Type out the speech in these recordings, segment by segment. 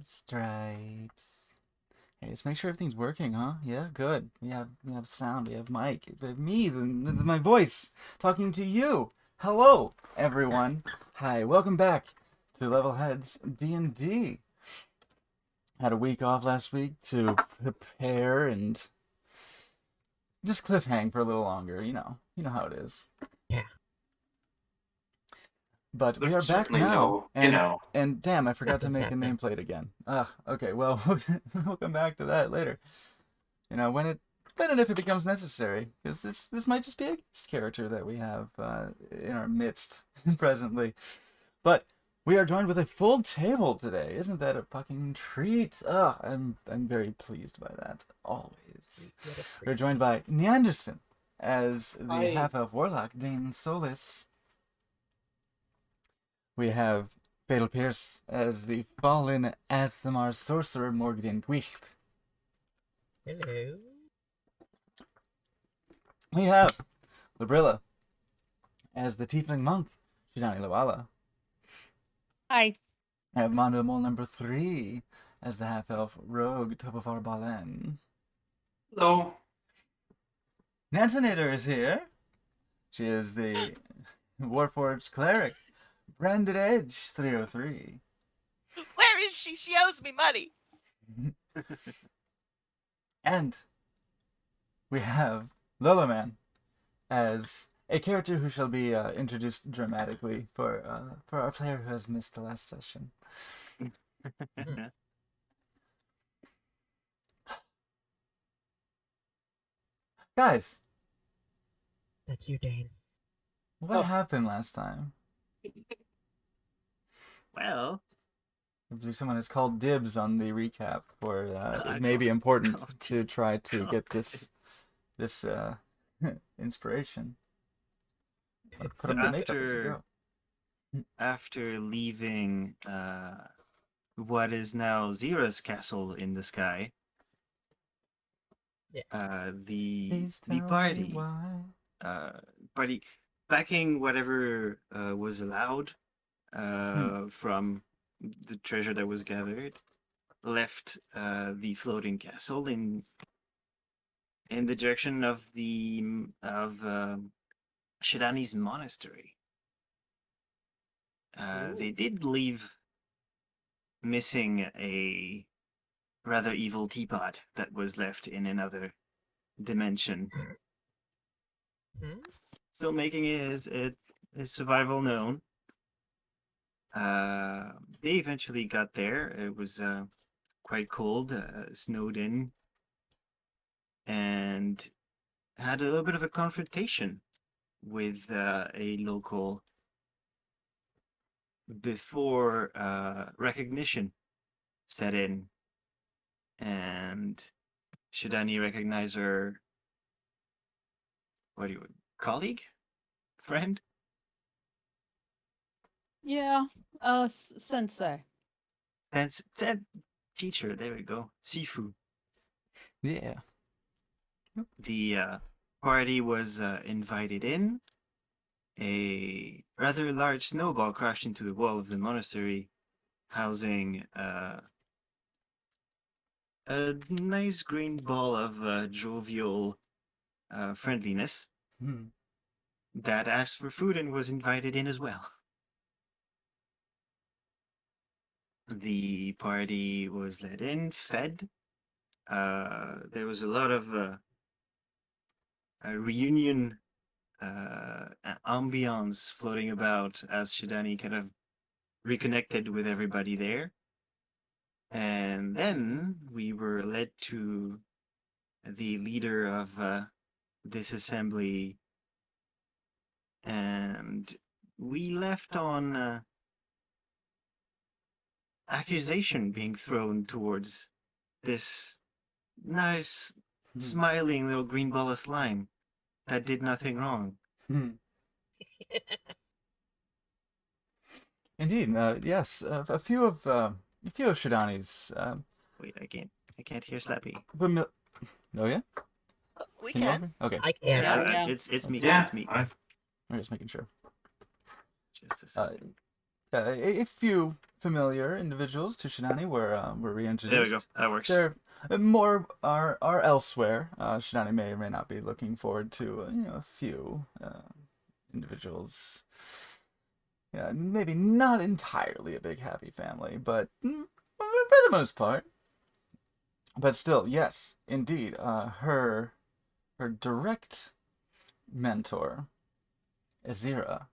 Stripes. Hey, just make sure everything's working, huh? Yeah, good. We have sound. We have mic. We have me, my voice, talking to you. Hello, everyone. Hi, welcome back to Levelheads D&D. Had a week off last week to prepare and just cliffhang for a little longer. You know how it is. Yeah. But we are back Certainly now, know, you know. and damn, I forgot to Nothing's make the happening. nameplate again. Ugh. Okay, well, we'll come back to that later. When and if it becomes necessary, because this might just be a guest character that we have in our midst presently. But we are joined with a full table today. Isn't that a fucking treat? I'm very pleased by that. Always. We're joined by Neanderson as the Hi. half-elf warlock Dane Solis. We have Fatal Pierce as the fallen Aasimar sorcerer Morgdan Gwicht. Hello. We have Labrilla as the tiefling monk Shidani Lawala. Hi. I have Mondo Mole number 3 as the half-elf rogue Topofar Balen. Hello. Nansinator is here. She is the Warforged cleric Branded Edge 303. Where is she? She owes me money. And we have Lolaman as a character who shall be introduced dramatically for our player who has missed the last session. Guys, That's you, Dane. what happened last time? Well, I believe someone has called dibs on the recap for I it may be called- important called to try to God, get this inspiration. Put on the makeup as you go. After leaving what is now Zira's castle in the sky, the Please tell me party why. party packing whatever was allowed from the treasure that was gathered, left the floating castle in the direction of Shidani's monastery. They did leave missing a rather evil teapot that was left in another dimension. Still making his survival known. They eventually got there. It was quite cold, snowed in, and had a little bit of a confrontation with a local before recognition set in, and Shidani recognized her. What do you colleague, friend? Yeah. Sensei. And teacher. There we go. Sifu. Yeah. The party was invited in. A rather large snowball crashed into the wall of the monastery, housing a nice green ball of jovial friendliness that asked for food and was invited in as well. The party was let in, fed. There was a lot of a reunion ambiance floating about as Shidani kind of reconnected with everybody there. And then we were led to the leader of this assembly, and we left on accusation being thrown towards this nice, smiling little green ball of slime that did nothing wrong. Indeed, yes. A few of Shidani's. Wait, I can't hear Slappy. Oh yeah. We Can you can. hear me? Okay. I can't. Yeah. It's me. Yeah. It's me. I'm just making sure. Just a second. A few familiar individuals to Shidani were reintroduced. There we go. That works. There more are elsewhere. Shidani may or may not be looking forward to a few individuals. Yeah, maybe not entirely a big happy family, but for the most part. But still, yes, indeed, her direct mentor, Azira,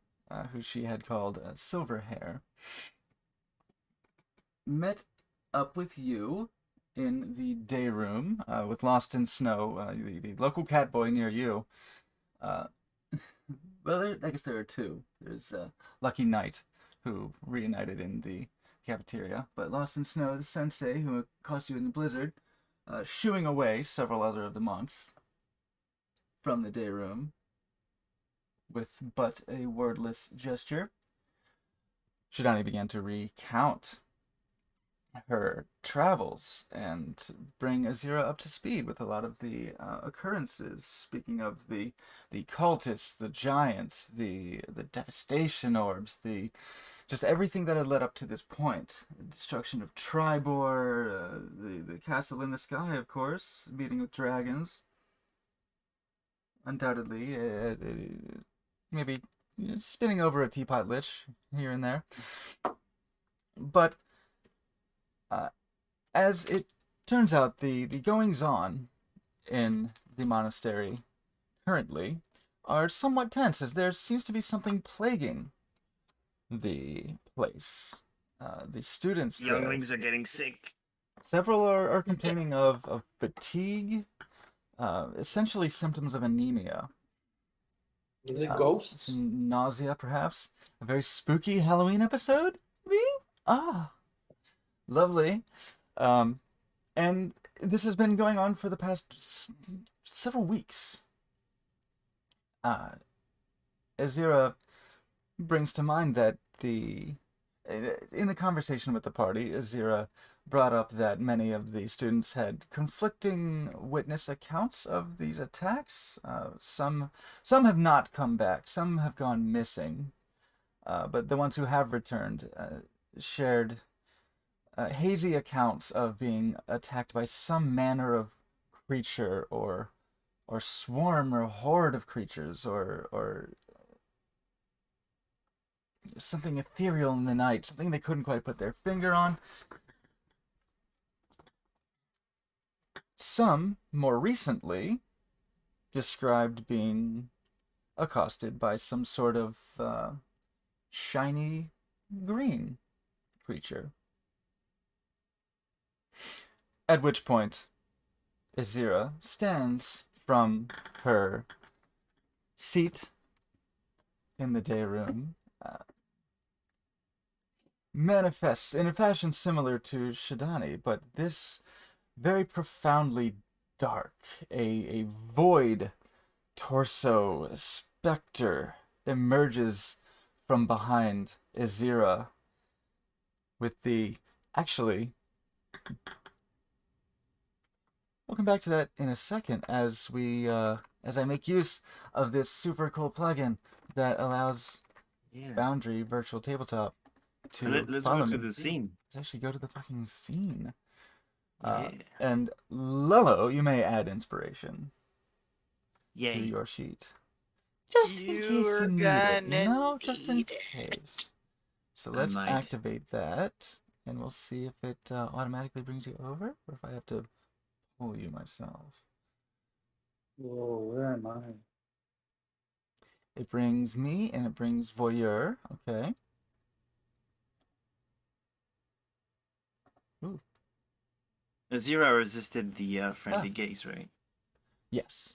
who she had called Silverhair, met up with you in the day room with Lost in Snow, the local cat boy near you. Well, I guess there are two. There's Lucky Knight, who reunited in the cafeteria, but Lost in Snow, the sensei who caught you in the blizzard, shooing away several other of the monks from the day room with but a wordless gesture. Shidani began to recount her travels and bring Azira up to speed with a lot of the occurrences. Speaking of the cultists, the giants, the devastation orbs, just everything that had led up to this point. The destruction of Tribor, the castle in the sky, of course, meeting with dragons. Undoubtedly, maybe spinning over a teapot lich here and there. But as it turns out, the goings-on in the monastery currently are somewhat tense, as there seems to be something plaguing the place. The students there, Younglings are getting sick. several are complaining of fatigue, essentially symptoms of anemia. Is it ghosts? Some nausea, perhaps. A very spooky Halloween episode? Me? Ah. Lovely. And this has been going on for the past several weeks. Azira brings to mind that in the conversation with the party, Azira brought up that many of the students had conflicting witness accounts of these attacks. Some have not come back. Some have gone missing. But the ones who have returned shared hazy accounts of being attacked by some manner of creature or swarm or horde of creatures or something ethereal in the night, something they couldn't quite put their finger on. Some, more recently, described being accosted by some sort of shiny green creature. At which point, Azira stands from her seat in the day room, manifests in a fashion similar to Shidani, but this very profoundly dark, a void torso specter emerges from behind Azira with actually, we'll come back to that in a second as I make use of this super cool plugin that allows Yeah. Boundary Virtual Tabletop to Let's follow go to me. the scene. Let's actually go to the fucking scene. Yeah. And Lolo, you may add inspiration to Yay. your sheet. Just in case You're you need it. You gonna know, just in need it. case. So let's might. activate that, and we'll see if it automatically brings you over, or if I have to pull you myself. Whoa, where am I? It brings me, and it brings Voyeur. Okay. Ooh. Azira resisted the friendly gaze, right? Yes.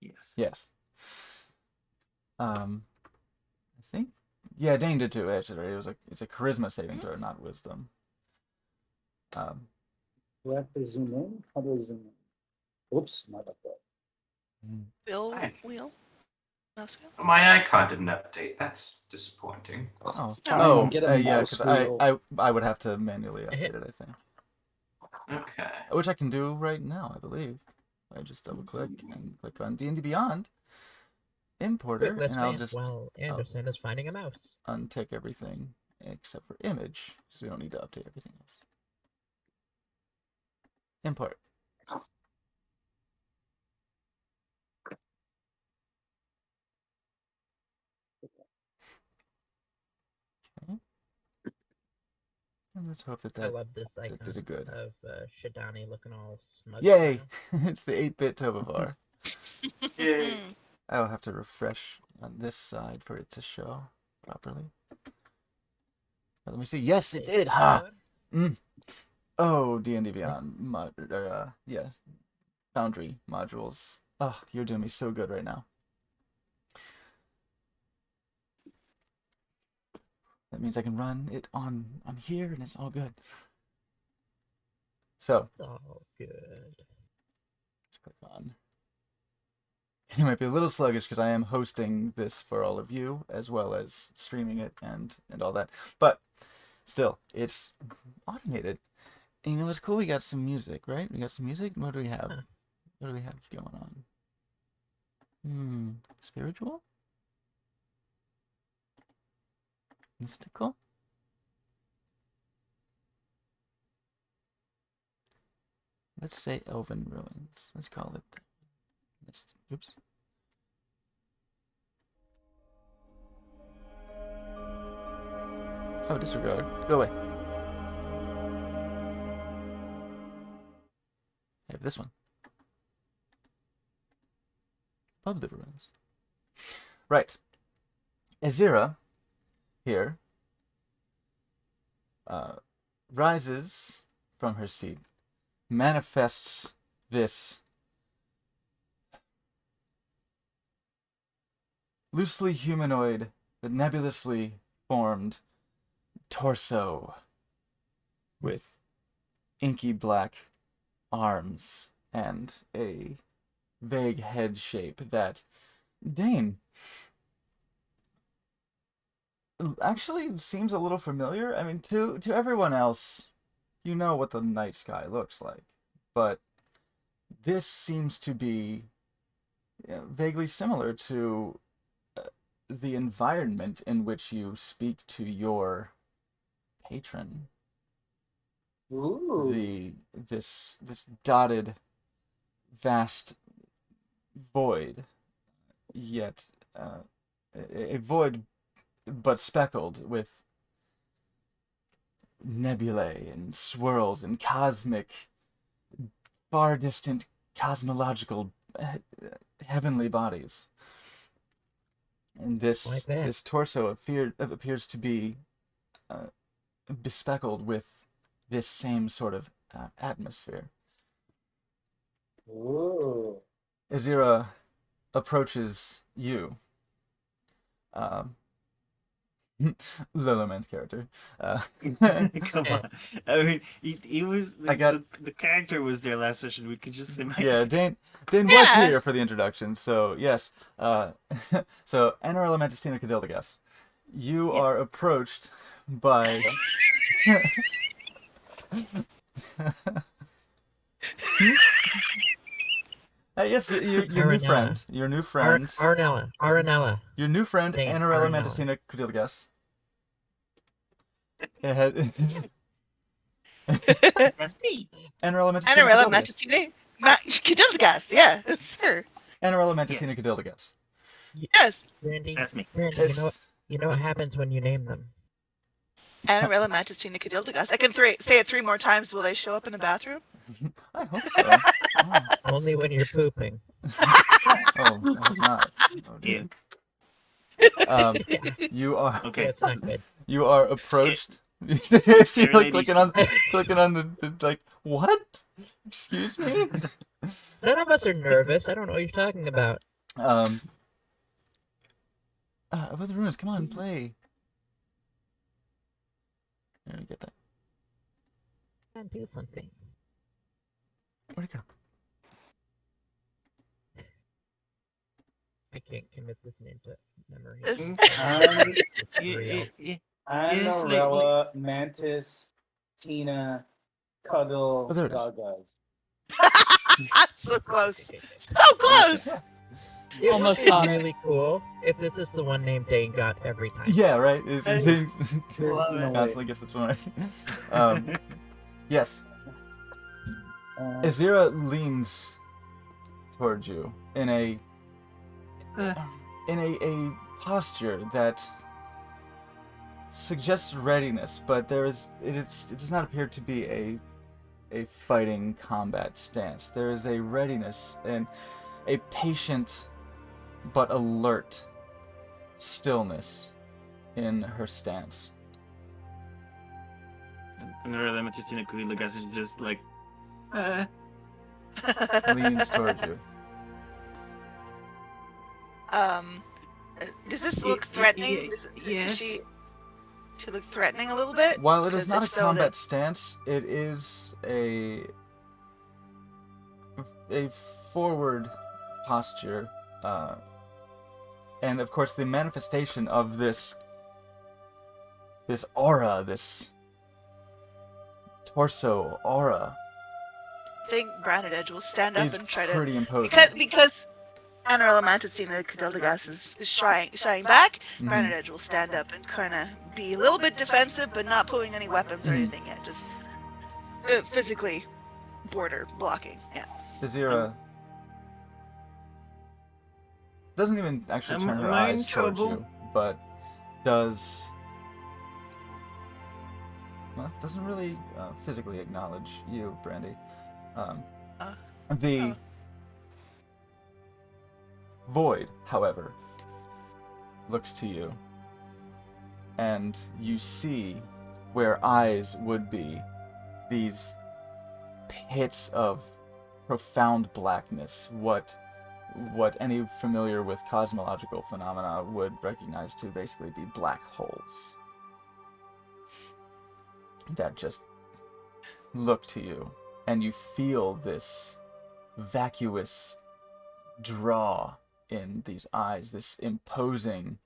Yes. Yes. I think. Yeah, Dane did too. Actually, it's a charisma saving throw, not wisdom. Do I have to zoom in? How do I zoom in? Oops, not like that. Bill Hi. wheel? Mouse wheel? My icon didn't update. That's disappointing. Oh, Oh, get a yeah, mouse because wheel. I would have to manually update it, I think. Okay. Which I can do right now, I believe. I just double click and click on D&D Beyond Importer, Quick, let's and I'll dance just while Anderson is finding a mouse. untick everything except for image, so we don't need to update everything else. Import. Okay. And let's hope that I that love this icon did it good. of Shidani looking all smug. Yay! now. It's the 8-bit Tobavar. Yay. I'll have to refresh on this side for it to show properly. Let me see. Yes, it did. Ha! Oh, D&D Beyond. Yes. Foundry modules. Oh, you're doing me so good right now. That means I can run it on here, and it's all good. So, It's all good. let's click on. You might be a little sluggish because I am hosting this for all of you, as well as streaming it and all that. But still, it's automated. And you know what's cool? We got some music, right? We got some music. What do we have? Huh. What do we have going on? Spiritual? Mystical? Let's say Elven Ruins. Let's call it. Oops. Oh, disregard. Go away. I have this one. Above the ruins. Right. Azira here rises from her seat, manifests this loosely humanoid but nebulously formed torso with inky black arms and a vague head shape that Dane actually seems a little familiar. I mean, to everyone else, you know what the night sky looks like, but this seems to be vaguely similar to the environment in which you speak to your patron. Ooh. This dotted vast void, yet a void but speckled with nebulae and swirls and cosmic, far distant cosmological heavenly bodies. And this Like that. this torso appears to be bespeckled with this same sort of atmosphere. Ooh. Azira approaches you. Lilliman's character. Come on. I mean, he was. I The character was there last session. We could just imagine. Yeah, Dane was Yeah. here for the introduction, so yes. So Anna Elementistina Cadildagas, you Yes. are approached by yes, your new friend. Your new friend. Aranella. Your new friend, Dane, Anna Aranella. Elementistina Cadildagas. It That's me. Anna Elementistina Anarella Cadildagas. Mantatine. Cadildagas, yeah, sir. Anna Elementistina Cadildagas. Yes. Randy, That's me. Randy, you know what happens when you name them. Anarella Mantatine Cadildagas. I can say it 3 more times. Will they show up in the bathroom? I hope so. Oh, Only when you're pooping. I hope not. Oh, Yeah. dear. You are Okay. That's not good. you are approached. You're Scary like ladies. clicking on the like what? Excuse me. None of us are nervous. I don't know what you're talking about. What's the ruins? Come on, play. There we get that. Can't do something. Where'd it go? I can't commit this name to memory. This- Real. Yes, Anarella, Mantis, Tina, Cuddle, Oh, there it is. Gagas. So close. So close. It Almost would be got it. really cool if this is the one name Dane got every time. Yeah, right. There's no way. Constantly gets this one right. Yes. Uh, Azira leans towards you in a posture that suggests readiness, but it does not appear to be a fighting combat stance. There is a readiness and a patient but alert stillness in her stance. And Relamatissina Kulilagas is just like, Leans towards you. Does this look threatening? Does yes. she look threatening a little bit? While it is Because not a if so, combat stance, it is a forward posture, and of course the manifestation of this aura, this torso aura, I think Branded Edge will stand up is and try to pretty imposing. because Anarella Mantistina Cadeldagas is shying back. Mhm. Branded Edge will stand up and kind of be a little bit defensive, but not pulling any weapons or Mhm. anything yet. Just physically border blocking. Yeah. Azira doesn't even actually turn her Am I in eyes towards trouble? you, but doesn't really physically acknowledge you, Brandy. The oh. void, however, looks to you, and you see where eyes would be, these pits of profound blackness, what any familiar with cosmological phenomena would recognize to basically be black holes that just look to you, and you feel this vacuous draw in these eyes, this imposing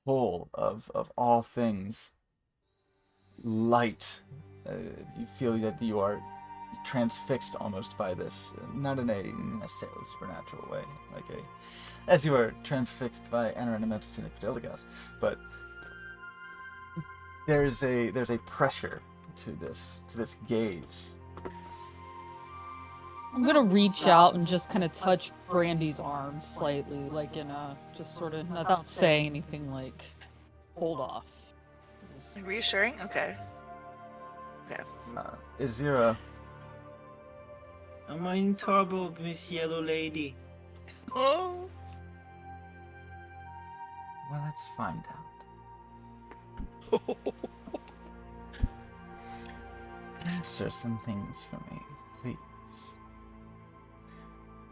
pull of all things light. You feel that you are transfixed almost by this, not in a necessarily supernatural way, as you are transfixed by Anarella Cadeldagas, but there's a pressure to this gaze. I'm gonna reach out and just kind of touch Brandy's arm slightly, like in a just sort of without saying anything, like hold off. Just- Reassuring. Okay. Azira, am I in trouble, Miss Yellow Lady? Oh. well, let's find out. Answer some things for me, please.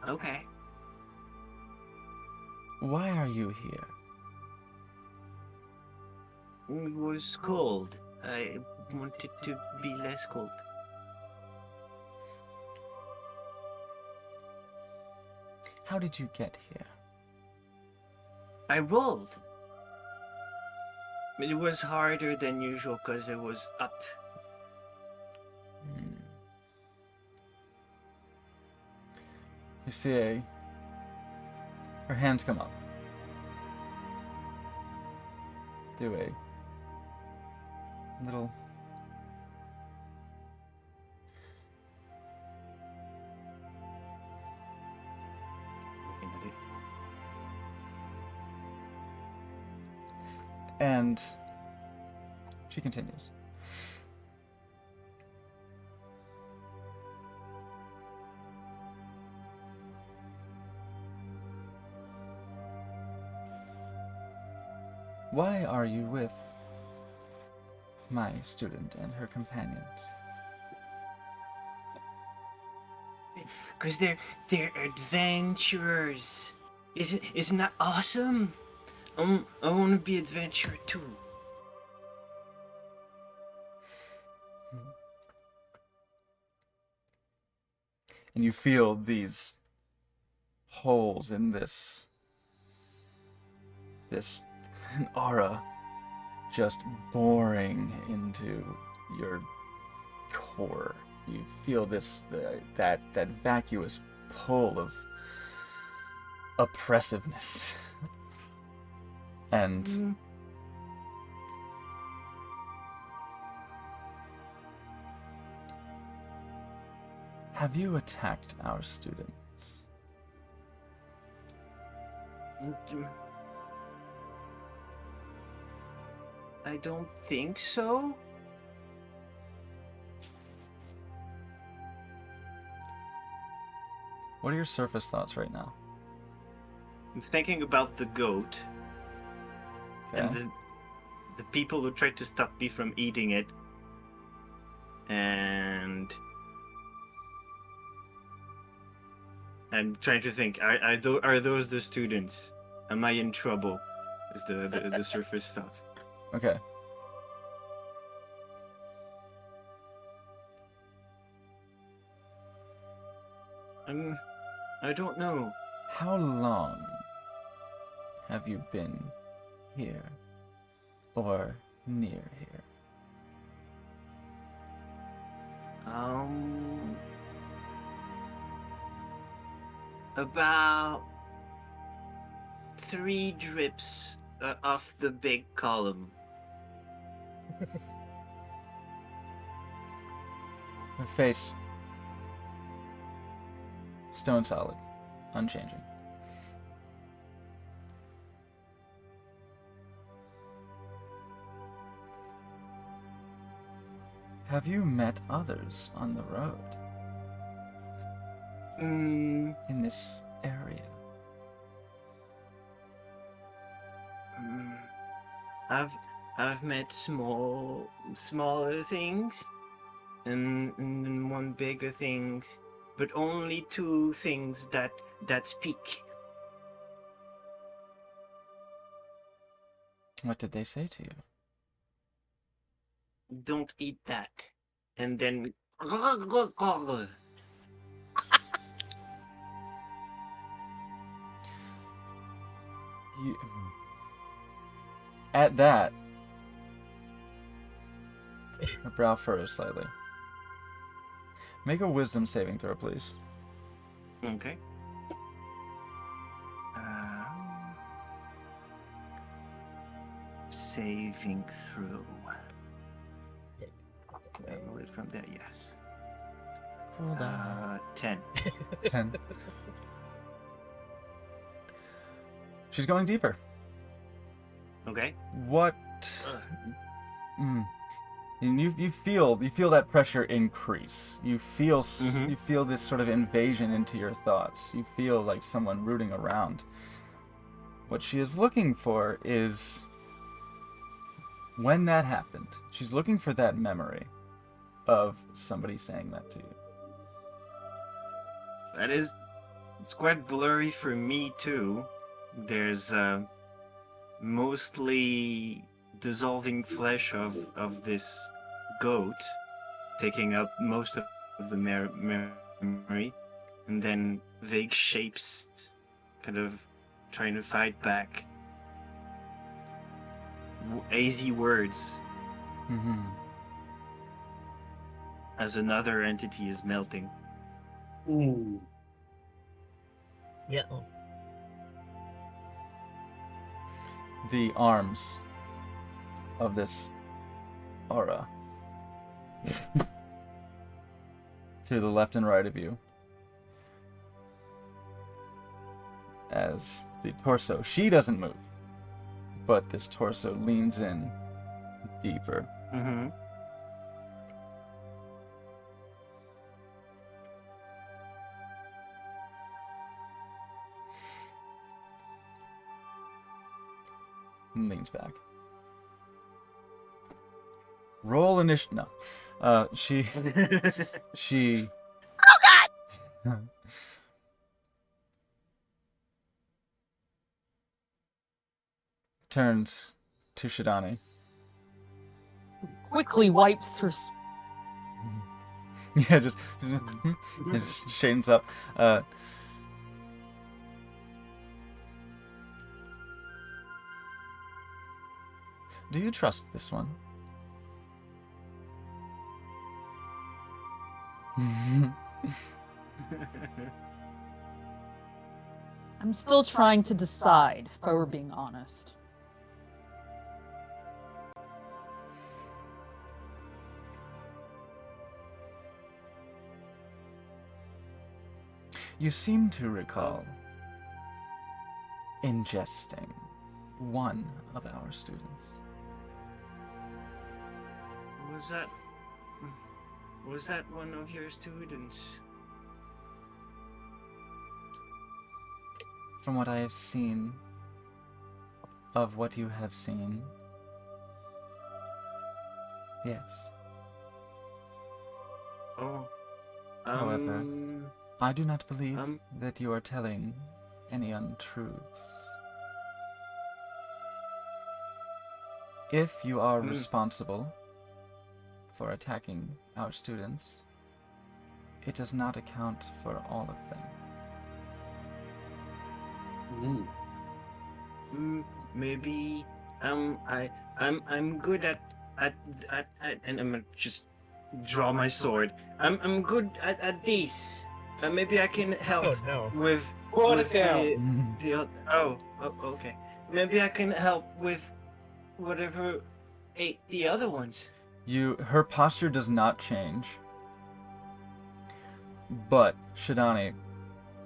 Okay. Why are you here? It was cold. I wanted to be less cold. How did you get here? I rolled. It was harder than usual because it was up. You see her hands come up. Do a little Looking at it. and she continues. Why are you with my student and her companions? Because they're adventurers. Isn't that awesome? I want to be adventurer too. And you feel these holes in this aura just boring into your core. You feel this that vacuous pull oppressiveness. And Mm. have you attacked our students? I don't think so. What are your surface thoughts right now? I'm thinking about the goat Okay. and the people who tried to stop me from eating it. And I'm trying to think, are those the students? Am I in trouble? Is the surface thought. Okay. I don't know. How long have you been here? Or near here? About 3 drips off the big column. Her face, stone solid, unchanging. Have you met others on the road Mm, in this area? mm, I've met smaller things, and one bigger things, but only 2 things that speak. What did they say to you? Don't eat that, and then. You... At that, her brow furrows slightly. Make a wisdom saving throw, please. Okay. Saving throw. Can I roll it from there? Yes. Cool down. 10. 10. She's going deeper. Okay. What? And you feel that pressure increase. You feel Mhm. you feel this sort of invasion into your thoughts. You feel like someone rooting around. What she is looking for is when that happened. She's looking for that memory of somebody saying that to you. It's quite blurry for me too. There's mostly dissolving flesh of this goat taking up most of the memory, and then vague shapes kind of trying to fight back. Hazy words Mm-hmm. as another entity is melting. Mm. Yeah. The arms of this aura to the left and right of you, as the torso, she doesn't move, but this torso leans in deeper. Mm-hmm. And leans back. Roll initiative. No. She. Oh God! turns to Shidani. Quickly wipes her. Yeah, just shadens up. Do you trust this one? I'm still trying to decide, if I were being honest. You seem to recall ingesting one of our students. Was that one of your students? From what I have seen of what you have seen, yes. Oh. However, I do not believe that you are telling any untruths. If you are responsible for attacking our students, it does not account for all of them. Maybe I'm good at and I'm gonna just draw my sword. I'm good at this. Maybe I can help Oh no. with Put with it down. okay. Maybe I can help with whatever ate the other ones. Her posture does not change. But, Shidani,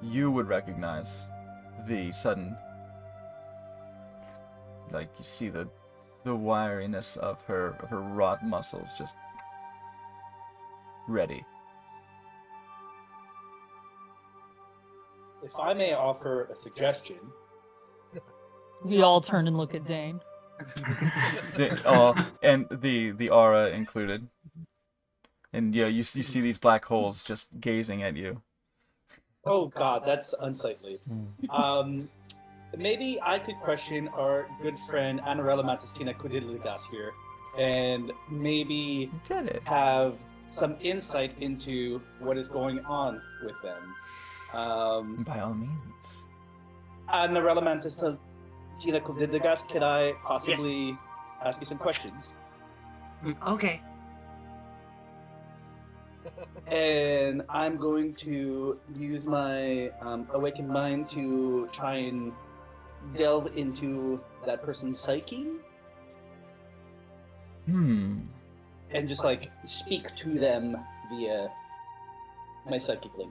you would recognize the sudden, like, you see the wiriness of her wrought muscles just ready. If I may offer a suggestion, We all turn and look at Dane. And the aura included. And yeah, you see these black holes just gazing at you. oh god, that's unsightly. Maybe I could question our good friend Anarella Matastina Kudiligas here, and maybe You did it. have some insight into what is going on with them. By all means. Anarella Matastina Kudiligas, could I possibly ask you some questions? Okay. And I'm going to use my awakened mind to try and delve into that person's psyche and just like speak to them via my psychic link.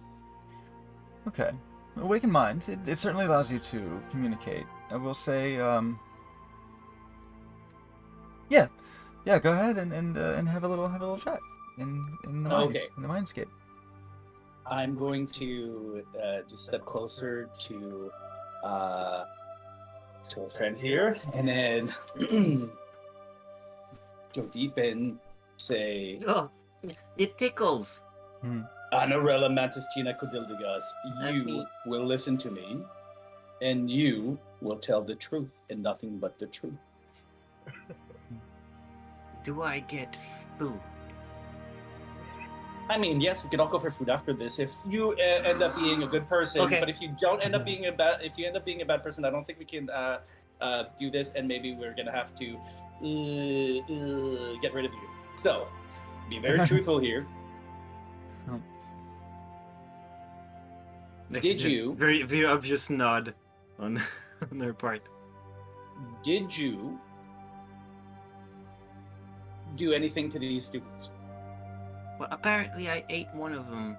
Okay. Awakened mind. It certainly allows you to communicate. I will say, yeah, go ahead and have a little chat in the mind, Okay. in the mindscape. I'm going to just step closer to a friend here, and then go deep and say, Oh, it tickles. Anarella Mantistina Kodildigas, That's you me. will listen to me, and you will tell the truth and nothing but the truth. Do I get food? I mean, yes, we could all go for food after this if you end up being a good person. Okay. But if you don't end up being a bad person, I don't think we can do this, and maybe we're gonna have to get rid of you. So, be very truthful here. Did Just you- very obvious nod on on their part? Did you do anything to these students? Well, apparently I ate one of them.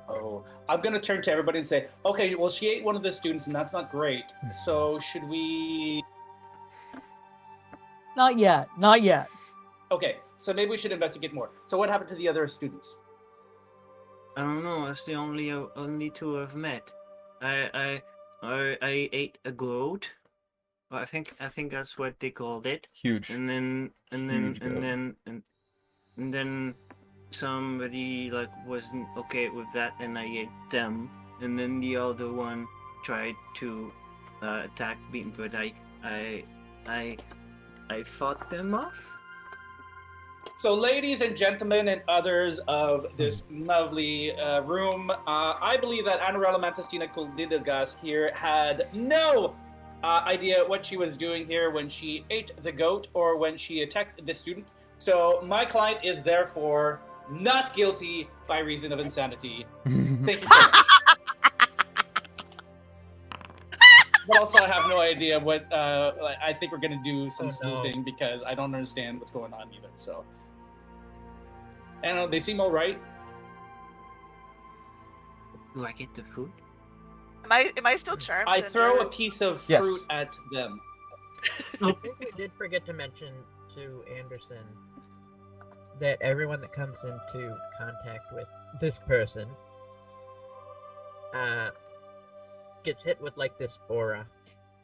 Oh, I'm gonna turn to everybody and say, okay, well, she ate one of the students, and that's not great. So, should we? Not yet. Not yet. Okay, so maybe we should investigate more. So, what happened to the other students? I don't know. That's the only two I've met. I ate a goat. Well, I think that's what they called it. Huge. And then somebody like wasn't okay with that, and I ate them. And then the other one tried to attack me, but I fought them off. So, ladies and gentlemen, and others of this lovely room, I believe that Anarella Mantastina Kuldidagas here had no idea what she was doing here when she ate the goat or when she attacked the student. So, my client is therefore not guilty by reason of insanity. Thank you so much. but also I have no idea what. I think we're gonna do some Oh, no. sleuthing because I don't understand what's going on either. So, I don't know. They seem all right. Do I get the food? Am I still charmed? I throw a under- piece of Yes. fruit at them. I think we did forget to mention to Anderson that everyone that comes into contact with this person gets hit with like this aura.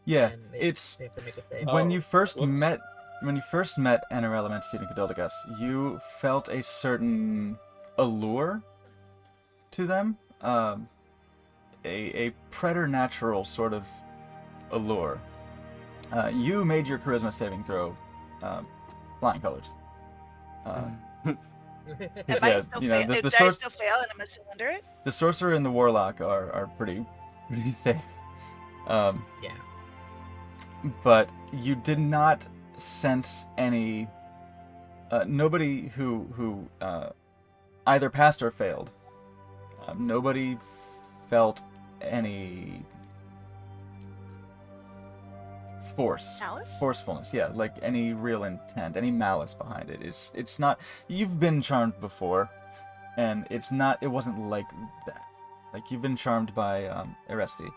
Yeah, and they it's have to make a save. when Oh, you first whoops. met Anarella Mentacina Cadildagus, you felt a certain allure to them, a preternatural sort of allure. You made your charisma saving throw, flying colors. Am Yeah, I still you know, fail? the Did I source- still fail and I'm still under it? The sorcerer and the warlock are pretty safe. Yeah. But you did not sense any. Nobody who either passed or failed. Nobody felt any forcefulness. Yeah, like any real intent, any malice behind it. It's not. You've been charmed before, and it's not. It wasn't like that. Like you've been charmed by Eresi.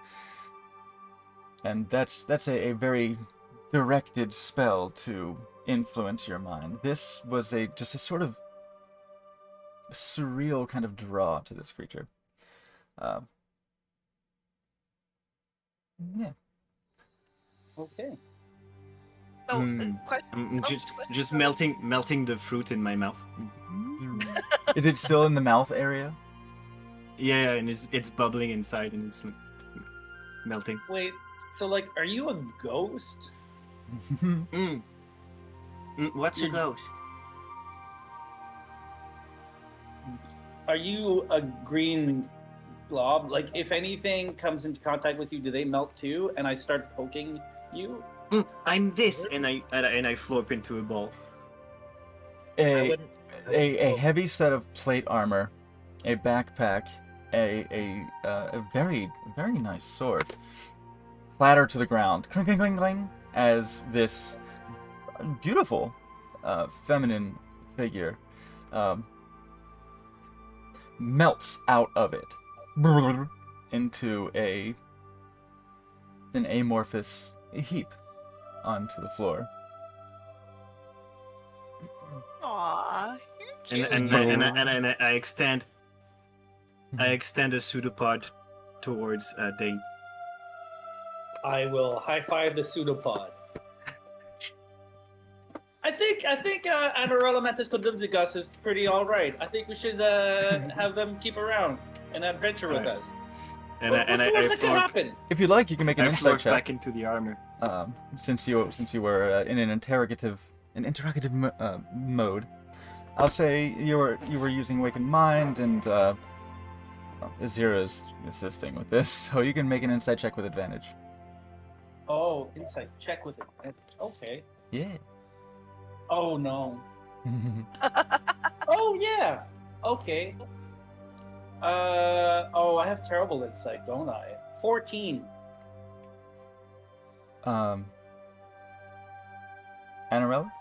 And that's a very directed spell to influence your mind. This was just a sort of surreal kind of draw to this creature. Yeah. Okay. Oh, Mm. question. Just, question just for- melting the fruit in my mouth. Is it still in the mouth area? Yeah, and it's bubbling inside and it's like, melting. Wait. So, like, are you a ghost? What's a You- ghost? Are you a green blob? Like, if anything comes into contact with you, do they melt too? And I start poking you? I'm this, and I flop into a ball. I a wouldn't. a heavy set of plate armor, a backpack, a very nice sword clatter to the ground, cling cling cling cling, as this beautiful feminine figure melts out of it into an amorphous heap onto the floor. Aw, you're And cute. I extend a pseudopod towards Dane. I will high five the pseudopod. I think Anorella Mantis Codildigus is pretty all right. I think we should have them keep around and adventure with Alright. us. And What's the worst that could happen? If you'd like, you can make an I insight flop check. back into the armor. Since you were in an interrogative mode. I'll say you were using Awakened Mind, and Azira's assisting with this, so you can make an insight check with advantage. Oh, insight check with it. Okay. Yeah. Oh no. Oh yeah. Okay. Oh, I have terrible insight, don't I? 14. Anarella,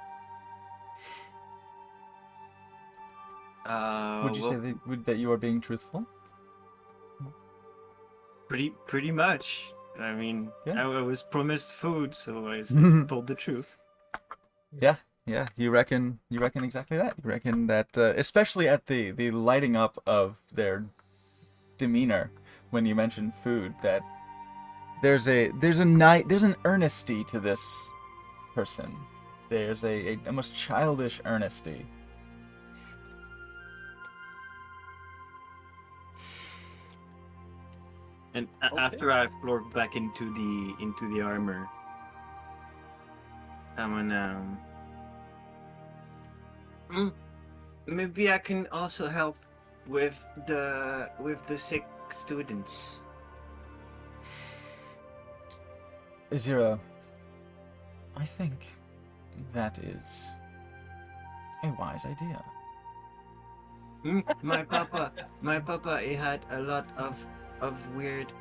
would you Well, say that you are being truthful? pretty much. I mean, Yeah. I was promised food, so I told the truth. Yeah, you reckon exactly that. You reckon that, especially at the lighting up of their demeanor when you mention food, that there's an earnesty to this person. There's a almost childish earnesty. And Okay. after I flop back into the armor, I'm gonna. Maybe I can also help with the sick students. Azira, I think that is a wise idea. My papa, he had a lot of weird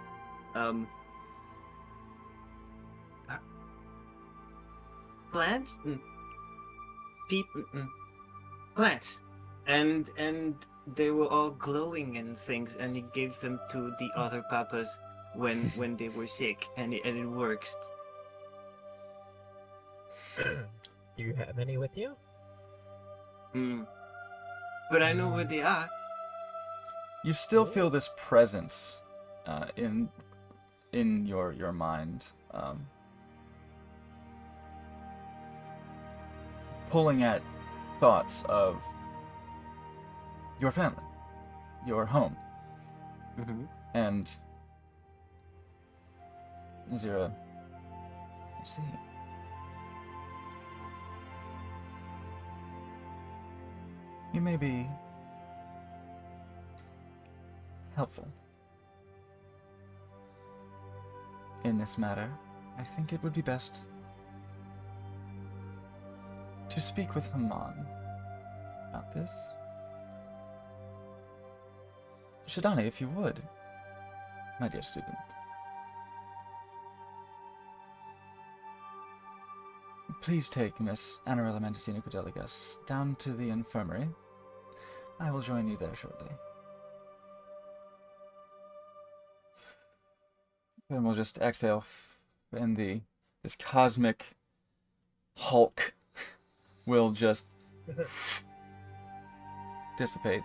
plants, plants, and they were all glowing and things, and he gave them to the other papas when they were sick, and it works. Do you have any with you? But I know where they are. You still feel this presence in your mind, pulling at thoughts of your family, your home, and Zira, I see. You may be helpful in this matter. I think it would be best to speak with Haman about this. Shidani, if you would, my dear student. Please take Miss Anarella Mendocino Cordeligas down to the infirmary. I will join you there shortly. Then we'll just exhale, and this cosmic Hulk will just dissipate.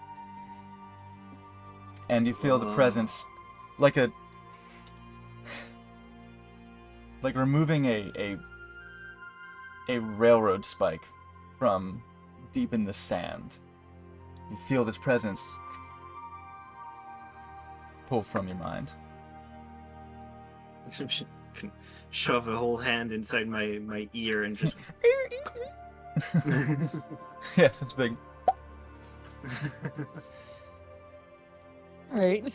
And you feel the presence, like removing a railroad spike from deep in the sand. You feel this presence pull from your mind. Shove a whole hand inside my ear and just. Yeah, it's big. Alright.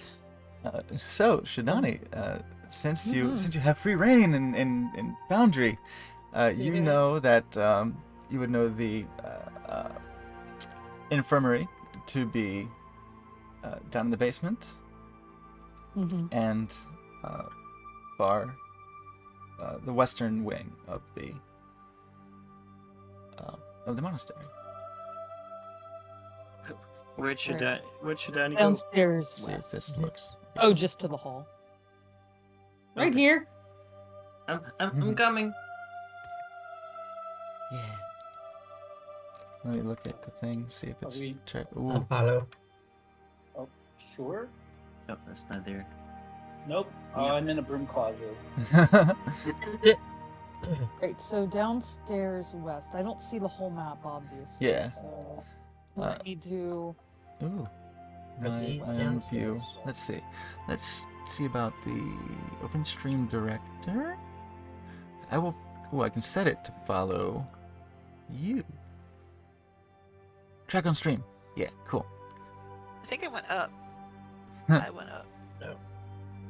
So, Shidani, since you have free reign in Foundry, you know that you would know the infirmary to be down in the basement, and the western wing of the monastery. Where should I go? Downstairs See if west. this looks. Oh, just to the hall. Right Okay. here. I'm coming. Yeah. Let me look at the thing, see if it's. we- Ooh. I'll follow. Oh, sure. No, that's not there. Nope. Oh, Yeah. I'm in a broom closet. Right, so downstairs west. I don't see the whole map, obviously. Yeah. So Uh, let me do. Ooh. Are My these own view. downstairs? Let's see about the OpenStream director. I will. Oh, I can set it to follow you. Track on stream. Yeah, cool. I think I went up. I went up.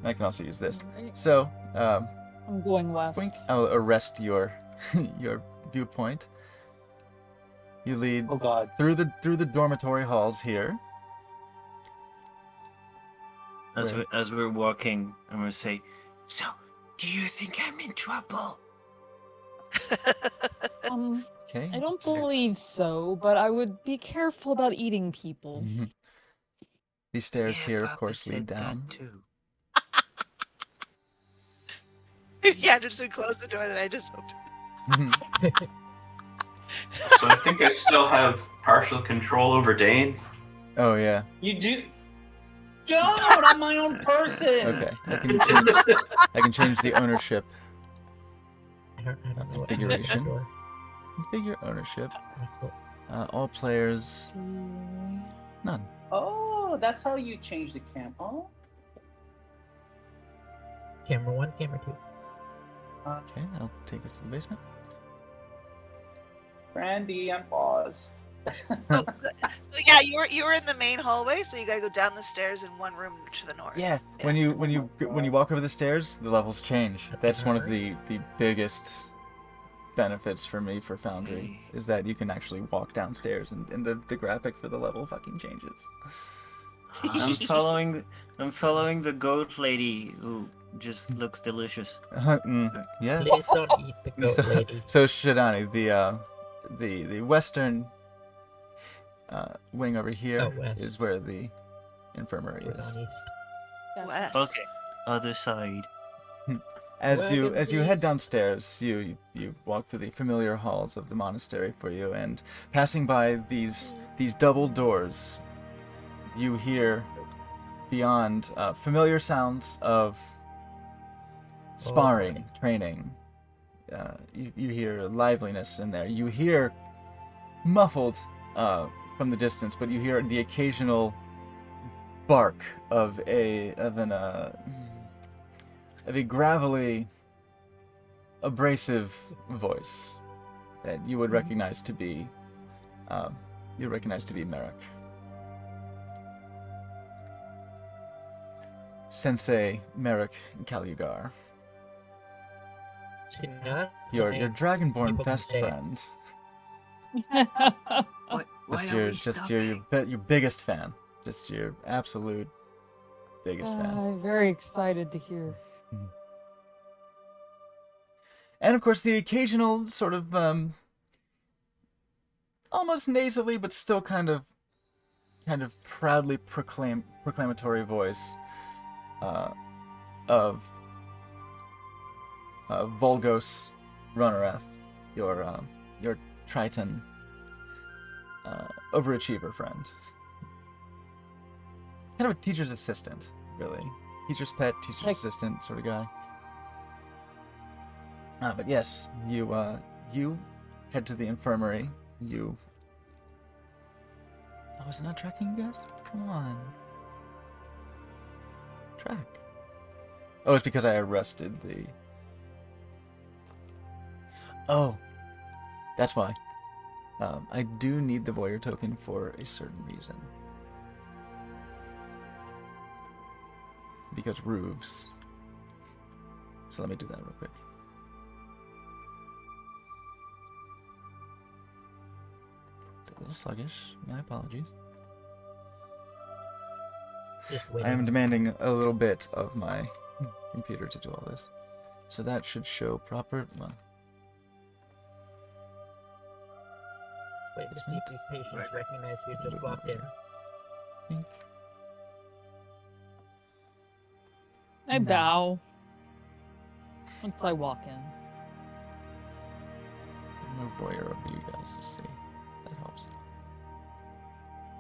I can also use this. Alright, So, I'm going west. Wink, I'll arrest your your viewpoint. You lead Oh god. through the dormitory halls here. As we're walking, I'm gonna say, "So, do you think I'm in trouble?" Okay. I don't believe so, but I would be careful about eating people. These stairs Yeah, here, of Papa course, said lead that down. too. Yeah, just to close the door that I just opened. So I think I still have partial control over Dane. Oh yeah. You do. Don't! I'm my own person! Okay. I can change the ownership. I don't know what Configuration. door. Configure ownership. Oh, cool. All players. None. Oh, that's how you change the cam. Oh? Camera 1, camera 2. Okay, I'll take us to the basement. Brandy, I'm paused. Oh, good. So yeah, you were in the main hallway, so you gotta go down the stairs in one room to the north. Yeah. When you walk over the stairs, the levels change. That's one of the biggest benefits for me for Foundry is that you can actually walk downstairs and the graphic for the level fucking changes. I'm following the goat lady who just looks delicious. Yeah. Please don't eat the goat So, lady. so Shidani, the western wing over here Out west. is where the infirmary We're is. on east. West. Okay, other side. As you Wagons head east. downstairs, you walk through the familiar halls of the monastery for you, and passing by these double doors, you hear beyond familiar sounds of sparring, training. You hear liveliness in there. You hear muffled from the distance, but you hear the occasional bark of a gravelly, abrasive voice that you would recognize to be Merrick. Sensei Merrick Calugar, See, now your something Dragonborn people can best say. friend, What? Why just are your we just your stopping? your biggest fan, just your absolute biggest fan. I'm very excited to hear. And of course, the occasional sort of almost nasally, but still kind of proudly proclamatory voice of Volgos Runnereth, your Triton overachiever friend. Kind of a teacher's assistant, really. Teacher's pet, teacher's Like- assistant sort of guy. But yes, you head to the infirmary. Oh, is it not tracking you guys? Come on. Track. Oh, it's because I arrested the... Oh. That's why. I do need the voyeur token for a certain reason. Because roofs. So let me do that real quick. It's a little sluggish. My apologies. Just I am waiting. demanding a little bit of my computer to do all this. So that should show proper... Well, Wait to see if these patients recognize who just walked in. think... I No. bow once I walk in. No voyeur over you guys to see. That helps.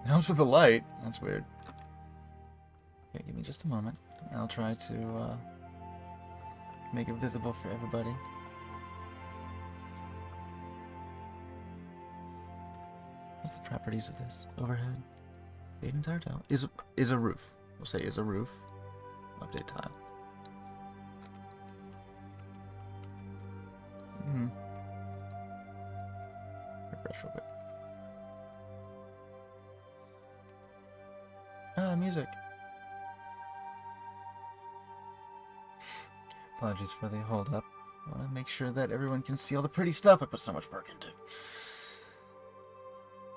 It helps with the light. That's weird. Okay, give me just a moment. I'll try to make it visible for everybody. What's the properties of this? Overhead. Fade entire tile. Is a roof. We'll say is a roof. Update tile. Refresh real quick. Music. Apologies for the hold up. I want to make sure that everyone can see all the pretty stuff I put so much work into.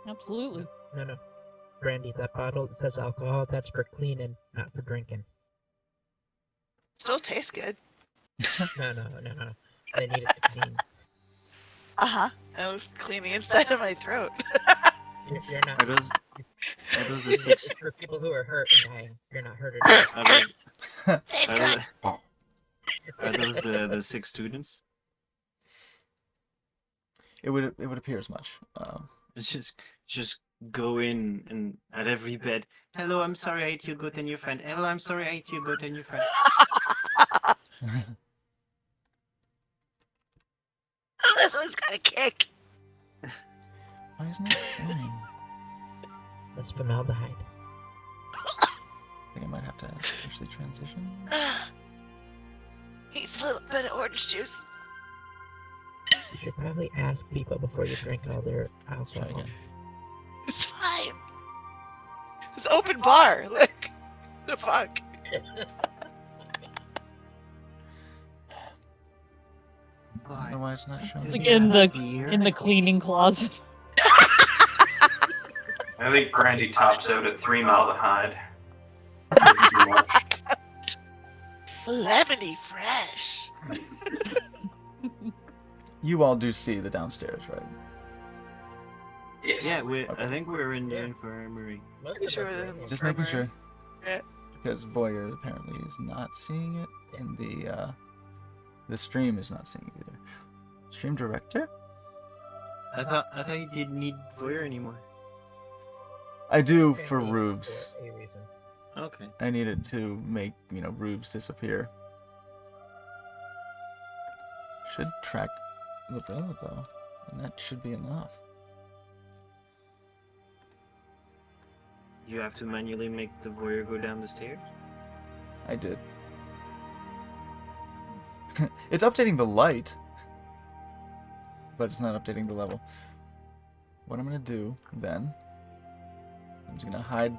Absolutely. No. Brandy, that bottle that says alcohol, that's for cleaning, not for drinking. Still tastes good. No. They need it to clean. Uh-huh. I was cleaning inside of my throat. You're not. Are those the It's six? for people who are hurt and dying. You're not hurt or dying. Are those, Tastes are good. those, are those the 6 students? It would appear as much. It's just go in and at every bed. Hello, I'm sorry I ate your goat and your friend. Hello, I'm sorry I ate your goat and your friend. Oh, this one's got a kick. Why isn't it showing? That's formaldehyde. I think I might have to actually transition. He's a little bit of orange juice. You should probably ask people before you drink all their Let's try alcohol. again. It's fine. It's open bar. Look. The fuck. I don't know why it's not showing. It's like in the cleaning closet. I think brandy tops out at 3 maldehyde. It's too much. Lemony fresh. You all do see the downstairs, right? Yes. Yeah, I Okay. think we're in the Yeah. infirmary. Most Pretty of sure us are we're in in the Just Infirmary. making sure. Yeah. Because Voyeur apparently is not seeing it, and the stream is not seeing it either. Stream director? I thought you didn't need Voyeur anymore. I do infirmary for for roofs. a reason. Okay. I need it to make, roofs disappear. Should track Librella though, and that should be enough. You have to manually make the Voyeur go down the stairs? I did. It's updating the light, but it's not updating the level. What I'm gonna do then, I'm just gonna hide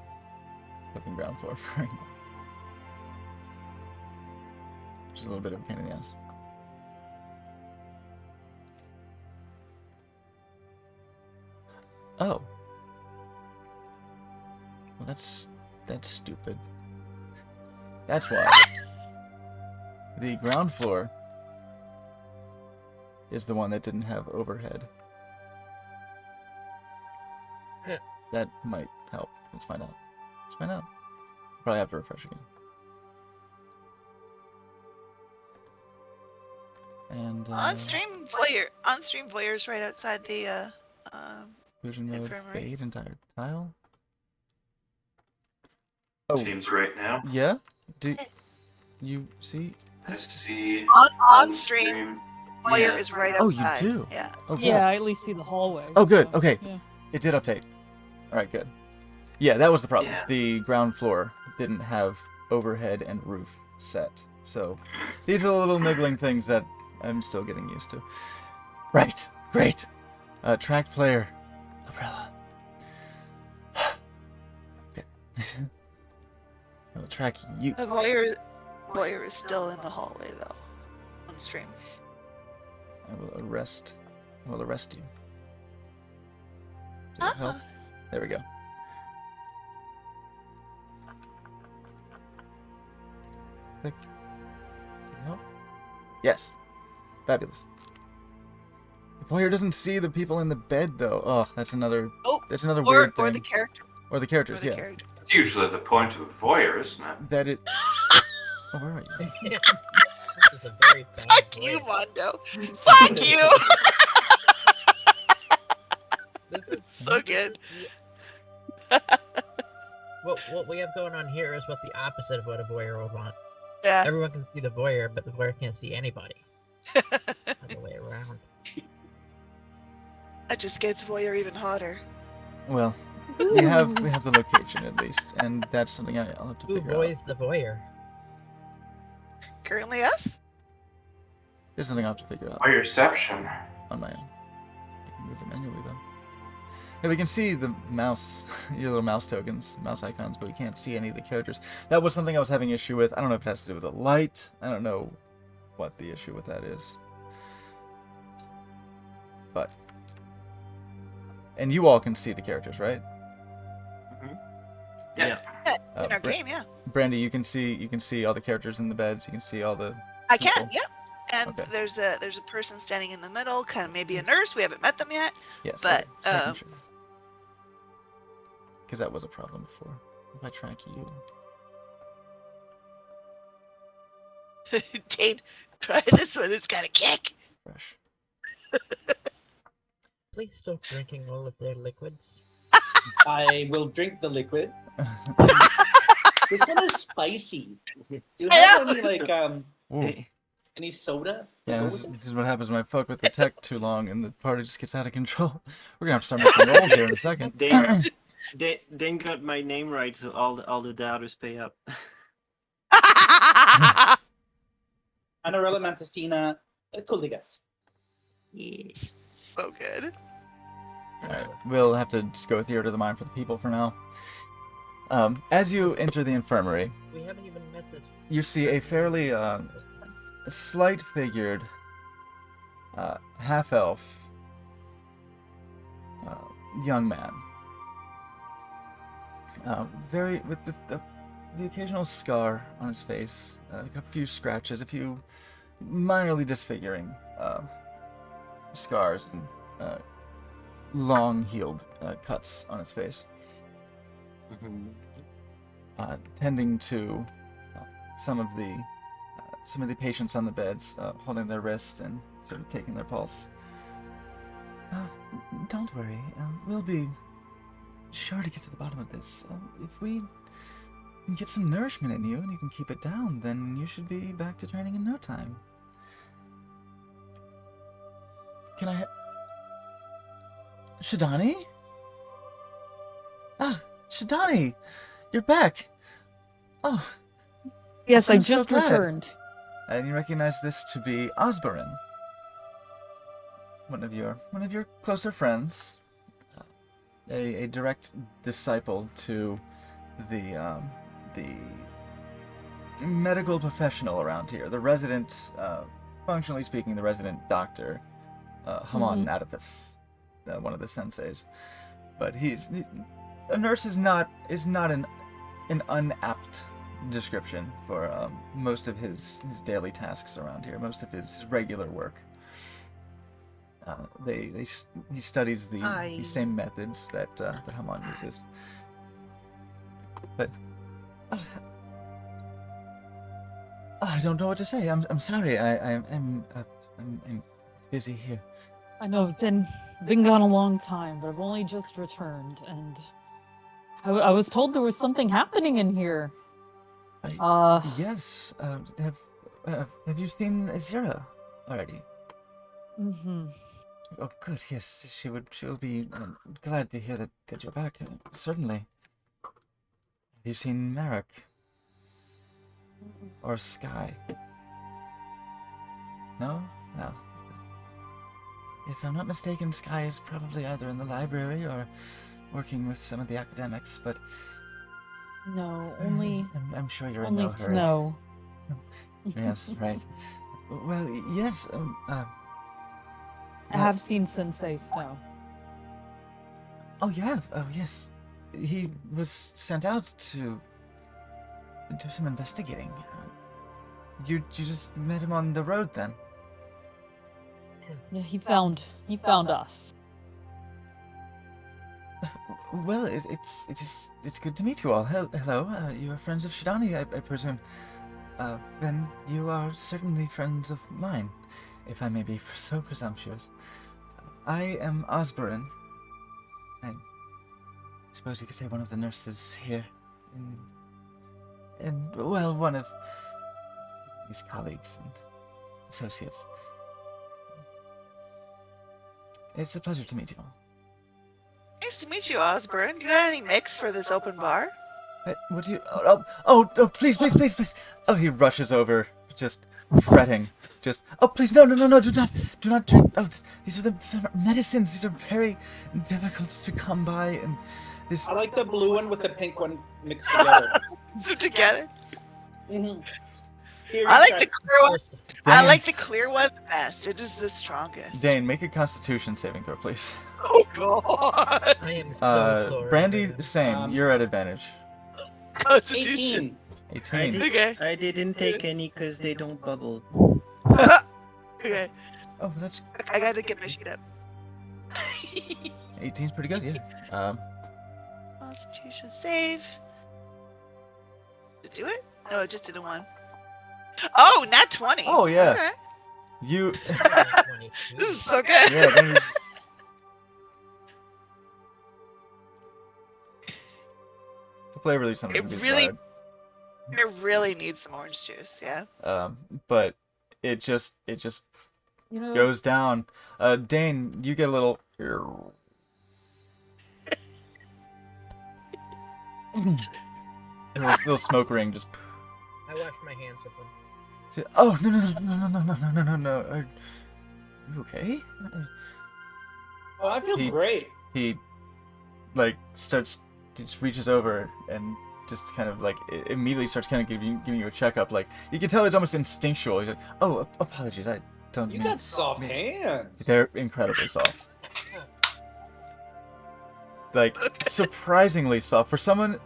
flipping ground floor for right now. Which is a little bit of a pain in the ass. Oh. Well, that's stupid. That's why. The ground floor is the one that didn't have overhead. Huh. That might help. Let's find out. Let's find out. Probably have to refresh again. And On stream voyeurs right outside the Inclusion mode, infirmary. fade, entire tile. Oh, Seems right now. yeah? Do you see? I see. on stream voyeur Yeah. is right Oh, outside. you do? Yeah. Oh, good. Yeah, I at least see the hallway. Oh, good. so, Okay. Yeah. It did update. Alright, good. Yeah, that was the problem. Yeah. The ground floor didn't have overhead and roof set. So, these are the little niggling things that I'm still getting used to. Right. Great. Tracked player. Umbrella. Okay. I'll track you. The voyeur is still in the hallway though. On stream. I will arrest you. Does that help? There we go. Click. Did it help? Yes. Fabulous. The voyeur doesn't see the people in the bed though. Oh, that's another Oh, weird or thing. the character. Or the Or characters, the yeah. character. It's usually the point of a voyeur, isn't it? That it Oh, where are you? This is a very bad Fuck you, voyeur. Mondo. Fuck you. This is So good. What we have going on here is what the opposite of what a voyeur would want. Yeah. Everyone can see the voyeur, but the voyeur can't see anybody. Other way around. That just gets voyeur even hotter. Well, we have the location at least, and that's something I'll have to Who figure out. voice the voyeur? Currently us? There's something I'll have to figure out Voyeurception. on my own. I can move it manually though. Yeah, we can see the mouse, your little mouse tokens, mouse icons, but we can't see any of the characters. That was something I was having issue with. I don't know if it has to do with the light. I don't know what the issue with that is. But. And you all can see the characters, right? Yeah. In our game, yeah. Brandy, you can see all the characters in the beds. You can see all the. I can, People. yep. And Okay. there's a person standing in the middle, kind of maybe a nurse. We haven't met them yet. Yes. But, Because that was a problem before. If I track you. Dane, try this one. It's got a kick. Fresh. Please stop drinking all of their liquids. I will drink the liquid. This one is spicy. Do you I have know. any like Ooh. any soda? to Yeah, go this with it? is what happens when I fuck with the tech too long and the party just gets out of control. We're gonna have to start making rolls here in a second. Dane got my name right, so all the doubters pay up. Anorella Mantastina Kuldigas. So good. Alright, we'll have to just go with Theater of the Mind for the people for now. As you enter the infirmary, We haven't even met this. you see a fairly slight-figured half-elf young man. With a the occasional scar on his face, a few scratches, a few minorly disfiguring scars and long-healed cuts on his face, tending to some of the patients on the beds, holding their wrist and sort of taking their pulse. Don't worry, we'll be sure to get to the bottom of this. If we can get some nourishment in you and you can keep it down, then you should be back to training in no time. Can I... Shidani? Ah, Shidani! You're back! Oh, Yes, I I'm so just glad. returned. and you recognize this to be Osborne, one of your closer friends, a direct disciple to the medical professional around here, the resident, functionally speaking, the resident doctor, Hamon Adathis, one of the senseis. But a nurse is not an unapt description for most of his daily tasks around here, most of his regular work. He studies the same methods that Hamon uses. But I don't know what to say. I'm sorry. I'm busy here. I know I've been gone a long time, but I've only just returned, and I was told there was something happening in here. Yes. Have you seen Azira already? Mm-hmm. Oh, good. Yes, she'll be glad to hear that you're back. Certainly. Have you seen Merrick? Or Sky? No? Well, if I'm not mistaken, Sky is probably either in the library or working with some of the academics, but No, only I'm sure you're in only no hurry. Snow. Yes, right. Well, yes, I have seen Sensei Snow. oh, you have? Oh, yes. He was sent out to do some investigating. You just met him on the road then? Yeah, he found us. Well, it's good to meet you all. Hello, you are friends of Shidani, I presume. Then you are certainly friends of mine, if I may be so presumptuous. I am Osborne. I suppose you could say one of the nurses here. And well, one of his colleagues and associates. It's a pleasure to meet you all. Nice to meet you, Osborne. Do you got any mix for this open bar? What do you... Oh, please. Oh, he rushes over, just fretting. Just, oh, please, no, do not drink. Oh, these are medicines. These are very difficult to come by, and this... I like the blue one with the pink one mixed together. So together. Mhm. Here, I like try- the clear one. I Dane. like the clear one the best. It is the strongest. Dane, make a Constitution saving throw, please. Oh god. I am so sorry. Brandy, Brandon. same. You're at advantage. Constitution. 18. Okay. I didn't take any because they don't bubble. Okay. Oh, that's... I gotta get my sheet up. 18's pretty good, yeah. Constitution save. Did it do it? No, it just did a 1. Oh, nat 20. Oh, yeah. Okay. You... This is so good. yeah, then you just... The flavor leaves something It to be really- desired. I really need some orange juice, yeah. But it just You know, goes down. Dane, you get a little... little smoke ring just... I wash my hands with them. Oh, no. Are you okay? Oh, I feel He- great. He, like, just reaches over and just kind of, like, immediately starts kind of giving you a checkup. Like, you can tell it's almost instinctual. He's like, oh, apologies, I don't You mean... got soft hands. They're incredibly soft. Like, surprisingly soft. For someone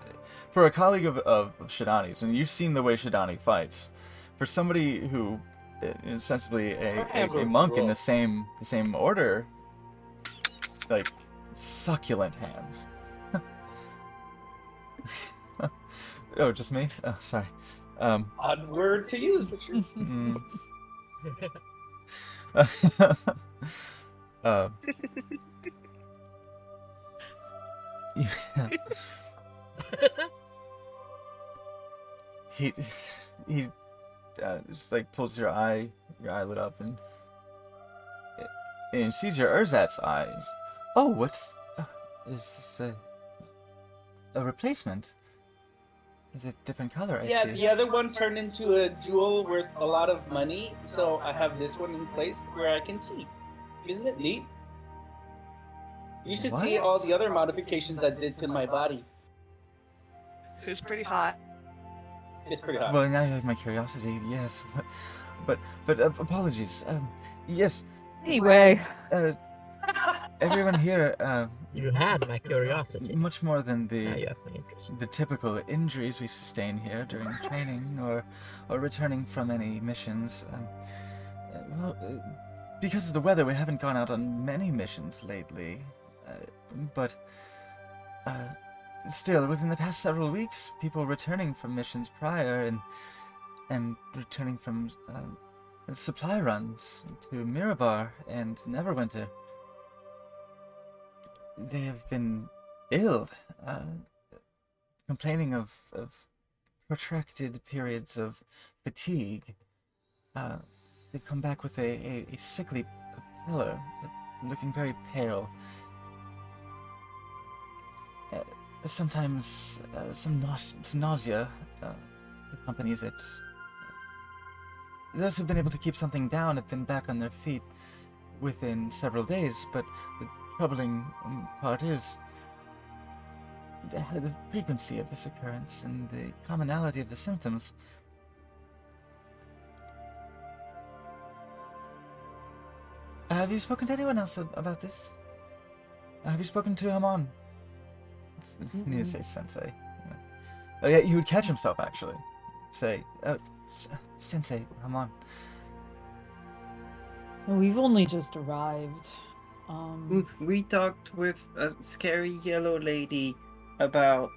for a colleague of Shidani's, and you've seen the way Shidani fights, for somebody who is sensibly a monk in the same order, like succulent hands. Oh, just me? Oh, sorry. Odd word to use, but sure. Mm. Yeah. He just like pulls your eyelid up and sees your Urzat's eyes. Oh, what's is this a replacement? Is it different color? I Yeah, see. the other one turned into a jewel worth a lot of money, so I have this one in place where I can see. Isn't it neat? You should see What? all the other modifications I did to my body. Who's pretty hot? It's pretty hot. Well, now you have my curiosity. Yes, but apologies. Yes. Anyway, Everyone here, You had my curiosity. much more than Now you the have my interest. the typical injuries we sustain here during training or returning from any missions. Because of the weather, we haven't gone out on many missions lately. But still, within the past several weeks, people returning from missions prior and returning from supply runs to Mirabar and Neverwinter, they have been ill, complaining of protracted periods of fatigue. They've come back with a sickly pallor, looking very pale. Sometimes some nausea accompanies it. Those who've been able to keep something down have been back on their feet within several days, but the troubling part is the frequency of this occurrence and the commonality of the symptoms. Have you spoken to anyone else about this? Have you spoken to Hamon? You need to say sensei. Yeah. Oh yeah, he would catch himself actually. Say, Sensei, Hamon. we've only just arrived. We talked with a scary yellow lady about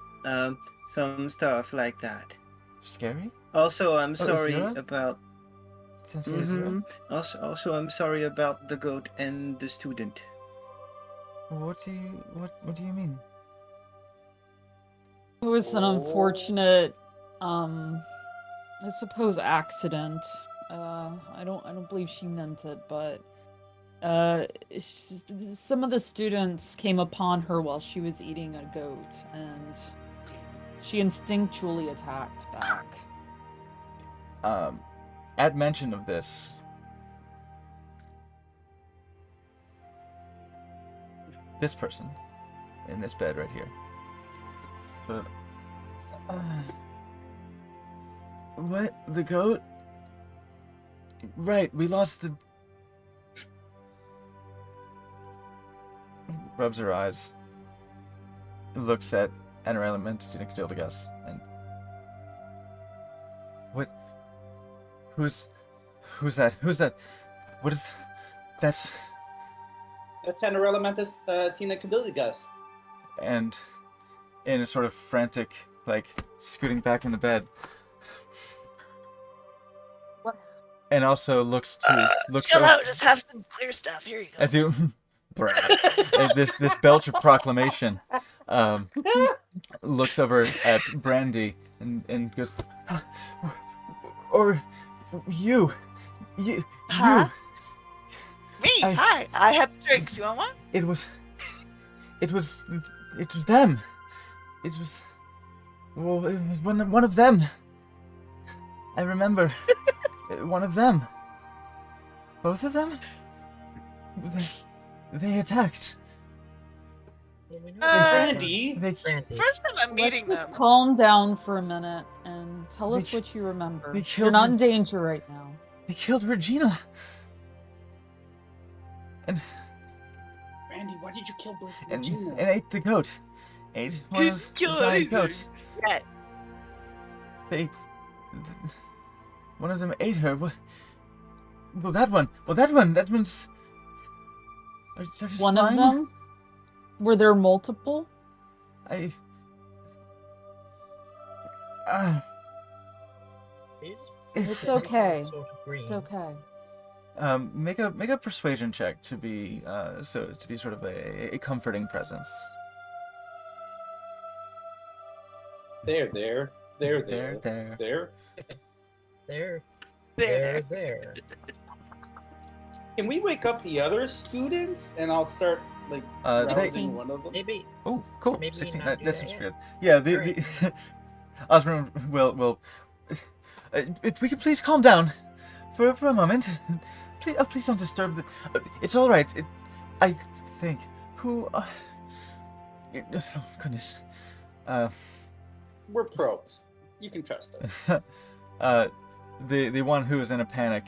some stuff like that. Scary? Also, I'm Oh, sorry Azura? about. Sensei Azura? Also, I'm sorry about the goat and the student. What do you mean? It was an unfortunate, I suppose, accident. I don't believe she meant it, but some of the students came upon her while she was eating a goat, and she instinctually attacked back. At mention of this, this person in this bed right here. But, what? The goat? Right, we lost the... Rubs her eyes. Looks at Anoreliment, Cadildagus, and... What? Who's that? Who's that? What is... That's... That's Anorelamentus Tina Cadildagus. And in a sort of frantic, like, scooting back in the bed. What? And also looks Chill over, out, just have some clear stuff. Here you go. as you Brad, this belch of proclamation, looks over at Brandy and goes, or you. Huh? Me? I- Hi, I have drinks. You want one? It was them. It was one of them. I remember. One of them. Both of them? They attacked. Well, we know Brandy? They Brandy. First time I'm Let's meeting just them. calm down for a minute and tell us They- what you remember. they You're killed not me. in danger right now. they killed Regina. And Brandy, why did you kill and Regina? ate the goat. ate one of the giant goats. Yeah. They... One of them ate her. What? Well, that one. That one's... Is that a One slime? of them? Were there multiple? I... It's okay. Sort of green. It's okay. Make a persuasion check to be sort of a comforting presence. There. There. There. Can we wake up the other students and I'll start like They, rousing one of them? Maybe. oh, cool. Maybe 16. not do That's that good. yet. Yeah, the Osborne will. If we could please calm down for a moment. Please don't disturb the. It's all right. I think. Who? Oh, goodness. We're pros. You can trust us. The one who is in a panic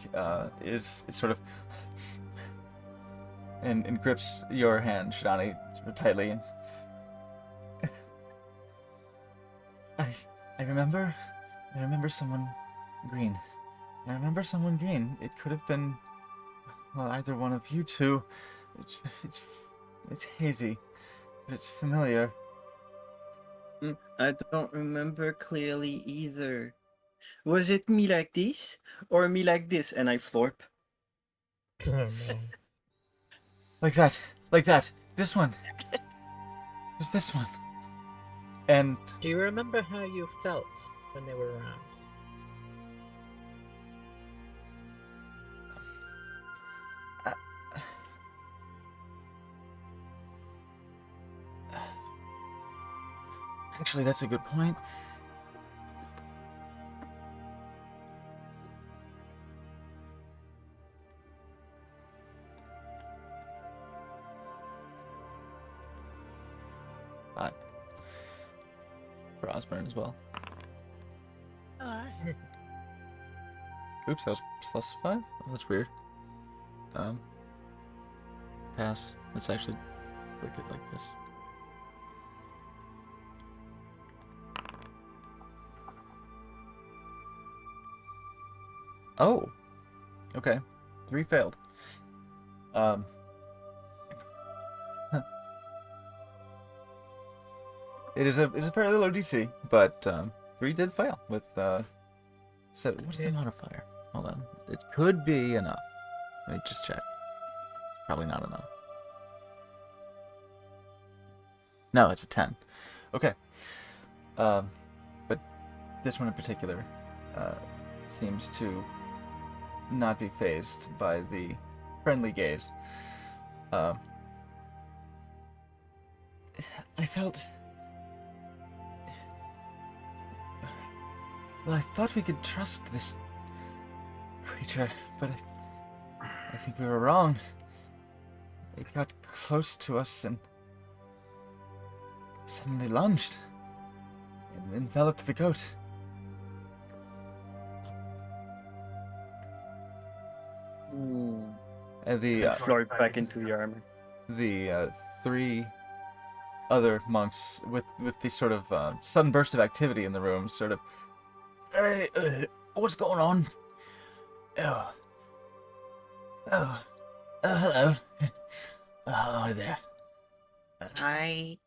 is sort of and grips your hand, Shidani, sort of tightly. And I remember someone green. I remember someone green. It could have been, well, either one of you two. It's hazy, but it's familiar. I don't remember clearly either. Was it me like this, or me like this, and I florp? Oh, no. Like that. This one. It was this one. And Do you remember how you felt when they were around? actually, that's a good point. For Osborne as well. Oops, that was +5? Oh, that's weird. Pass. Let's actually click it like this. Oh! Okay. 3 failed. It is a fairly low DC, but 3 did fail with so what's the modifier? Hold on. It could be enough. Let me just check. Probably not enough. No, it's a 10. Okay. But this one in particular seems to not be fazed by the friendly gaze. I felt... Well, I thought we could trust this creature, but I think we were wrong. It got close to us and suddenly lunged and enveloped the goat. The I florp back into the armor. the 3 other monks with the sort of sudden burst of activity in the room, sort of, hey, what's going on? Hello. Hi there. Hi.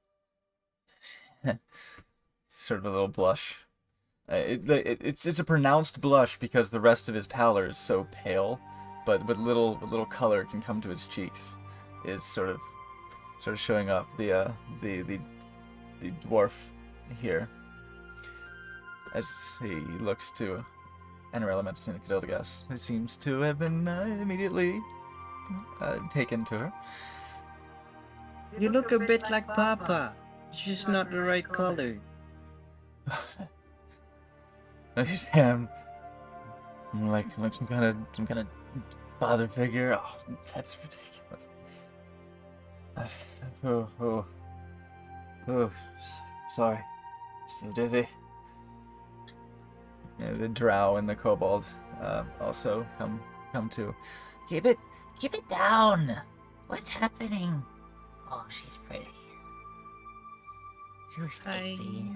Sort of a little blush. It's a pronounced blush because the rest of his pallor is so pale, but little color can come to his cheeks. Is sort of showing up. The dwarf here, as he looks to Anarella Metusina Cadildagas, who seems to have been immediately taken to her. You look a bit like Papa. It's just not the right color. I just am like some kind of father figure. Oh, that's ridiculous. Sorry. So dizzy. Yeah, the drow and the kobold also come to. Keep it down. What's happening? Oh, she's pretty. You spicy.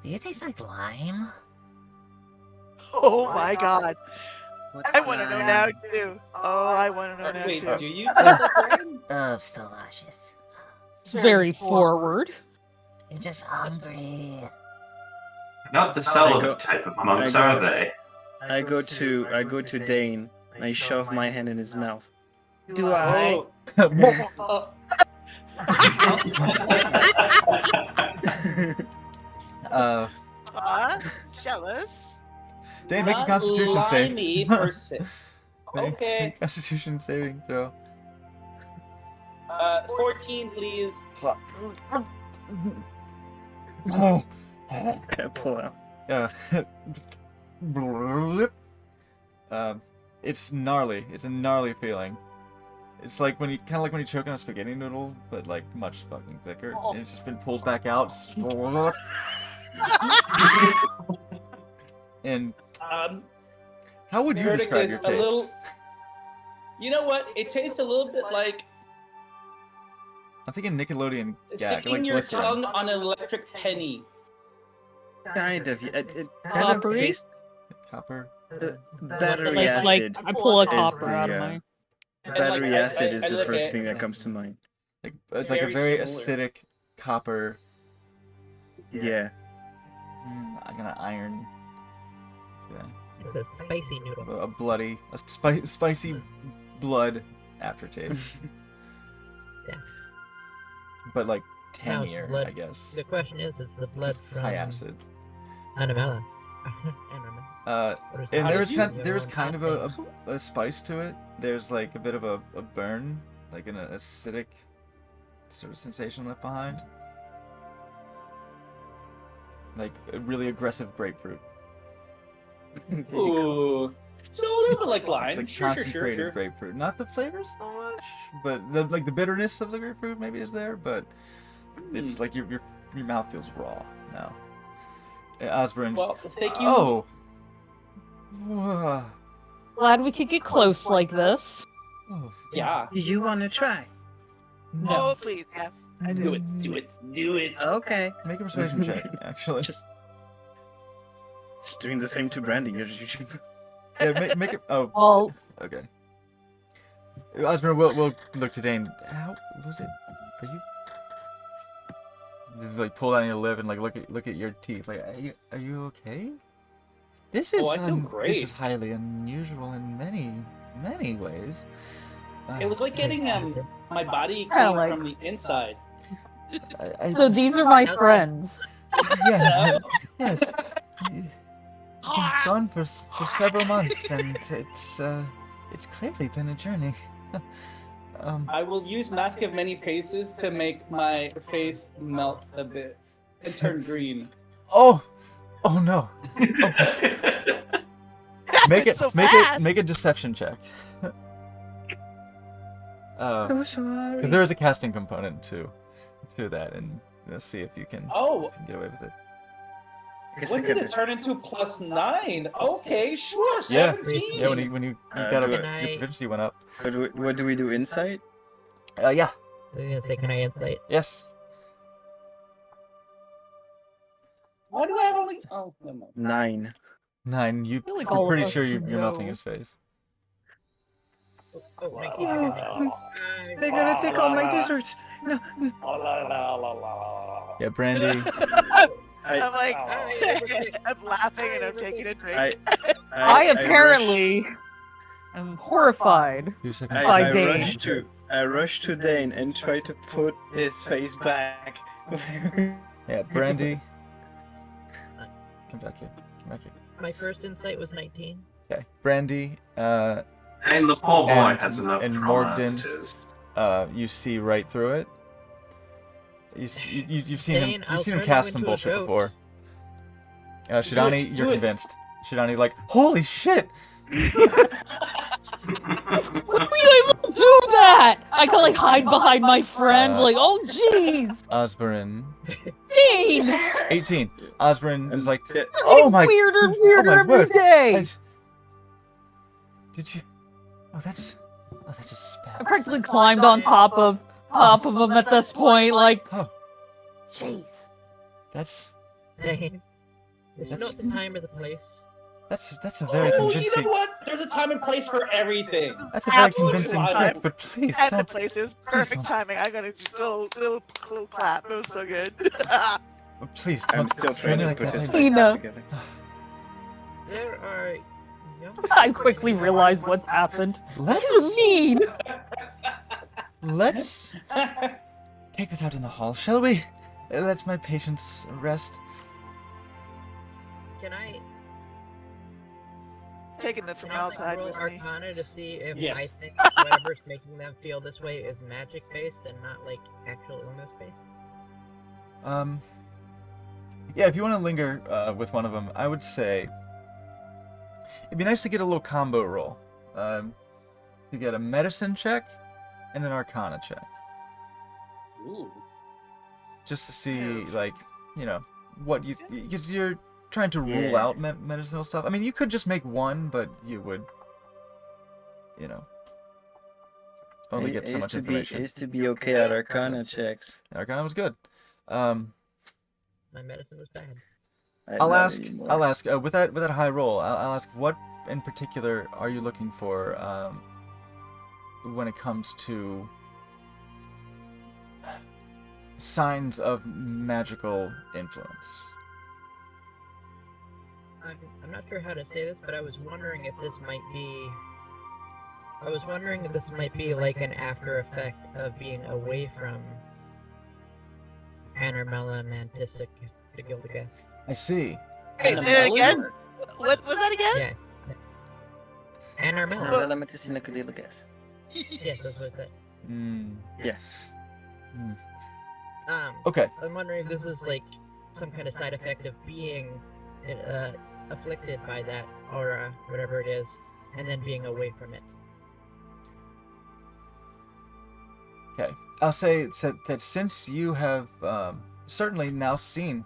Do you taste like lime? Oh my god. What's I want to know now lime? too. Oh, I want to know now Wait, too. do you taste like lime? Oh, still nauseous. It's very forward. You're just hungry. Not the I celibate go- type of monks, I go- are they? I go to Dane. I shove my hand in his mouth. Do I? Oh. Jealous. Dane, make a Not Constitution save. limey per se. Make Okay. a Constitution saving throw. 14, please. Oh. Pull out. It's gnarly. It's a gnarly feeling. It's like when you kind of like when you choke on a spaghetti noodle, but like much fucking thicker. Oh. And it's just been pulled back out. And how would you verdict describe is your a taste? little. You know what? It tastes a little bit like I'm thinking Nickelodeon gag, sticking like your glycerin. tongue on an electric penny. Kind of. It kind of Coppery? tastes Copper. battery Like acid. I pull a is copper the, out of uh, my. And, Battery like, acid I is the look first at- thing that comes to mind. Like it's like a Very very similar. acidic copper. Yeah. I'm gonna iron. Yeah. It's a spicy noodle. A bloody, spicy blood aftertaste. Yeah. But like Now it's tangier, blood. I guess. The question is the blood Just from high acid. Annabella? Annabella. And What is that? How there did was you- kind there was Your kind of own a, thing. a spice to it. There's like a bit of a burn, like an acidic sort of sensation left behind. Like a really aggressive grapefruit. Ooh. So a little bit like lime. Like Sure. concentrated grapefruit. Not the flavor so much, but like the bitterness of the grapefruit maybe is there, but it's like your mouth feels raw now. Osborne. Well, thank you. Oh. Whoa. Glad we could get close like this. Oh. Yeah. You want to try? No. Oh, please, yeah. I Do do. it. Do it. Do it. Okay. Make a persuasion check, actually. Just doing the same to Brandy. Yeah, make it. Oh, Well, okay. Osborne, we'll look to Dane. How was it? Are you? Just like pull down your lip and like look at your teeth. Like, are you okay? This is Oh, I feel This great. is highly unusual in many ways. It was like getting my body Kinda clean like- from the inside. so these are my friends. Yeah. Yes. You've been gone for several months, and it's clearly been a journey. I will use Mask of Many Faces to make my face melt a bit and turn green. Oh no! Make it So make fast. it make a deception check. Oh, sorry. Because there is a casting component to that, and let's see if you can Oh, get away with it. Guess I when did could- it turn into +9? Okay, sure, Yeah. 17. Yeah, when you got do a, it. your proficiency went up. What do we do? Insight? Yeah. I was gonna say, can I insight? Yes. Why do I have only? Oh, never mind. 9. 9. feel like You're all of pretty us sure you're melting know. his face. Oh, Mikey. They're gonna take all my desserts. No. Yeah, Brandy. I'm like, I- I'm laughing and I'm taking a drink. I apparently am horrified. 2 seconds. By I Dane. rush to Dane and try to put his face back. Yeah, Brandy. Come back here. Come back here. My first insight was 19. Okay, Brandy. And the poor boy And- has enough and trauma as Morgan. it is. You see right through it. You've seen Dane, him. I'll You've seen him turn cast you some into a bullshit goat. before. Shidani, Do you're it. convinced. Shidani, like, holy shit! Were you able to do that? I could like hide behind my friend, like, oh jeez, Osborne, Dean! 18. Osborne is like, Yeah, oh my, Weirder and oh weirder my every word. day. Did you? Oh, that's a spell. I practically climbed on top of him at this point, like, Oh, jeez. That's Dane, this is That's- not the time or the place. that's a very Oh, convincing. you know what? There's a time and place for everything. That's a very Absolutely convincing fine. trick, but please And the don't. places. Perfect don't. timing. I got a little clap. It was so good. Please I'm don't still spin trying it to like put that. this I- thing Tina. together. There are young I quickly realized what's happened. You're Let's mean. let's take this out in the hall, shall we? Let my patients rest. Can I Taking the can I like, formaldehyde roll with me. Arcana to see if Yes. I think whatever's making them feel this way is magic based and not like actual illness based? Yeah, if you want to linger with one of them, I would say it'd be nice to get a little combo roll. To get a medicine check and an Arcana check, Ooh. just to see, like, you know, what you, because you're trying to rule Yeah. out medicinal stuff. I mean, you could just make one, but you would, you know, only get so much information. Used to be okay at Arcana checks. Arcana was good. My medicine was bad. I'll ask. With that high roll, I'll ask what in particular are you looking for when it comes to signs of magical influence. I'm not sure how to say this, but I was wondering if this might be. I was wondering if this might be like an after effect of being away from Anormella mantis Gildigas. I see. Wait, say it again? What was that again? Yeah. Anormella. Anormella Metasina Cadilligas. Yes, that's what I said. Yeah. Okay. I'm wondering if this is like some kind of side effect of being afflicted by that aura, whatever it is, and then being away from it. Okay. I'll say that since you have certainly now seen,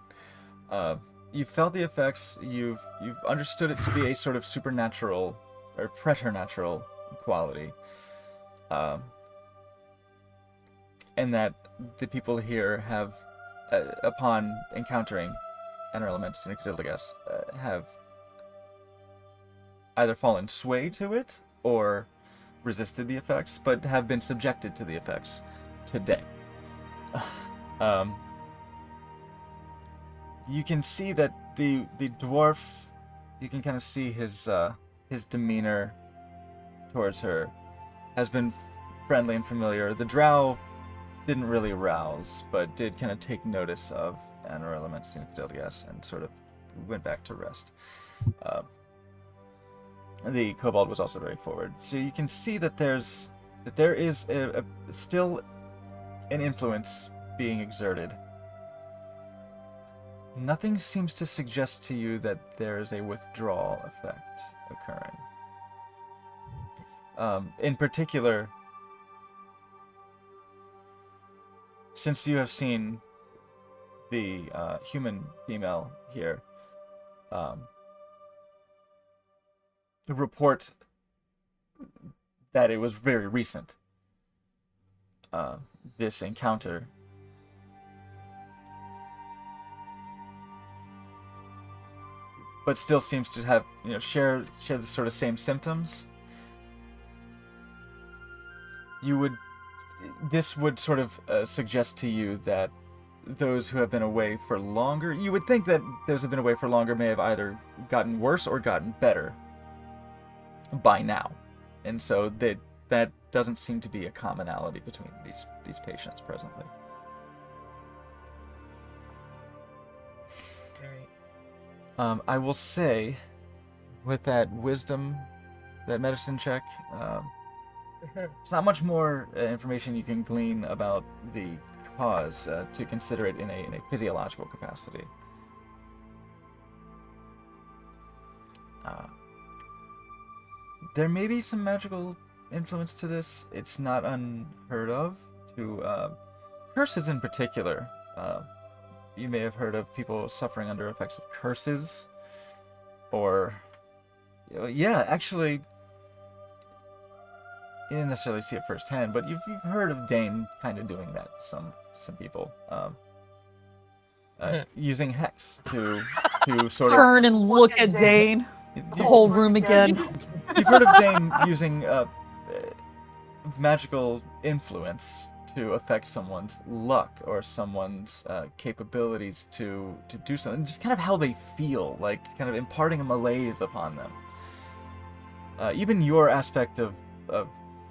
you've felt the effects, you've understood it to be a sort of supernatural or preternatural quality, and that the people here have, upon encountering Anormella Cadilligas, have either fallen sway to it or resisted the effects, but have been subjected to the effects today. You can see that the dwarf, you can kind of see his demeanor towards her has been friendly and familiar. The drow didn't really arouse, but did kind of take notice of Anormella Cadilligas and sort of went back to rest. The kobold was also very forward, so you can see that there is still an influence being exerted. Nothing seems to suggest to you that there is a withdrawal effect occurring. In particular, since you have seen the human female here, report that it was very recent, this encounter. But still seems to have, share the sort of same symptoms. This would sort of suggest to you that those who have been away for longer, you would think that those who have been away for longer may have either gotten worse or gotten better by now. And so that doesn't seem to be a commonality between these patients presently. Alright. I will say, with that wisdom, that medicine check, there's not much more information you can glean about the cause to consider it in a physiological capacity. There may be some magical influence to this. It's not unheard of. To curses in particular, you may have heard of people suffering under effects of curses, or actually, you didn't necessarily see it firsthand, but you've heard of Dane kind of doing that to some people. using hex to sort of. Turn and look at Dane. The whole room again. You've heard of Dane using magical influence to affect someone's luck or someone's capabilities to do something, just kind of how they feel, like kind of imparting a malaise upon them. Even your aspect of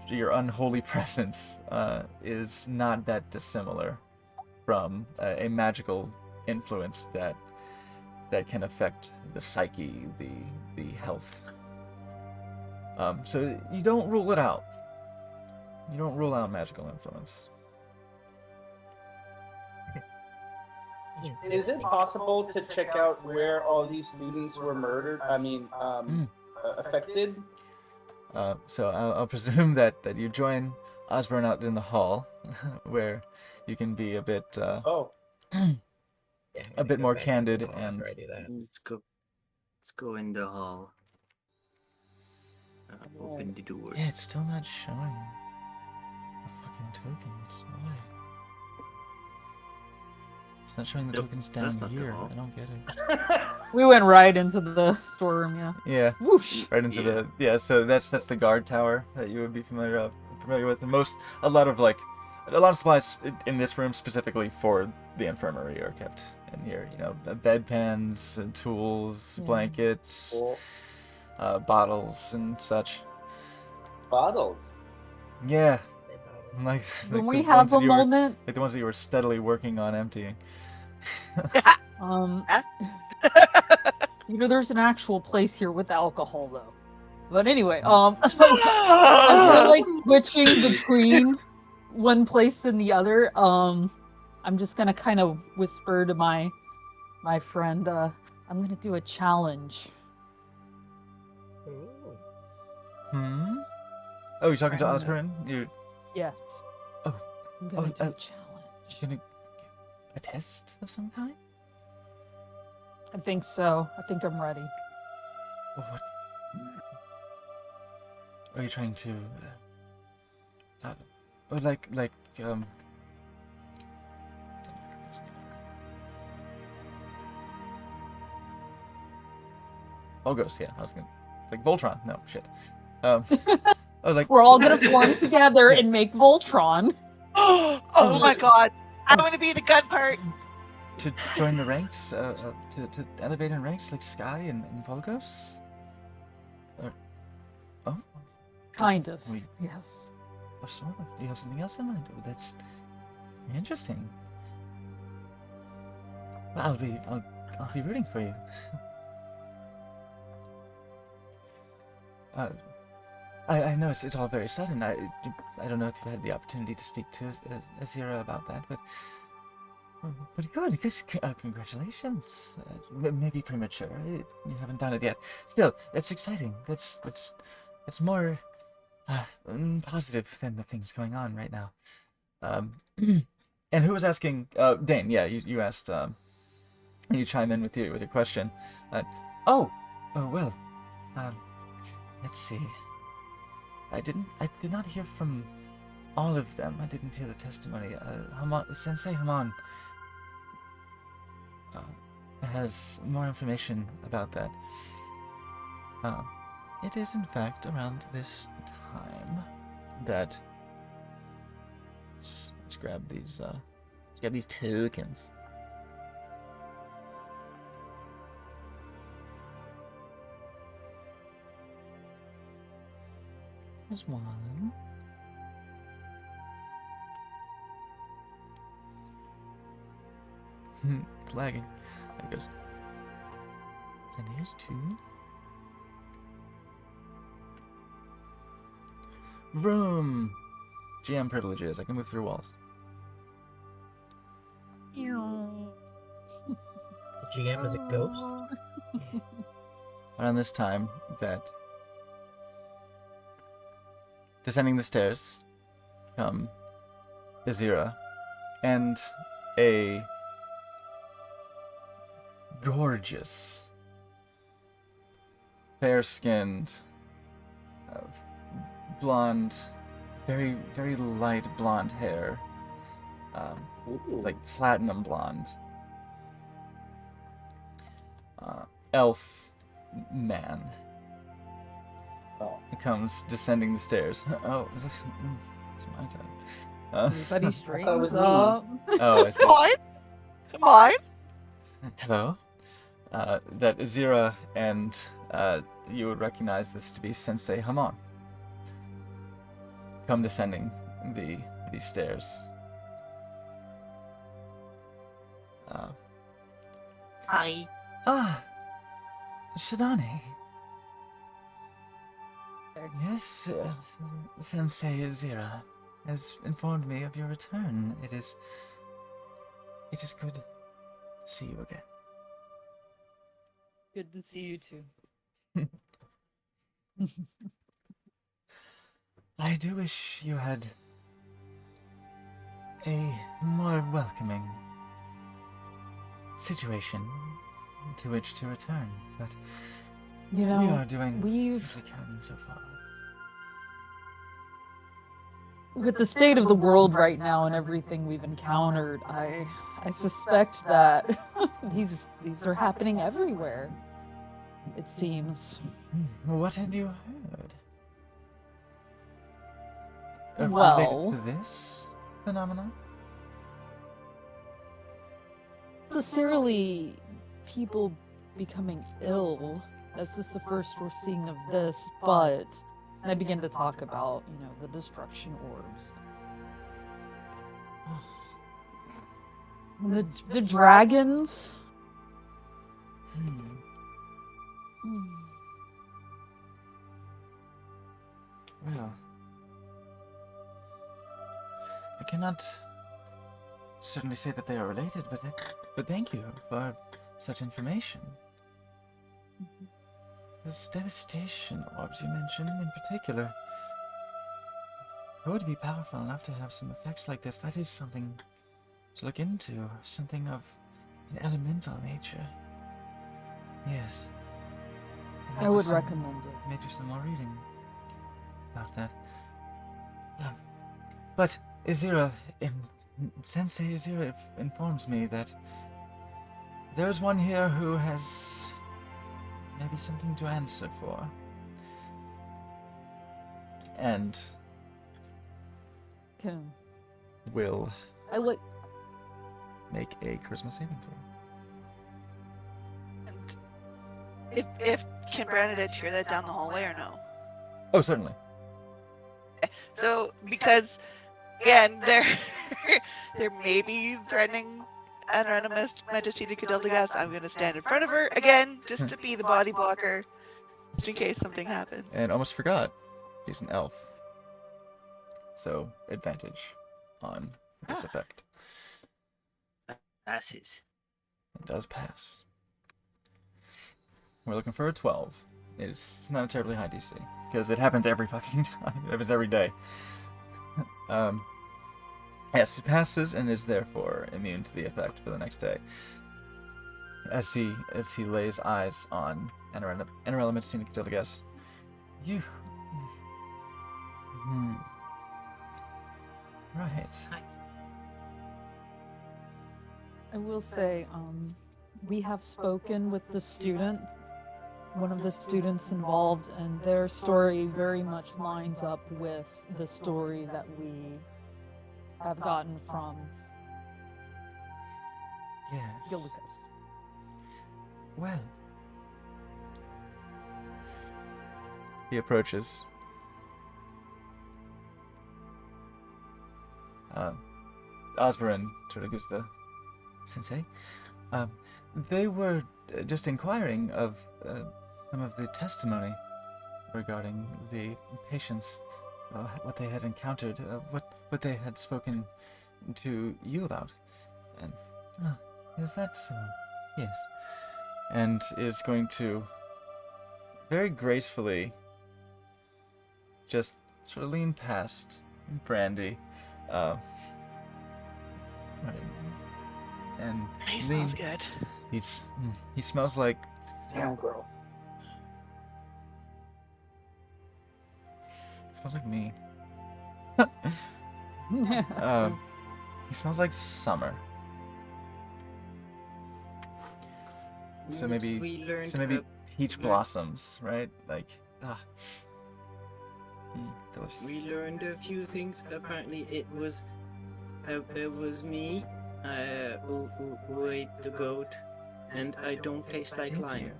your unholy presence is not that dissimilar from a magical influence that can affect the psyche, the health. So you don't rule it out. You don't rule out magical influence. Is it possible to check out where all these students were murdered? I mean, affected? So I'll presume that you join Osborne out in the hall, where you can be a bit a bit more candid and. Let's go in the hall. Open the door. Yeah, it's still not showing the fucking tokens. Why? It's not showing the tokens down here. I don't get it. We went right into the storeroom, yeah. Yeah. Whoosh. Right into the So that's the guard tower that you would be familiar with. And a lot of supplies in this room specifically for the infirmary are kept in here. You know, bedpans, tools, blankets, bottles, and such. Bottles. Yeah. Like When we the ones have that a moment, like the ones that you were steadily working on emptying. you know, there's an actual place here with alcohol, though. But anyway, as we're like switching between one place and the other, I'm just gonna kind of whisper to my friend, I'm gonna do a challenge. Oh, you're talking to Osborne? Yes. Oh. I'm gonna do a challenge. You're gonna a test of some kind? I think so. I think I'm ready. What? Are you trying to? Olgos, yeah. I was gonna. It's like Voltron. No, shit. We're all gonna form together and make Voltron. Oh my god. I want to be the gun part. To join the ranks? To elevate in ranks like Sky and Volgos? Kind of. Yes. Oh, sort of. Do you have something else in mind? Oh, that's interesting. Well, I'll be rooting for you. I know it's all very sudden. I don't know if you had the opportunity to speak to Azira about that, but good. Congratulations. Maybe premature. You haven't done it yet. Still, that's exciting. That's more positive than the things going on right now. And who was asking? Dane. Yeah, you asked. You chime in with your question. Well. Let's see. I did not hear from all of them. I didn't hear the testimony. Sensei Hamon has more information about that. It is in fact around this time that let's grab these tokens. There's one. It's lagging. There it goes. And here's two. Room! GM privileges. I can move through walls. The GM is a ghost? Around this time that descending the stairs come Azira and a gorgeous, fair-skinned, blonde, very, very light blonde hair, like platinum blonde, elf man. Oh. He comes descending the stairs. Oh, it's my time. Everybody it straightens was me. up. Oh, I see. Mine? Mine? Hello. That Azira and you would recognize this to be Sensei Hamon. Come descending these stairs. Hi. Shidani. Yes, Sensei Azira has informed me of your return. It is good to see you again. Good to see you too. I do wish you had a more welcoming situation to which to return, but You know, we are doing we've what we can so far. with the state of the world right now and everything we've encountered, I suspect that these are happening everywhere. It seems. What have you heard? Well- Related to this phenomenon? Necessarily people becoming ill. That's just the first we're seeing of this, but and I begin to talk about, the destruction orbs. The dragons. Hmm. Well, I cannot certainly say that they are related, but thank you for such information. Those devastation orbs you mentioned in particular would be powerful enough to have some effects like this. That is something to look into, something of an elemental nature. Yes. I would recommend it. May do some more reading about that. But Azira, Sensei Azira informs me that there is one here who has maybe something to answer for. And Can will I let make a charisma saving throw. If can Bernadette hear that down the hallway or no? Oh, certainly. So because again, they're they're maybe threatening Anonymous Majesty to Cadildagas, I'm gonna stand in front of her again, just to be the body blocker, just in case something happens. And almost forgot, he's an elf. So, advantage on this effect. Passes. It does pass. We're looking for a 12. It's not a terribly high DC, because it happens every fucking time. It happens every day. Yes, it passes and is therefore immune to the effect for the next day. As he lays eyes on Anarella Medicina Cadildagas, you... Right. I will say, we have spoken with the student, one of the students involved, and their story very much lines up with the story that we have gotten from Yes. Gillicus. Well. He approaches. Osborne Turagusta Sensei. They were just inquiring of some of the testimony regarding the patients, what they had encountered, what they had spoken to you about. And, is that so? Yes. And is going to very gracefully just sort of lean past Brandy, and He lean. smells good. He smells like Damn, girl. smells like me. He smells like summer. So what maybe, we learned peach learn- blossoms, right? Like, delicious. we learned a few things. Apparently, it was me who ate the goat, and I don't taste like Did lime. you?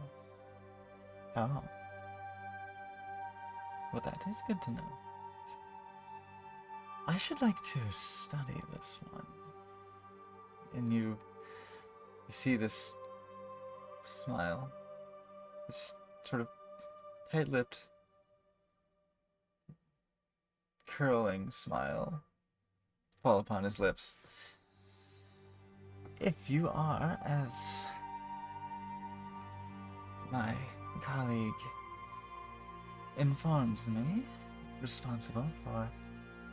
Oh. Well, that is good to know. I should like to study this one. And you see this smile, this sort of tight-lipped, curling smile fall upon his lips. If you are, as my colleague informs me, responsible for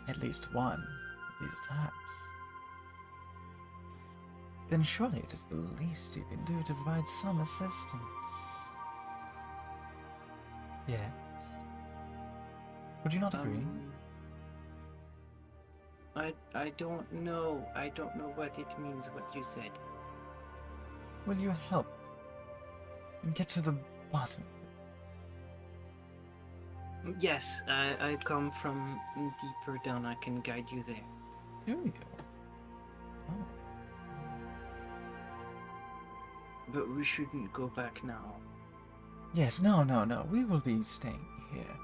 at least one of these attacks, then surely it is the least you can do to provide some assistance. Yes. Would you not agree? I don't know. I don't know what it means, what you said. Will you help and get to the bottom of this? Yes, I come from deeper down. I can guide you there. Do you? Oh. But we shouldn't go back now. Yes, no. We will be staying here.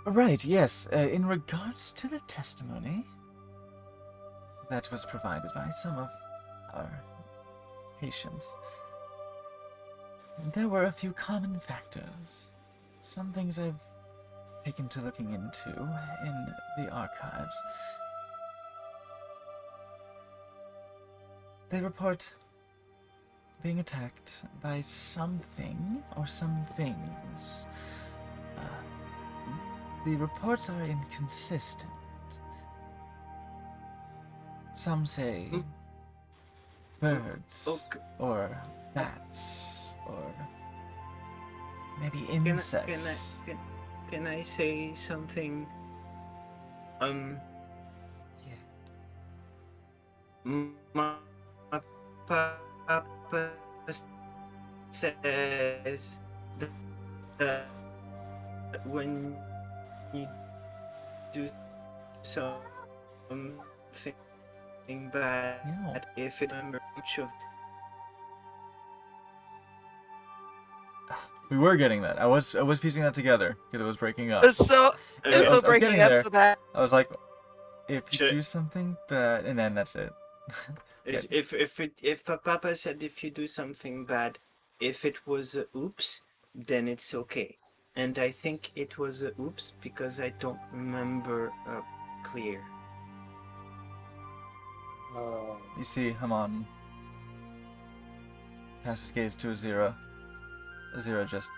Right, yes. In regards to the testimony that was provided by some of our patients, there were a few common factors. Some things I've taken to looking into in the archives. They report being attacked by something or some things. The reports are inconsistent. Some say birds, Okay. or bats, or maybe Can insects. can I say something? Yeah. My papa says that when you do something bad, No. if it remember much of We were getting that. I was piecing that together because it was breaking up. It's so I it's was so breaking getting up there. so bad. I was like, if you Sure. do something bad, and then that's it. if Papa said if you do something bad, if it was a oops, then it's okay. And I think it was a oops because I don't remember clear. You see Haman cast his gaze to Azira. Azira just...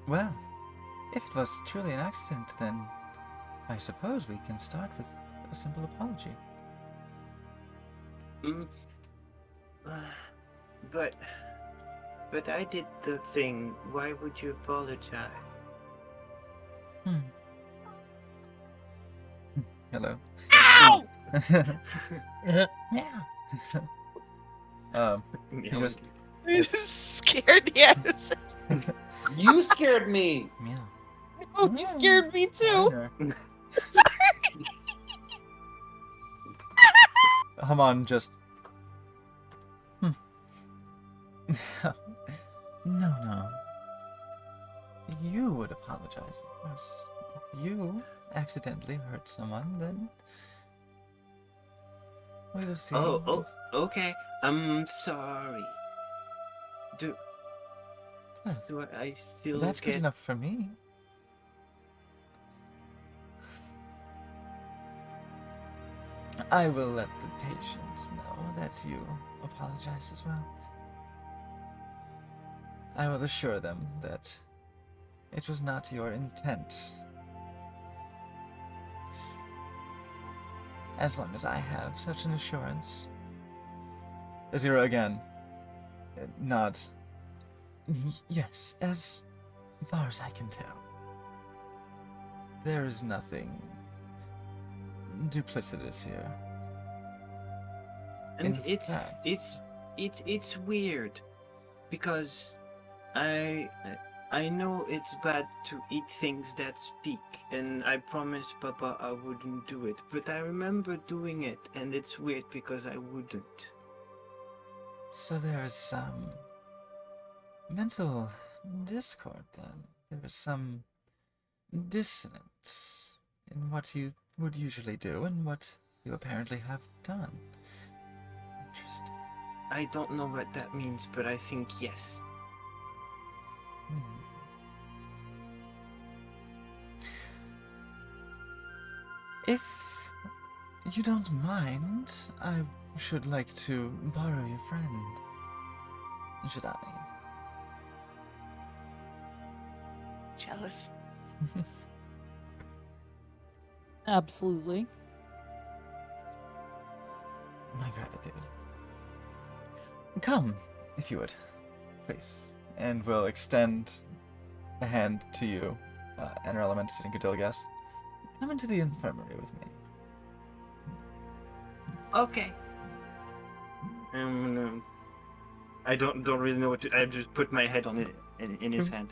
Well, if it was truly an accident, then I suppose we can start with a simple apology. But I did the thing. Why would you apologize? Hello. Ow! Yeah. He just... You scared me out of it. You scared me. Meow. Oh, you scared me too. Haman just... No. You would apologize, of course. If you accidentally hurt someone, then... we will see. Oh, okay. I'm sorry. Well, Do I still that's good get... enough for me. I will let the patients know that you apologize as well. I will assure them that it was not your intent. As long as I have such an assurance. Azira again nods. Yes, as far as I can tell. There is nothing duplicitous here. And In it's fact- it's weird because I I know it's bad to eat things that speak, and I promised Papa I wouldn't do it, but I remember doing it, and it's weird because I wouldn't. So there's some mental discord then. There is some dissonance in what you would usually do and what you apparently have done. Interesting. I don't know what that means, but I think yes. Hmm. If you don't mind, I should like to borrow your friend. Should I? Jealous. Absolutely. My gratitude. Come, if you would, please. And we'll extend a hand to you, Enerelementus and Godilgas. Come into the infirmary with me. Okay. I don't really know what to. I just put my head on it in his hand.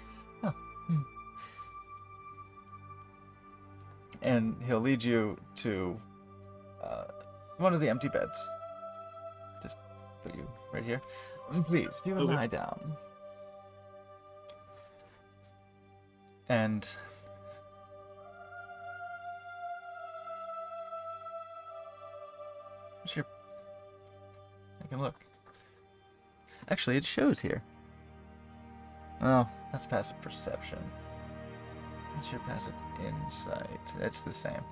And he'll lead you to one of the empty beds. Just put you right here. Please, if you would Okay. lie down. And sure, I can look. Actually, it shows here. Oh, that's passive perception. What's your passive insight? It's the same.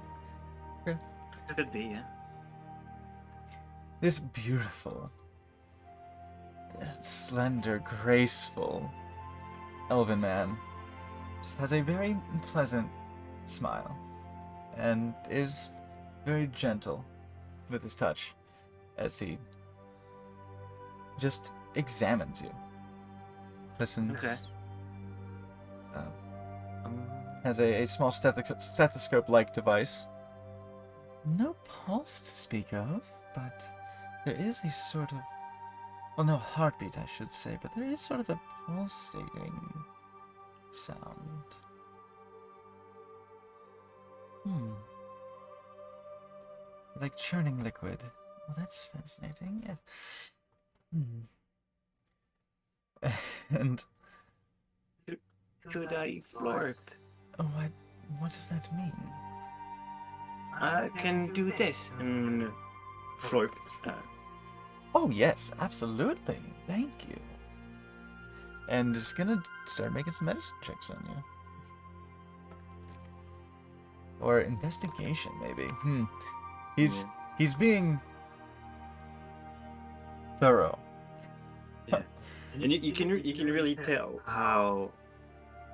Could be, yeah. This beautiful, slender, graceful elven man just has a very pleasant smile and is very gentle with his touch as he just examines you. Listens. Okay. Has a small stethoscope-like device. No pulse to speak of, but there is a sort of... Well, no heartbeat, I should say, but there is sort of a pulsating sound. Like churning liquid. Well, that's fascinating. Yeah. And... Should I florp? What does that mean? I can do this and florp. Oh yes, absolutely. Thank you. And just gonna start making some medicine checks on you. Or investigation, maybe. He's being thorough. Yeah. And you can really tell how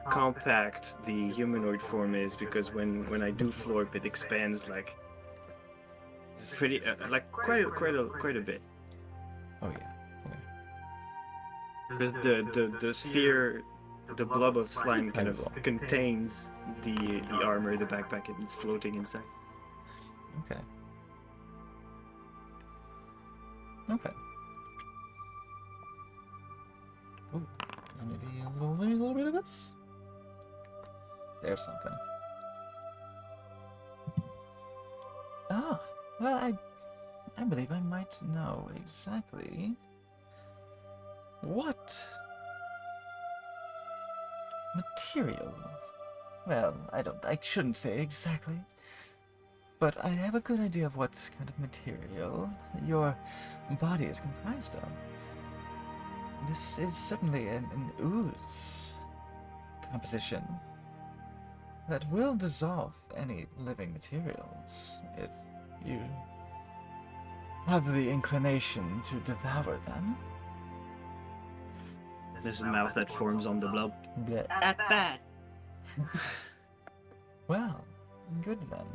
compact the humanoid form is, because when I do florp, it expands like pretty like quite a bit. Oh yeah. Because the sphere, the blob of slime kind of contains the armor, the backpack, and it's floating inside. Okay. Okay. Ooh, maybe a little bit of this. There's something. Ah, well, I believe I might know exactly what material. Well, I shouldn't say exactly, but I have a good idea of what kind of material your body is comprised of. This is certainly an ooze composition that will dissolve any living materials if you have the inclination to devour them. There's a mouth that forms on the blob. Blech. That bad. Well, good then.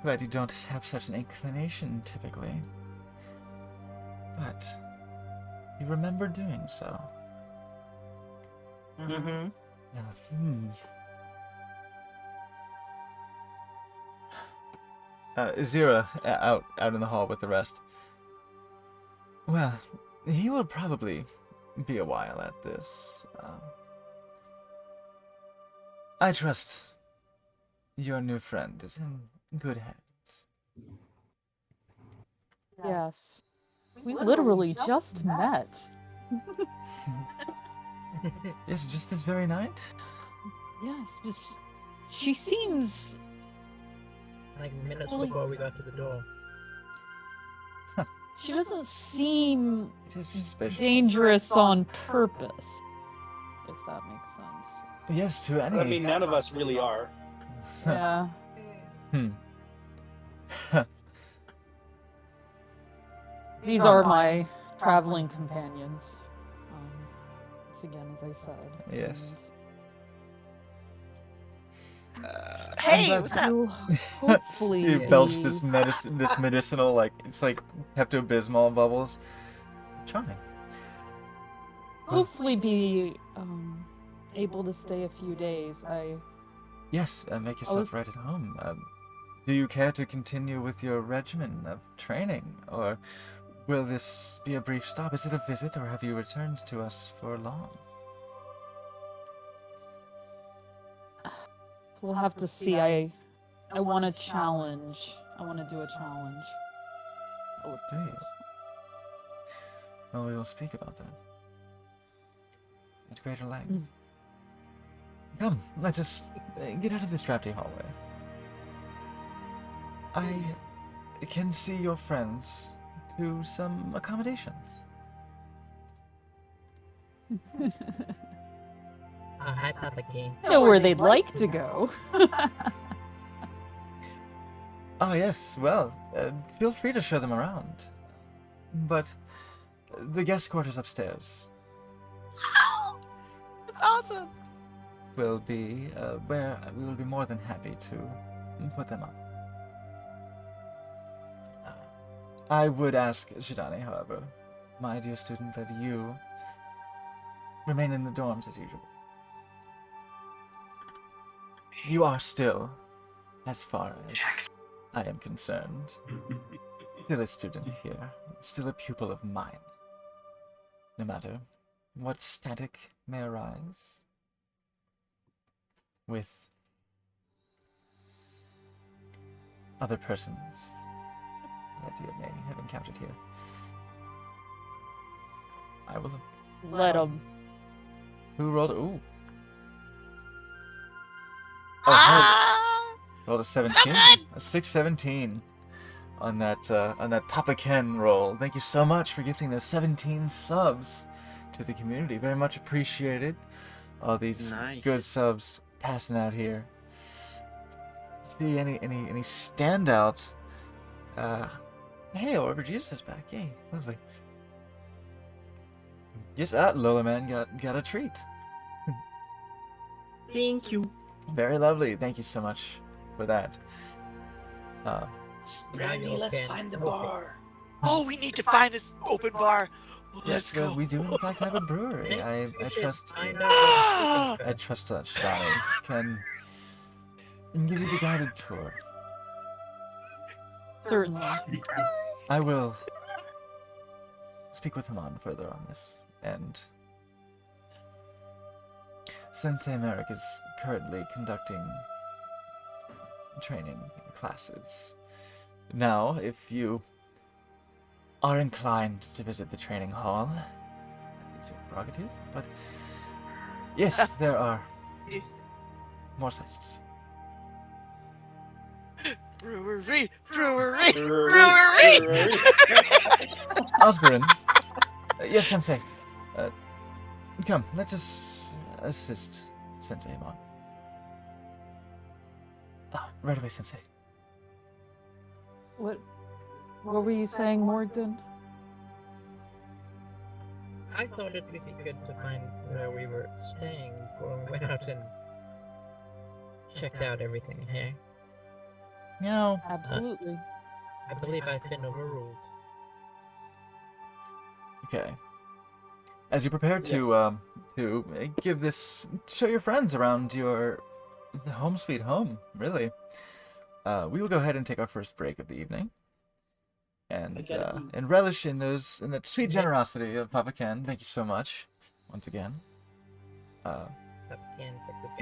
Glad you don't have such an inclination typically. But you remember doing so. Mm-hmm. Yeah, Zira out in the hall with the rest. Well, he will probably be a while at this. I trust your new friend is in good hands. Yes. We literally just met. Yes, just this very night? Yes, but she seems... Like minutes Well, before we got to the door. She doesn't seem It is suspicious. dangerous on purpose, if that makes sense. Yes, to any. I mean, none of us really are. Yeah. These are my traveling companions. Once again, as I said. Yes. Hey, glad what's up? You'll hopefully You belch be- this medicinal, like, it's like Pepto-Bismol bubbles. Charming. hopefully be able to stay a few days. Yes, make yourself was- right at home. Do you care to continue with your regimen of training, or will this be a brief stop? Is it a visit, or have you returned to us for long? We'll have to see. I want a challenge. I want to do a challenge. Oh, Do you? Well, we will speak about that at greater length. Mm. Come, let us get out of this drafty hallway. I can see your friends to some accommodations. Hi, Papa King. know where they'd like to go. Oh, yes, well, feel free to show them around. But the guest quarters upstairs That's awesome. will be where we will be more than happy to put them up. I would ask Shidani, however, my dear student, that you remain in the dorms as usual. You are still, as far as I am concerned, still a student here, still a pupil of mine. No matter what static may arise with other persons that you may have encountered here, I will. Let them. Who rolled? Ooh. Oh, Ah! rolled a 17, good! a 617 on that Papa Ken roll. Thank you so much for gifting those 17 subs to the community. Very much appreciated. All these Nice. good subs passing out here. See any standout? Hey, Order Jesus is back. Yay, lovely. Yes, Lola Man got a treat. Thank you. Very lovely. Thank you so much for that. Brandy, let's find the bar. Oh, we need to find this open bar. Let's Yes, go. we do in fact have a brewery. I We should trust find out what I trust that Shani can give you the guided tour. Certainly. I will speak with Haman further on this, and Sensei Merrick is currently conducting training classes. Now, if you are inclined to visit the training hall, that is your prerogative, but yes, there are more sites to see. Brewery, brewery, Brewery, brewery. Osborne. Yes, Sensei. Come, let us assist Sensei Hamon. Ah, right away, Sensei. What were you saying, Morgan? I thought it'd be good to find where we were staying before we went out and checked out everything here. No. Absolutely. I believe I've been overruled. Okay. As you prepare to give this, show your friends around your home sweet home, really. we will go ahead and take our first break of the evening. And gotta eat. and relish in that sweet generosity of Papa Ken. Thank you so much, once again.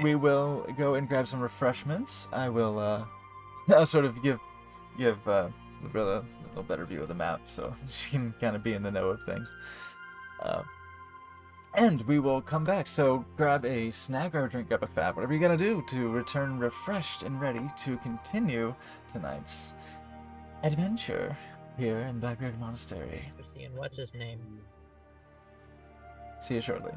We will go and grab some refreshments. I will I'll sort of give Librilla a little better view of the map, so she can kind of be in the know of things. And we will come back. So grab a snack or a drink, grab a fat, whatever you gotta do to return refreshed and ready to continue tonight's adventure here in Blackbeard Monastery. Seeing what's his name? See you shortly.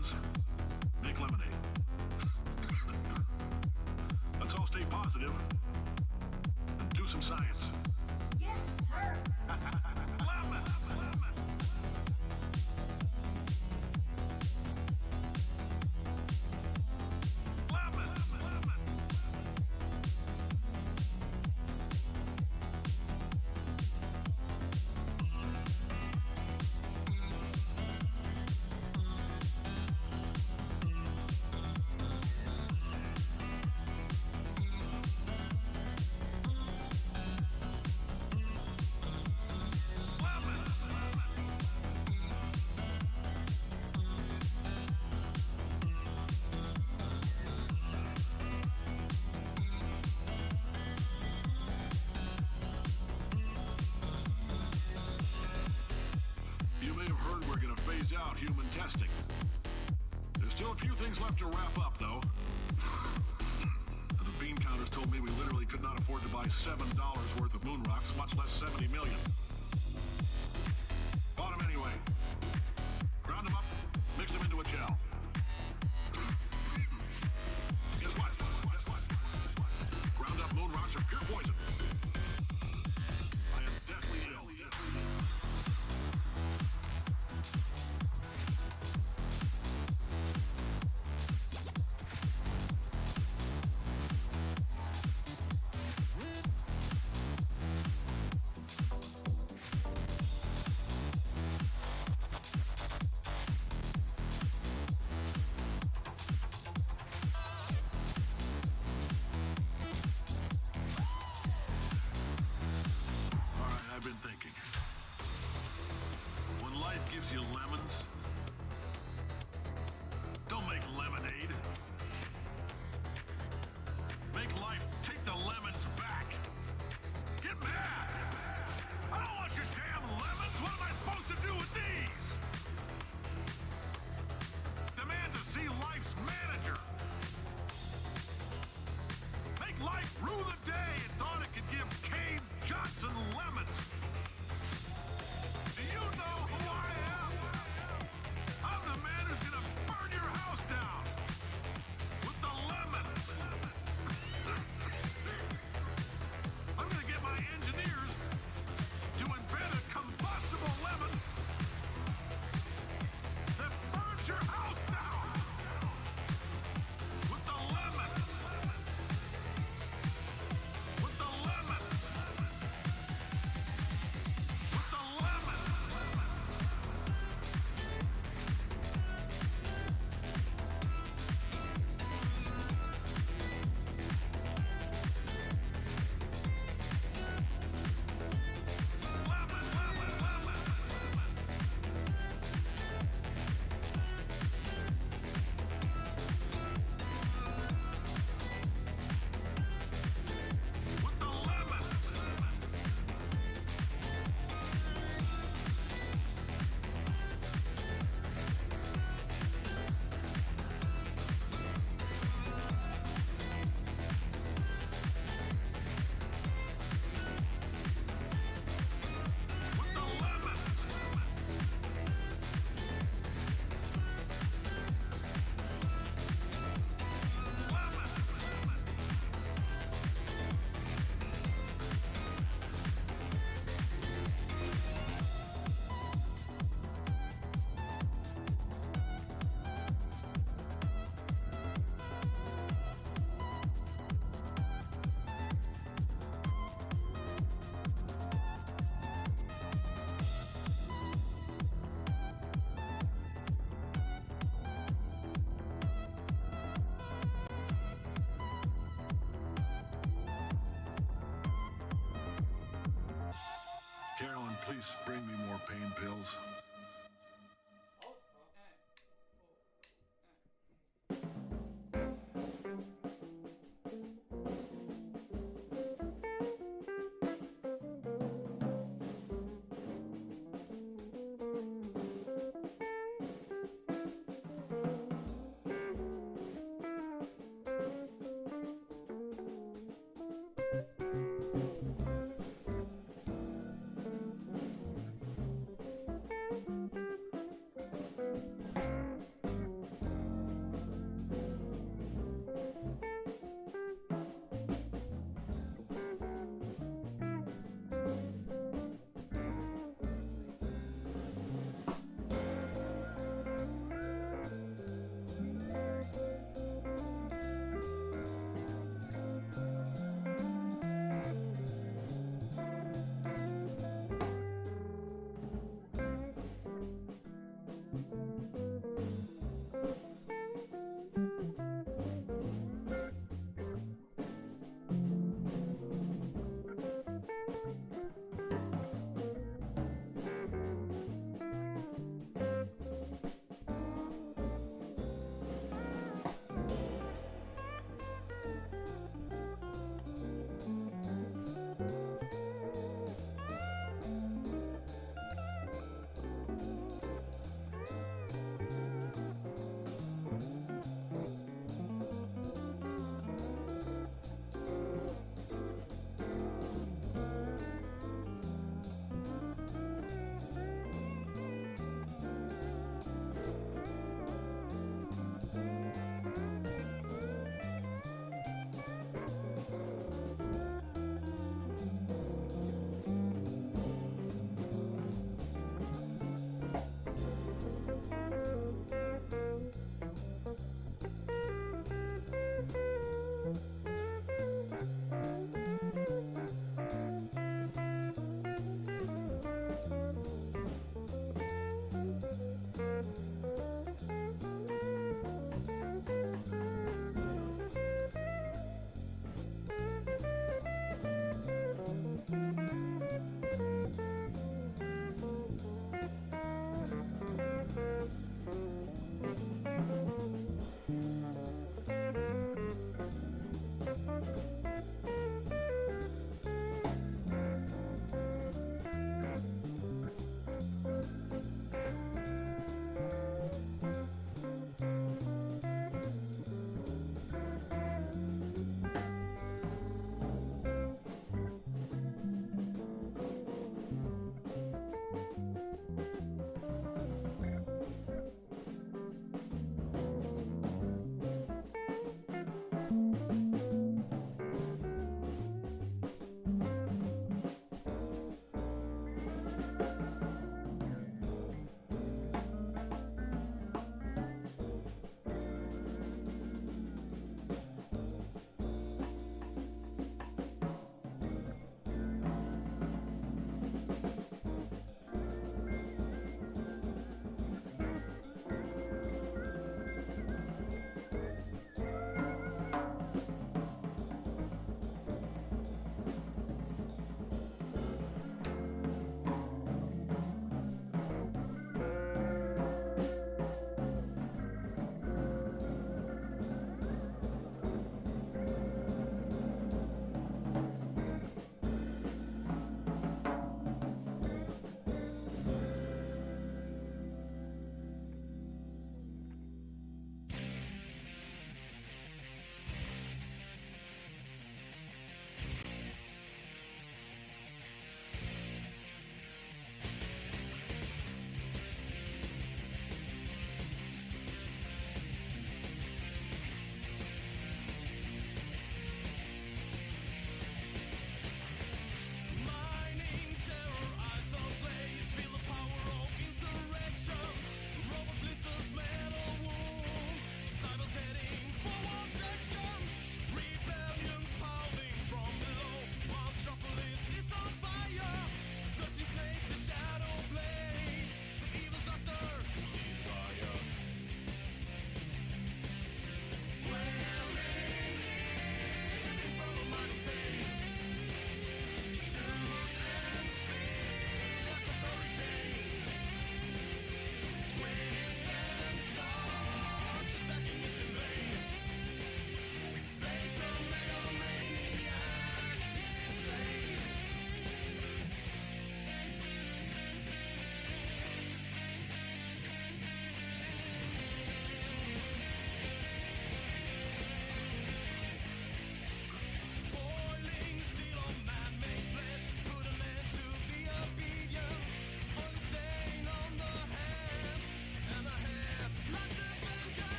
lemons, make lemonade. Let's all stay positive and do some science. Yes, sir. Lemon. You may have heard we're going to phase out human testing. There's still a few things left to wrap up, though. The bean counters told me we literally could not afford to buy $7 worth of moon rocks, much less 70 million. Bought them anyway. Ground them up, mixed them into a gel. Guess what? Ground up moon rocks are pure poison. I am deathly ill.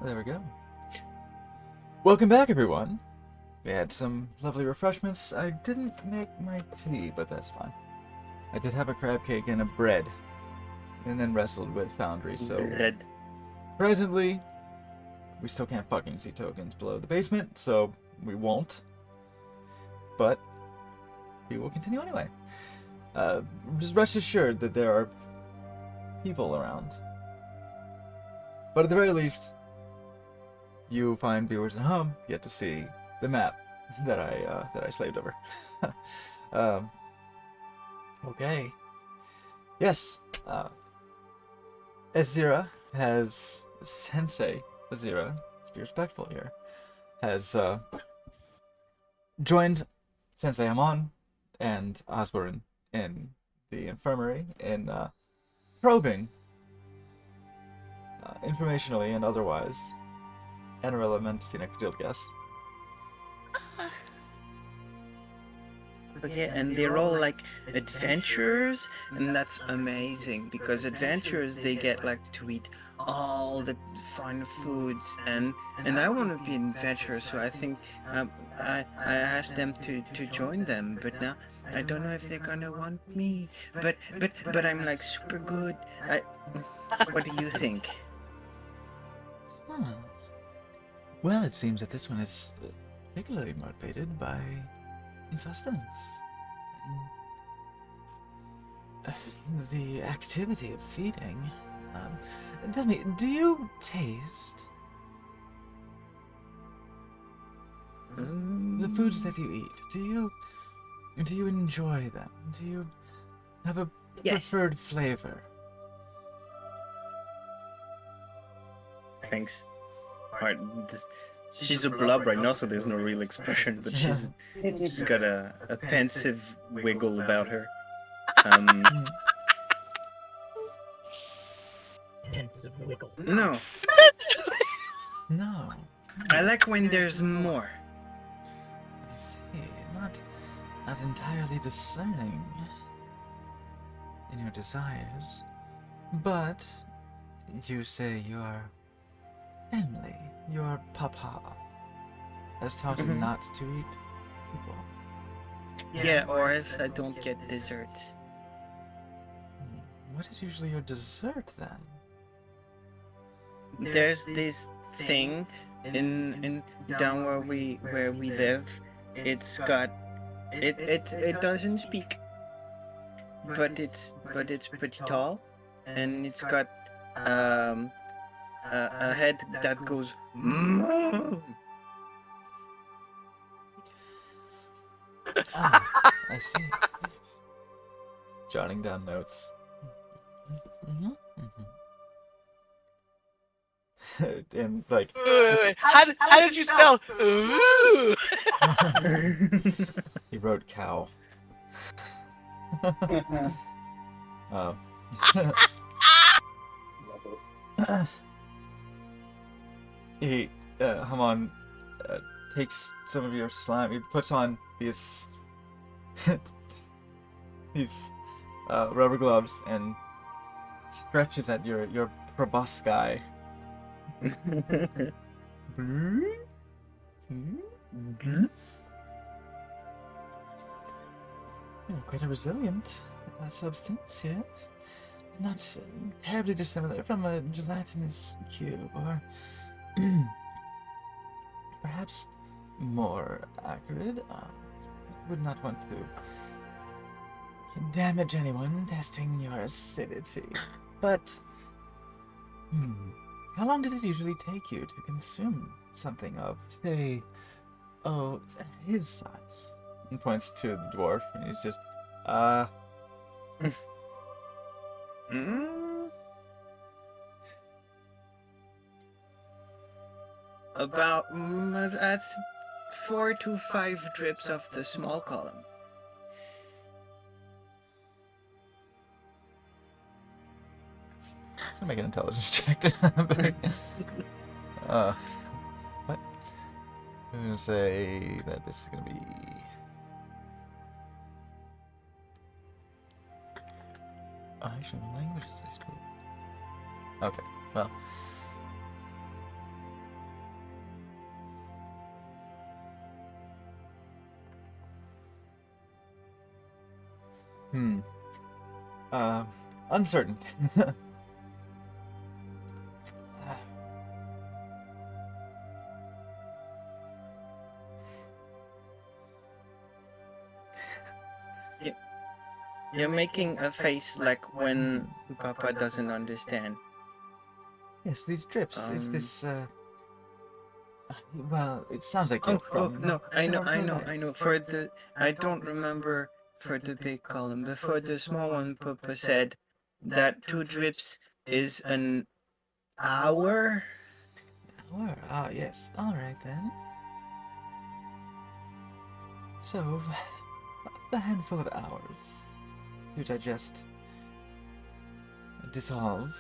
There we go. Welcome back, everyone. We had some lovely refreshments. I didn't make my tea, but that's fine. I did have a crab cake and a bread, and then wrestled with Foundry, so Red. presently, we still can't fucking see tokens below the basement, so we won't. But we will continue anyway. Just rest assured that there are people around. But at the very least, you fine viewers at home get to see the map that I slaved over. Okay. Yes. Azira has Sensei Azira. Let's be respectful here. Has joined Sensei Hamon and Osborne in the infirmary in probing informationally and otherwise Anarella Menticina Cadilgas. Okay, and they're all like adventurers, and that's amazing because adventurers they get like to eat all the fine foods, and I want to be an adventurer, so I think I asked them to join them, but now I don't know if they're gonna want me, but I'm like super good. What do you think? Huh. Well, it seems that this one is particularly motivated by sustenance. The activity of feeding. Tell me, do you taste the foods that you eat? Do you enjoy them? Do you have a Yes. preferred flavor? Thanks. Alright, she's a blob right now, so there's no real expression, but she's got a pensive wiggle about her. Pensive wiggle. No, No. I like when there's more. I see. Not entirely discerning in your desires, but you say your family, your papa, has taught you Mhm. not to eat people. Yeah, or else I don't get desserts. What is usually your dessert then? There's this thing in down where we live. It's got it doesn't speak, but it's pretty tall, and it's got a head that goes. Ah, I see. Yes. Jotting down notes. And like, Wait. How did you spell? Ooh. he wrote cow. Um, he, Hamon, takes some of your slime. He puts on these these rubber gloves and stretches at your proboscis. Quite a resilient substance, yes. Not terribly dissimilar from a gelatinous cube, or perhaps more accurate. Would not want to damage anyone testing your acidity, but how long does it usually take you to consume something of, say, his size? And points to the dwarf, and he's just, About that's 4 to 5 drips of the small column. Let's make an intelligence check. What? I'm gonna say that this is gonna be. Actually, what language is this? Okay, well. Uncertain. You're making a face like when Papa doesn't understand. Yes, these drips. Is this, well, it sounds like you're from... no, I know. For the, I don't remember for the big column, but for the small one, Papa said that 2 drips is an hour. Hour? Ah, yes. All right then. So, a handful of hours to digest, dissolve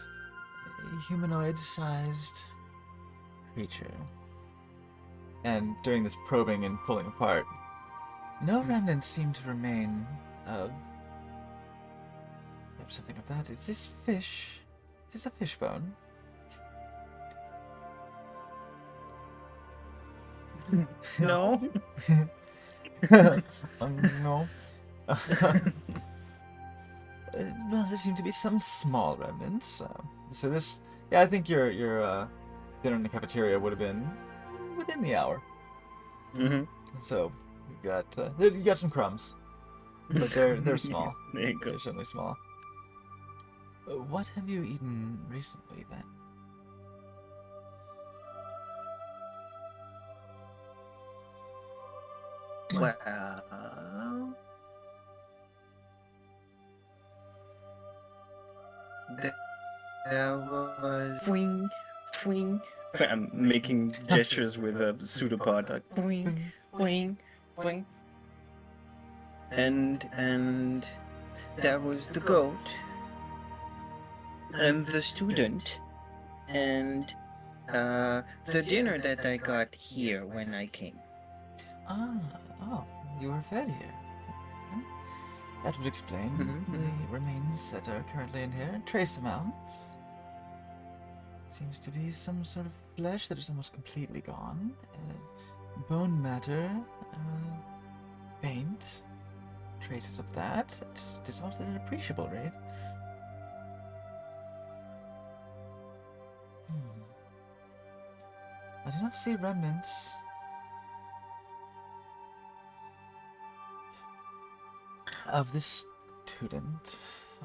a humanoid-sized creature. And during this probing and pulling apart, no remnants seem to remain of something of that. Is this fish? Is this a fish bone? No. No. Well, there seem to be some small remnants. So this, yeah, I think your dinner in the cafeteria would have been within the hour. Mm-hmm. So you got some crumbs, but they're small. There you go. They're certainly small. What have you eaten recently then? Well, there was swing. I'm making gestures with a pseudopod, like wing. And there was the goat, and the student, and the dinner that I got here when I came. You were fed here. That would explain Mhm, the remains that are currently in here. Trace amounts. Seems to be some sort of flesh that is almost completely gone. Bone matter, faint. Traces of that. It dissolves at an appreciable rate. I do not see remnants of the student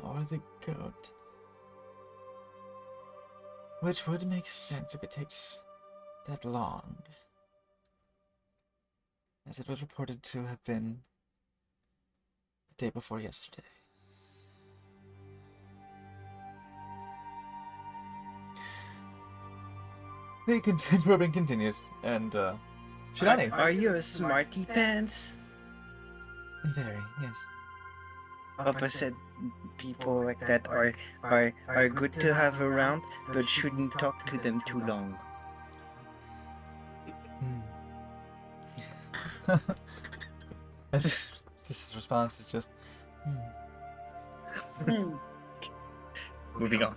or the goat. Which would make sense if it takes that long, as it was reported to have been the day before yesterday. The probing continues, and Shirani. Are you a smarty pants? Very, yes. Opposite people like that are good to have around, but shouldn't talk to them too long. His response is just, Moving on.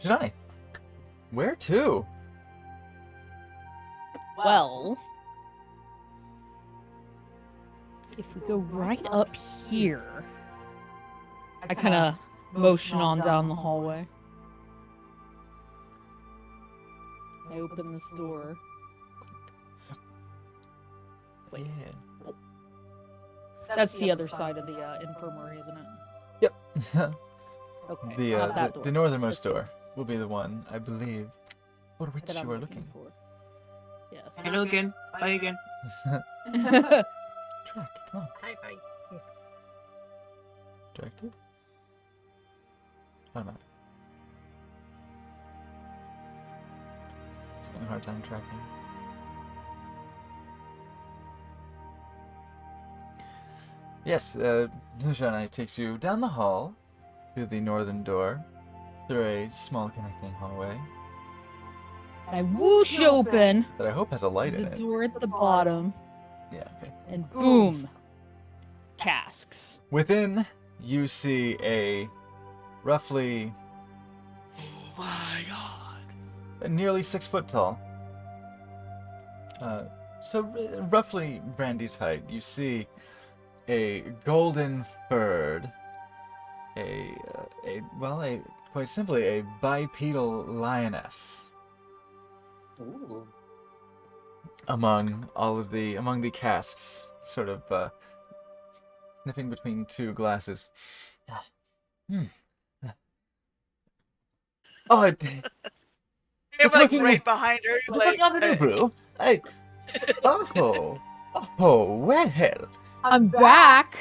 Shirani, where to? Well, if we go right up here, I kind of motion on down the hallway. I open this door. Yeah. That's the other side of the infirmary, isn't it? Yep. Okay. Not that door. The northernmost door will be the one, I believe, for which that I'm you are looking. for. Yes. Hello again. Bye again. Track, come on. Hi, bye. Directed? Automatic. It's having a hard time tracking. Yes, Shirani takes you down the hall to the northern door through a small connecting hallway I whoosh open that I hope has a light in the it. door at the bottom, Yeah, okay. and boom, casks. Within, you see a roughly My God. nearly 6 foot tall. Roughly Brandy's height. You see a golden furred, quite simply a bipedal lioness. Ooh. Among the casks, sort of sniffing between two glasses. Oh, You're Just like looking right at- behind her. just Like, looking on the new brew. Well, I'm back.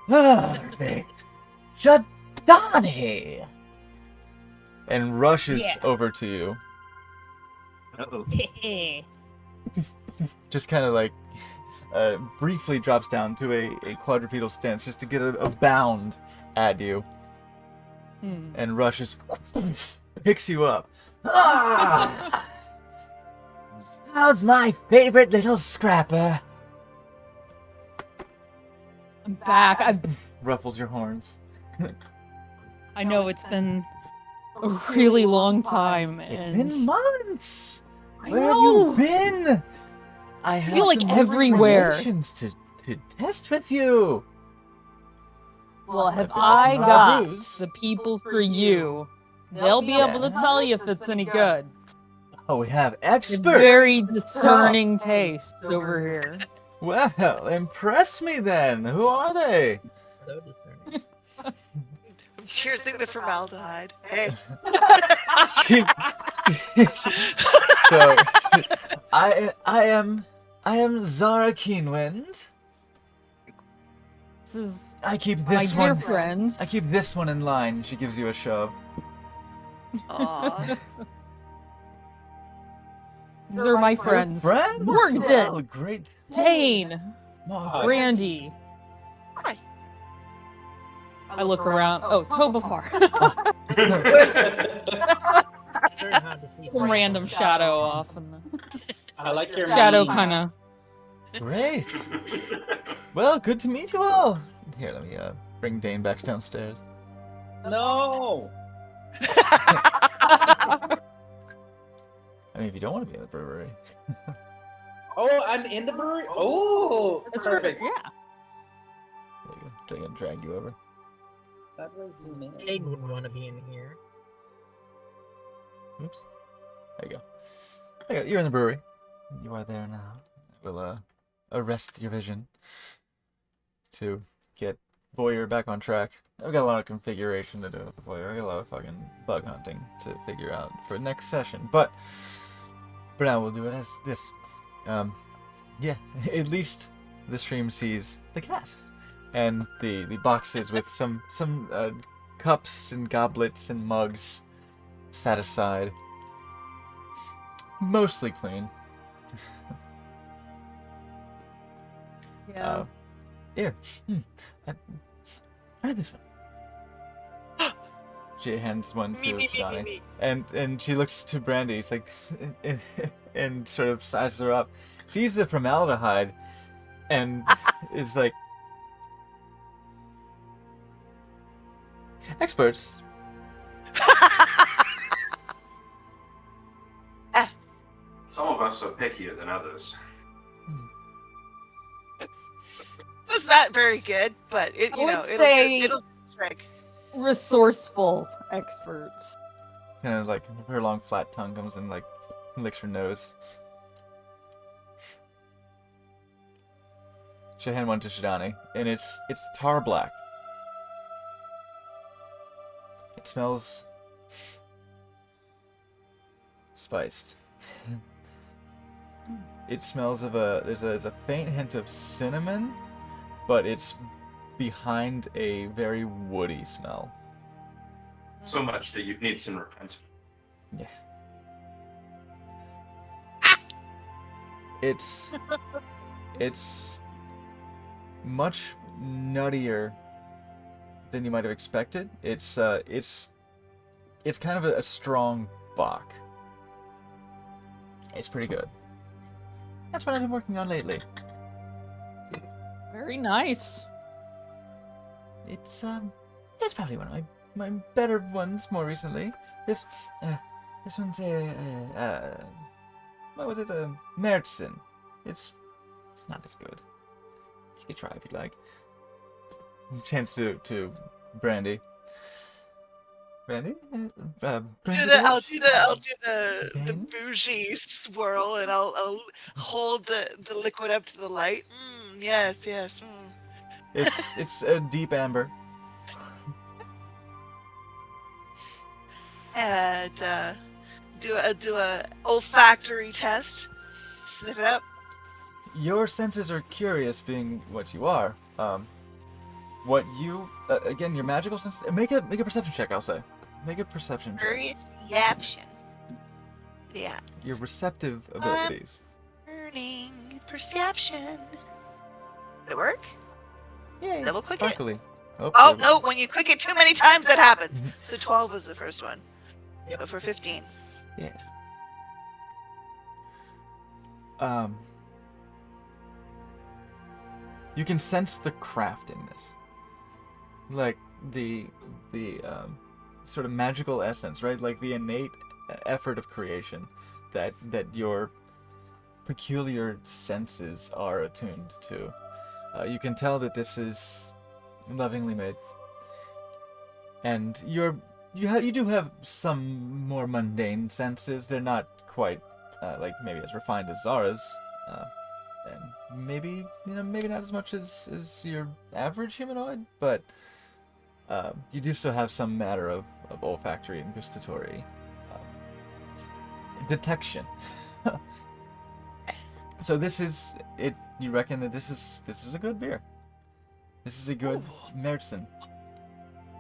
perfect. Shadani! And rushes Yeah. over to you. Uh-oh. Just kind of like briefly drops down to a quadrupedal stance just to get a bound at you and rushes, picks you up. Ah! How's my favorite little scrapper? I'm back. Ruffles your horns. I know it's been a really long time, It's and been months. I Where know. have you been? I have feel like some new everywhere. regulations to test with you. Well, have I've been I off my got booze. the people for you? They'll be able to tell you if it's any good. Oh, we have They're experts. very discerning tastes over here. Well, impress me then. Who are they? So discerning. cheersing the formaldehyde. Hey. So, I am Zara Keenwind. This is I keep my this dear one. friends. I keep this one in line. She gives you a shove. Aw. These are my friends. Friends? Morgan. Oh, great. Tane, Morgan. Brandy. Hi. I look around. Oh, Tobafar. Learn how to see Some random shadow off, and the I like your shadow meme. kind of. Great. Well, good to meet you all. Here, let me bring Dane back downstairs. No. I mean, if you don't want to be in the brewery. Oh, I'm in the brewery. Oh, That's perfect. Yeah. There you go. They're gonna drag you over. That was zoom in. Aid wouldn't want to be in here. Oops. There you go. There you go. You're in the brewery. You are there now. We'll arrest your vision to get Voyeur back on track. I've got a lot of configuration to do with Voyeur. I got a lot of fucking bug hunting to figure out for next session. But for now, we'll do it as this. Yeah, at least the stream sees the cast and the boxes with some cups and goblets and mugs set aside, mostly clean. Yeah. Here, try this one. She hands one to Shidani, and she looks to Brandy. It's like, and sort of sizes her up, sees the formaldehyde, and is like, experts. Some of us are pickier than others. It's not very good, but it, I you know, would say- it'll trick. Resourceful experts. Kind of like her long flat tongue comes and like licks her nose. She hand one to Shidani, and it's tar black. It smells spiced. It smells of there's a faint hint of cinnamon, but it's behind a very woody smell. So much that you need some repent. Yeah. It's much nuttier than you might have expected. It's kind of a strong Bach. It's pretty good. That's what I've been working on lately. Very nice. It's probably one of my better ones more recently. This one's what was it? Märzen. It's not as good. You can try if you'd like. Chance to Brandy. Brandy? Brandy? I'll do the Okay. bougie swirl, and I'll hold the liquid up to the light. Yes. It's a deep amber. And do a olfactory test. Sniff it up. Your senses are curious, being what you are. What you again? Your magical sense. Make a perception check. I'll say. Make a perception check. Perception. Yeah. Your receptive abilities. Learning perception. Did it work? Yay! Double click it. Sparkly. Oh there we no! When you click it too many times, that happens. So 12 was the first one. Yep. But for 15. Yeah. You can sense the craft in this, like the sort of magical essence, right? Like the innate effort of creation that your peculiar senses are attuned to. You can tell that this is lovingly made, and you do have some more mundane senses. They're not quite like maybe as refined as Zara's, and maybe maybe not as much as your average humanoid, but you do still have some matter of olfactory and gustatory detection. So this is it. You reckon that this is a good beer? This is a good Märzen.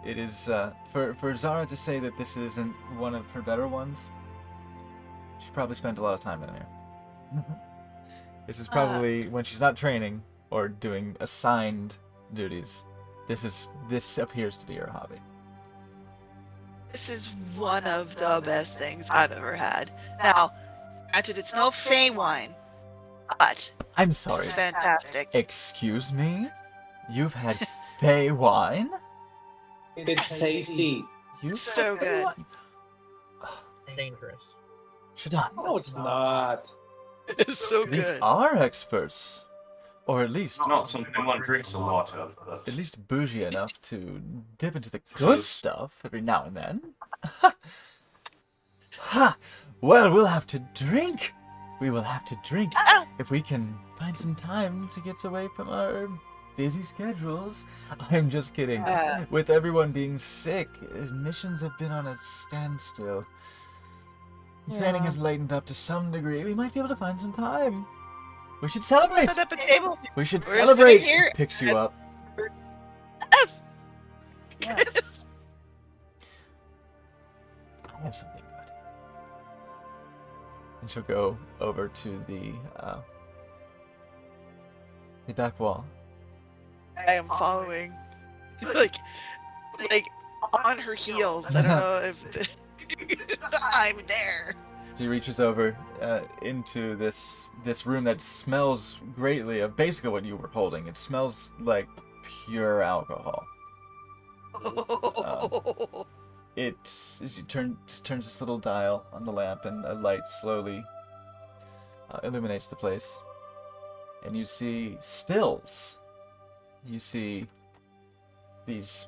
It is for Zara to say that this isn't one of her better ones. She probably spent a lot of time in here. This is probably when she's not training or doing assigned duties. This appears to be her hobby. This is one of the best things I've ever had. Now, granted, it's no Fey wine, but I'm sorry. it's fantastic. Excuse me? You've had Fey wine? It's tasty. You So good. Dangerous. Shadon, No, it's not. It's so these good. are experts. Or at least It's not something one drinks a lot of, but at least bougie enough to dip into the good Yes. stuff every now and then. Ha! Well, we'll have to drink. We will have to drink if we can find some time to get away from our busy schedules. I'm just kidding. With everyone being sick, missions have been on a standstill. Training Yeah. has lightened up to some degree. We might be able to find some time. We should celebrate. Set up a table. We should We're celebrate. sitting here Picks you up. Yes. I have something good. And she'll go over to the back wall. I am following, like on her heels. I don't know if I'm there. She reaches over into this room that smells greatly of basically what you were holding. It smells like pure alcohol. She turns this little dial on the lamp, and a light slowly illuminates the place. And you see stills. You see these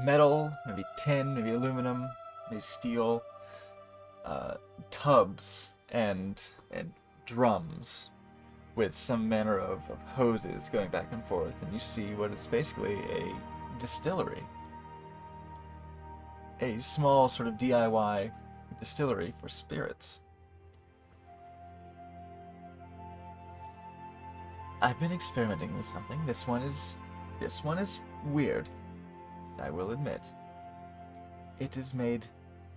metal, maybe tin, maybe aluminum, maybe steel tubs and drums with some manner of hoses going back and forth, and you see what is basically a distillery. A small sort of DIY distillery for spirits. I've been experimenting with something. This one is weird, I will admit. It is made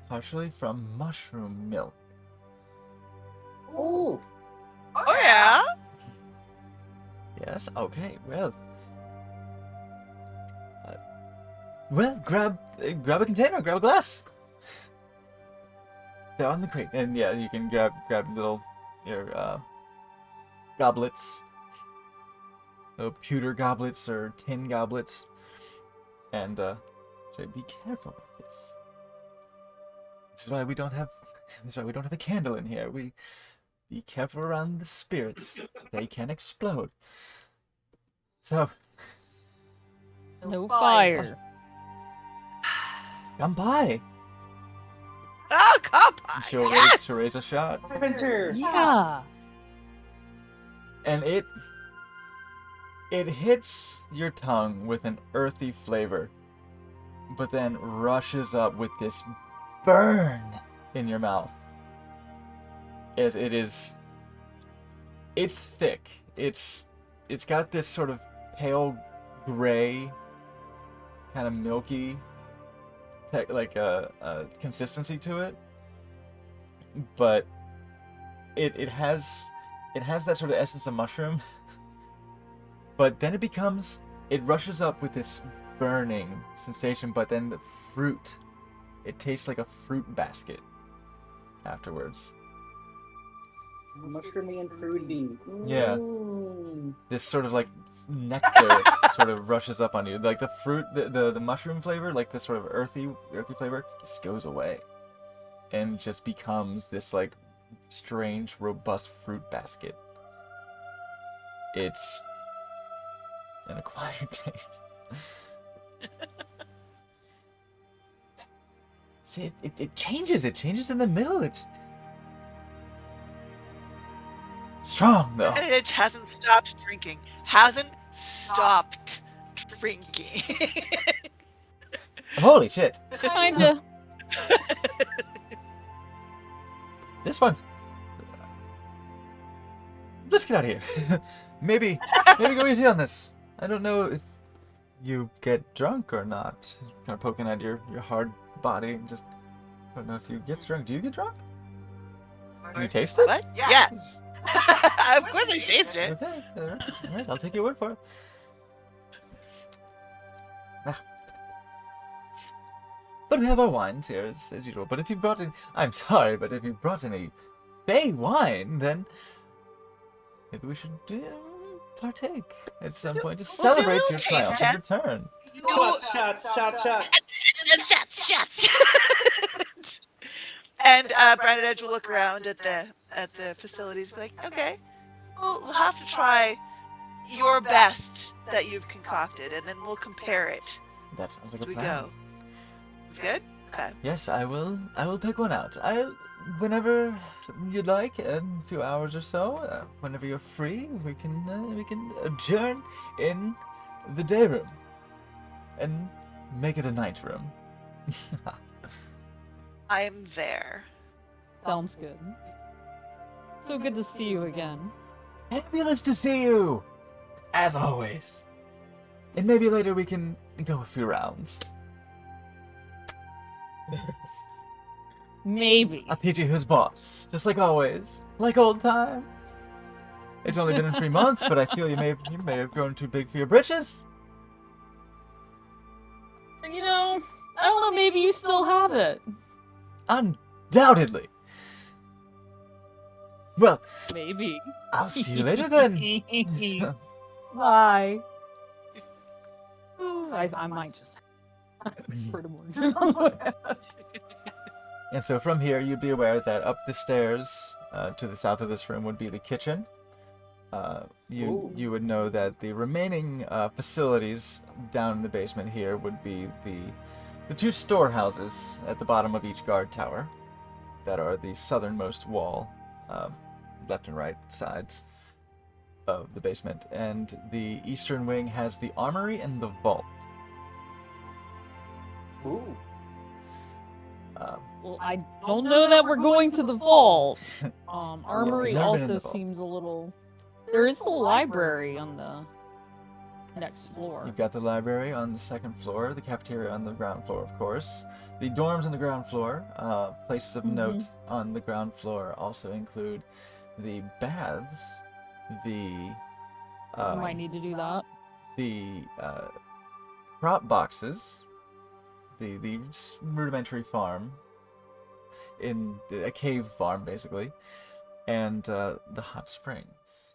partially from mushroom milk. Ooh. Oh yeah. Yes. Okay. Well. Grab a container. Grab a glass. They're on the crate, and yeah, you can grab your goblets, pewter goblets or tin goblets, and say, be careful with this. This is why we don't have a candle in here. We be careful around the spirits. They can explode. So, No fire. come by. Oh, come on. She'll raise a shot, Carpenter. Yeah. and it hits your tongue with an earthy flavor, but then rushes up with this burn in your mouth. As it's thick. It's got this sort of pale gray, kind of milky, like a consistency to it, but it has that sort of essence of mushroom. But then it rushes up with this burning sensation, but then the fruit, it tastes like a fruit basket afterwards. Mushroomy and fruity. Yeah. Mm. This sort of like nectar sort of rushes up on you. Like the fruit, the mushroom flavor, like this sort of earthy flavor, just goes away, and just becomes this like strange, robust fruit basket. It's an acquired taste. See, it changes. It changes in the middle. It's strong though. And it hasn't stopped drinking. Hasn't stopped drinking. Holy shit! Kinda. This one. Let's get out of here. maybe go easy on this. I don't know if you get drunk or not. Kind of poking at your hard body. Just don't know if you get drunk. Do you get drunk? Can you taste it? What? Yeah. Of course I taste it. Okay. All right. I'll take your word for it. Ah. But we have our wines here as usual. But if you brought in, I'm sorry, but if you brought in a bay wine, then maybe we should partake at some point to celebrate your taste triumphant test. return. Shots. Shots. And Brandon Edge will look around at the facilities and be like, okay, we'll have to try your best that you've concocted, and then we'll compare it That sounds like as a we plan. go. It's good? Okay. Yes, I will pick one out. Whenever you'd like, a few hours or so, whenever you're free, we can adjourn in the day room and make it a night room. I am there. Sounds good. So good to see you again. Fabulous to see you, as always. And maybe later we can go a few rounds. Maybe. I'll teach you who's boss, just like always, like old times. It's only been 3 months, but I feel you may have grown too big for your britches. You know, I don't know, maybe you still have it. Undoubtedly. Well, Maybe. I'll see you later then. Bye. Ooh, I might just whisper to Morgan. And so from here, you'd be aware that up the stairs to the south of this room would be the kitchen. You would know that the remaining facilities down in the basement here would be the 2 storehouses at the bottom of each guard tower that are the southernmost wall, left and right sides of the basement. And the eastern wing has the armory and the vault. Ooh. Well, I don't know that we're going to the vault. Armory never been in also the vault. seems a little... There is the library on the next floor. You've got the library on the 2nd floor, the cafeteria on the ground floor, of course. The dorms on the ground floor. Places of note on the ground floor also include the baths, the Might need to do that. the prop boxes, the rudimentary farm, in a cave farm basically, and the hot springs.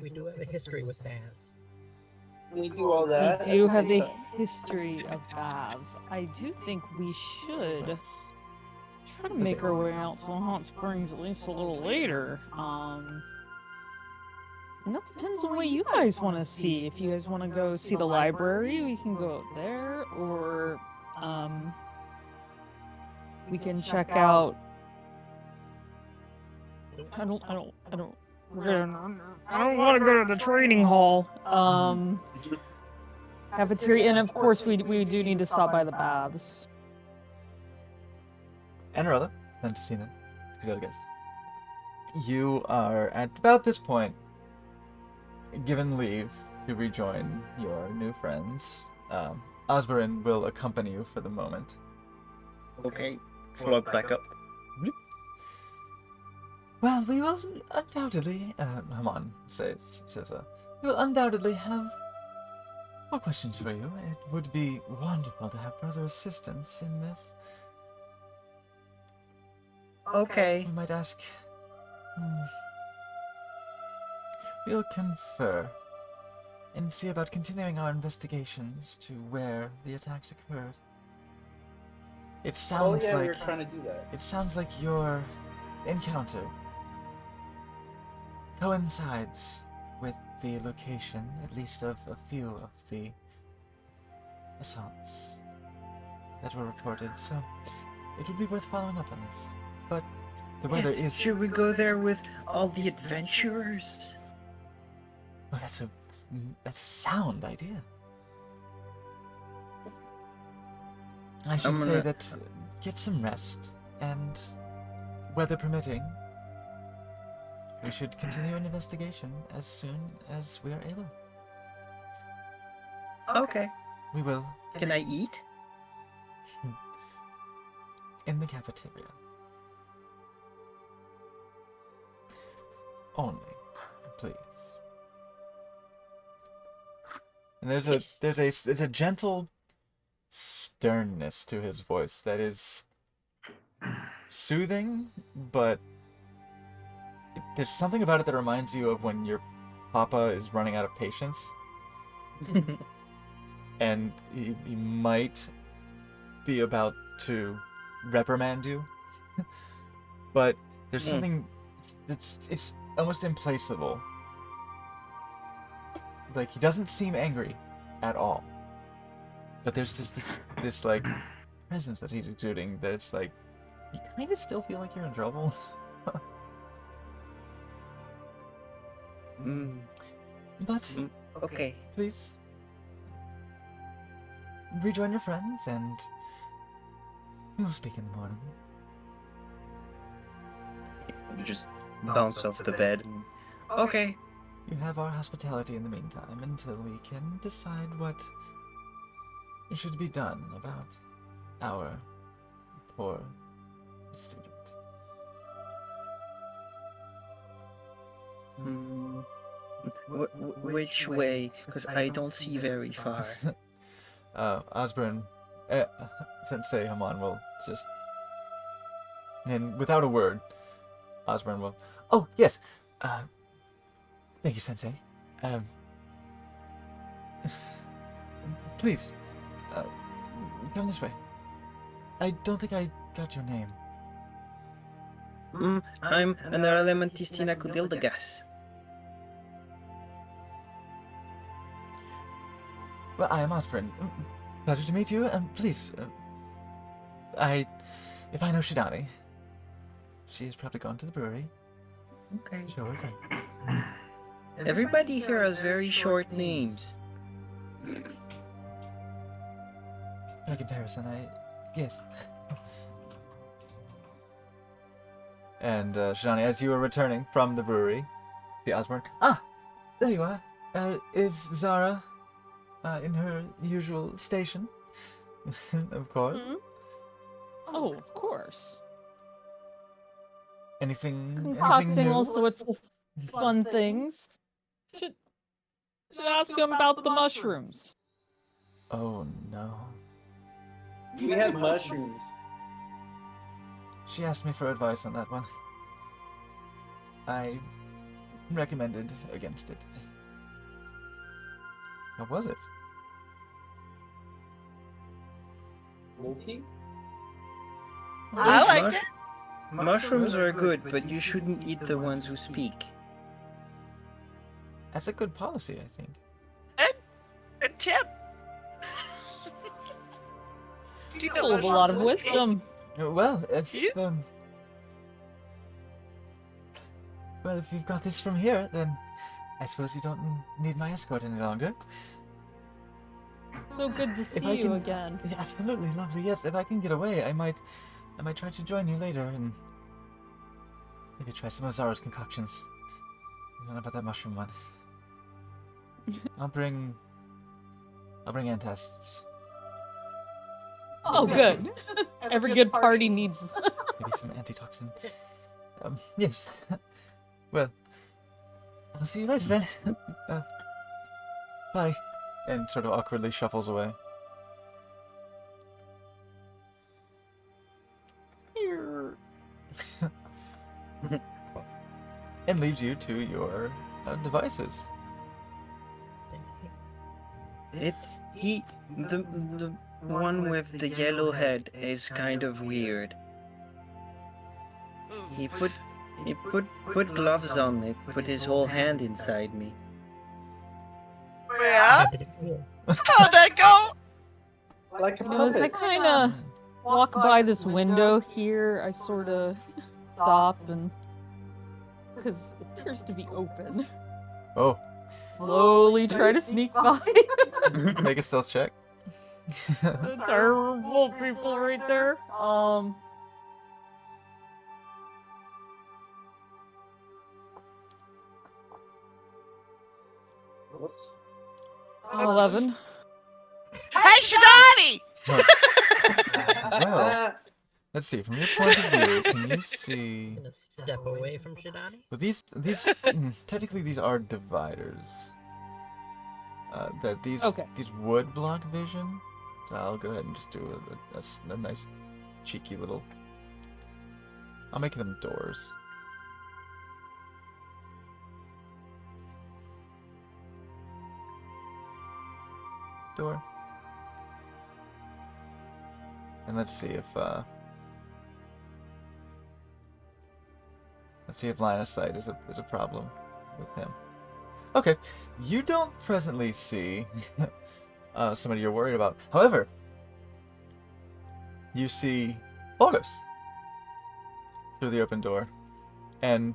We do have a history with baths. We do all that. We do at the have same a time. history of baths. I do think we should Nice. try to make our way out to the hot springs at least a little later. And that depends on what you guys want to see. If you guys want to go see the library, we can go up there, or we can check out. I don't want to go to the training hall. Cafeteria, and of course we do need to stop by the baths. Anarella, Fantasina, Cadelgas. You are at about this point given leave to rejoin your new friends. Osborne will accompany you for the moment. Okay, float back up. Well, we will undoubtedly, Haman says, we will undoubtedly have more questions for you. It would be wonderful to have further assistance in this. Okay. We might ask. We'll confer and see about continuing our investigations to where the attacks occurred. It Oh sounds yeah, we like were trying to do that. it sounds like your encounter coincides with the location, at least of a few of the assaults that were reported. So it would be worth following up on this. But the weather is. Should we go there with all the adventurers? Oh, that's a sound idea. I should I'm say gonna- that get some rest, and weather permitting, we should continue an investigation as soon as we are able. Okay. We will Can I eat? in the cafeteria. Only, please. And Yes. there's a gentle sternness to his voice that is soothing, but there's something about it that reminds you of when your Papa is running out of patience, and he might be about to reprimand you, but there's something it's almost implacable. Like, he doesn't seem angry at all, but there's just this like presence that he's exuding that it's like you kind of still feel like you're in trouble. But Okay. please rejoin your friends and we'll speak in the morning. You just bounce off the bed. Okay. You have our hospitality in the meantime until we can decide what should be done about our poor student. Which way? Because I don't see very far. Osborne, Sensei Hamon will just... And without a word, Osborne will... Oh, yes! Thank you, Sensei. Please, come this way. I don't think I got your name. I'm Anarelementistina Kudildagas. Well, I am Osborne. Pleasure to meet you. Please, if I know Shidani, she has probably gone to the brewery. Okay. Show her friends. Everybody here has very short names. By comparison, yes. And Shidani, as you are returning from the brewery, see Osborne. Ah, there you are. Is Zara in her usual station? Of course. Oh, of course. Anything Concocting new? all sorts of fun things. Should ask him about the mushrooms. Oh no. We had mushrooms. She asked me for advice on that one. I recommended against it. How was it? Multi? I liked it. Mushrooms are good, but you shouldn't eat the ones who speak. That's a good policy, I think. A tip. Do you know Full of a lot of mushrooms? wisdom. Well, if Yeah. if you've got this from here, then I suppose you don't need my escort any longer. So good to If see I you can- again. Yeah, absolutely lovely. Yes, if I can get away, I might try to join you later and maybe try some of Zara's concoctions. I don't know about that mushroom one. I'll bring antacids. Oh, good. Every good party needs. Maybe some antitoxin. Yes. Well, I'll see you later then. Bye. And sort of awkwardly shuffles away. And leaves you to your devices. The one with the yellow head is kind of weird. He put gloves on it, put his whole hand inside me. Yeah. How did it feel? How'd that go? Like a You know, as I puppet. kind of walk by this window here, I sort of stop and because it appears to be open. Oh, Slowly try to sneak by. make a stealth check. The terrible people right there. Whoops. 11. Hey, Shidani! Well, let's see. From your point of view, can you see? Gonna step away from Shidani? Well, these technically these are dividers. That these Okay. would block vision. So I'll go ahead and just do a nice cheeky little. I'll make them doors. door. And let's see if line of sight is a problem with him. Okay, you don't presently see somebody you're worried about. However, you see August through the open door, and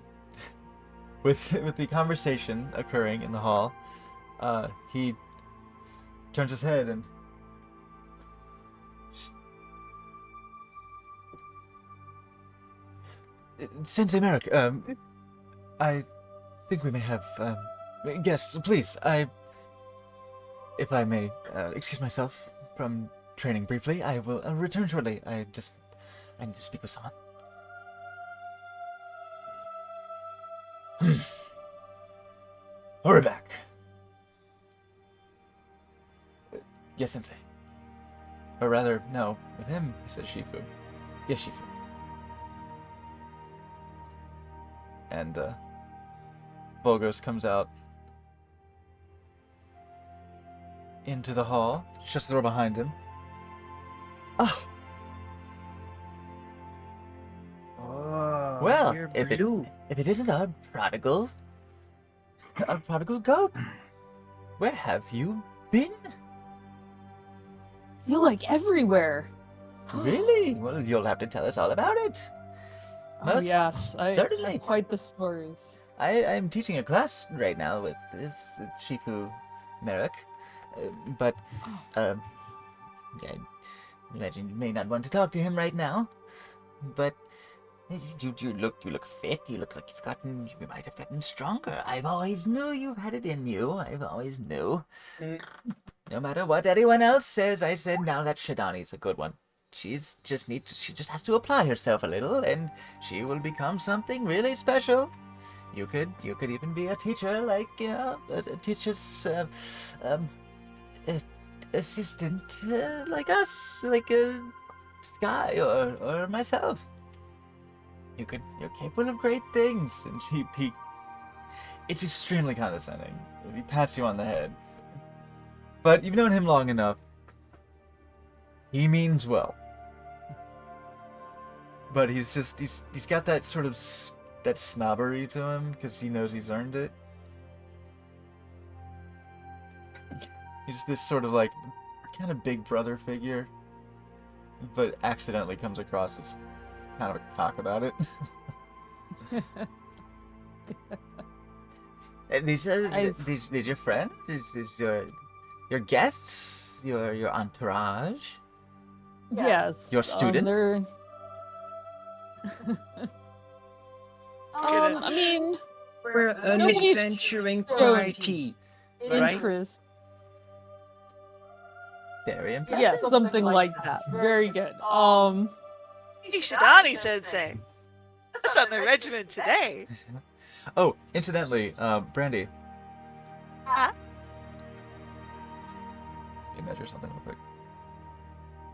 with the conversation occurring in the hall, he turns his head and Sensei Merrick, I think we may have guests. Please, if I may excuse myself from training briefly, I will return shortly. I need to speak with someone. We're back. Yes, Sensei. Or rather, no. With him, he says Shifu. Yes, Shifu. And Volgos comes out into the hall, shuts the door behind him. Oh, Well, if it isn't our prodigal goat, where have you been? Feel like everywhere. Really? Well, you'll have to tell us all about it. Oh, Most yes, I certainly. have quite the stories. I'm teaching a class right now with it's Shifu Merrick, but I imagine you may not want to talk to him right now. But you look fit. You look like you might have gotten stronger. I've always knew you've had it in you. I've always knew. No matter what anyone else says, I said now that Shidani's a good one. She just has to apply herself a little, and she will become something really special. You could even be a teacher, like a teacher's assistant, like us, like Sky or myself. You're capable of great things. And it's extremely condescending. He pats you on the head, but you've known him long enough. He means well. But he's got that sort of that snobbery to him because he knows he's earned it. He's this sort of like kind of big brother figure, but accidentally comes across as kind of a cock about it. And these your friends? Is your guests? Your entourage? Yes. Your students? I mean, we're an nobody's adventuring showing party, right? interest. Very impressive. Yes, something like that. Very good. Hey, Shidani Sensei. That's on the regimen today. Oh, incidentally, Brandy. Huh? Let me measure something real quick.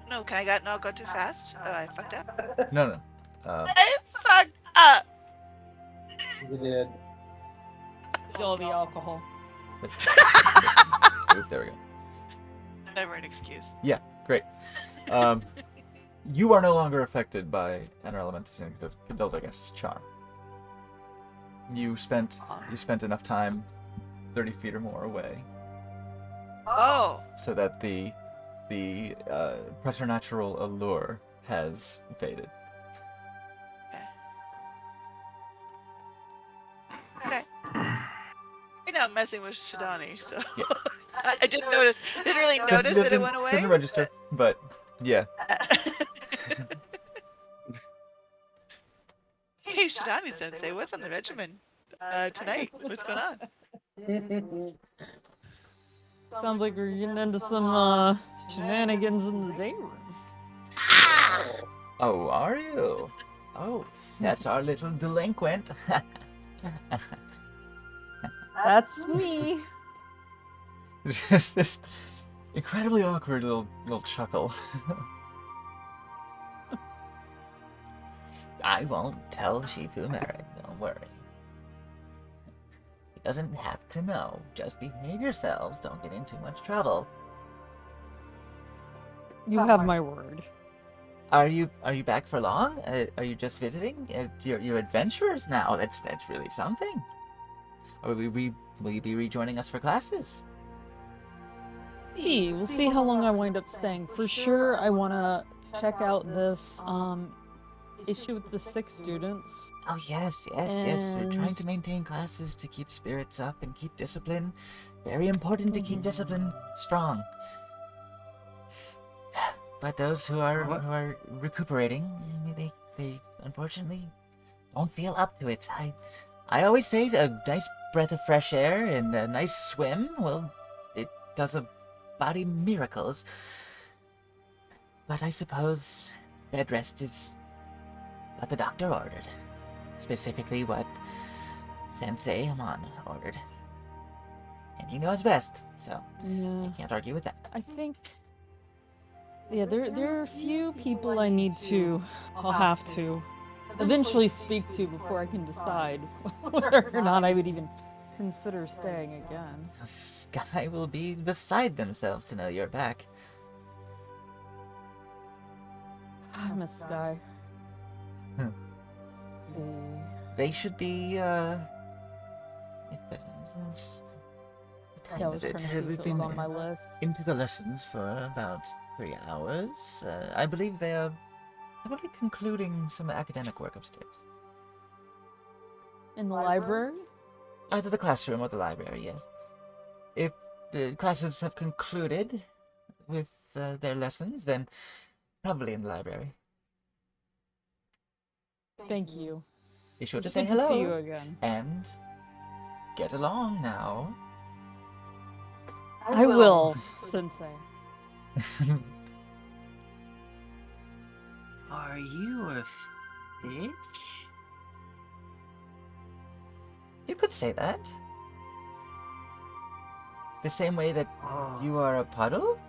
No, can I not go too fast? Oh, I fucked up. No. I fucked up. You did. It's all the alcohol. Oop, there we go. Never an excuse. Yeah, great. You are no longer affected by Enter Elementus and Caduldagast's charm. You spent enough time 30 feet or more away. Oh. So that the preternatural allure has faded. Okay. You're not messing with Shidani, so Yeah. I didn't notice. Didn't really notice that it went away. Doesn't register, but yeah. Hey, Shidani Sensei, what's on the regimen tonight? What's going on? Sounds like we're getting into some shenanigans in the day room. Oh, are you? Oh, that's our little delinquent. That's me. Just this incredibly awkward little chuckle. I won't tell Shifu Merrick, don't worry. He doesn't have to know. Just behave yourselves, don't get in too much trouble. You have my word. Are you back for long? Are you just visiting? You're adventurers now. That's really something. Or will you be rejoining us for classes? We'll see how long I wind up staying. For sure, I want to check out this issue with the 6 students. Oh yes. We're trying to maintain classes to keep spirits up and keep discipline. Very important to keep discipline strong. But those who are recuperating, they unfortunately don't feel up to it. I always say a nice breath of fresh air and a nice swim, well, it does a body miracles. But I suppose bed rest is what the doctor ordered. Specifically what Sensei Haman ordered. And he knows best, so Yeah. I can't argue with that. I think. Yeah, there are a few people I need to. I'll have to eventually speak to before I can decide whether or not I would even consider staying again. The Sky will be beside themselves to know you're back. I miss Sky. They should be, what time Yeah, I is was trying it? to see if We've it was been on my list. into the lessons for about 3 hours. I believe they are, concluding some academic work upstairs. In the library? Either the classroom or the library, yes. If the classes have concluded with their lessons, then probably in the library. Thank you. Be sure to It's say good hello. to see you again. And get along now. I will, Sensei. Are you a fish? You could say that. The same way that Oh. you are a puddle?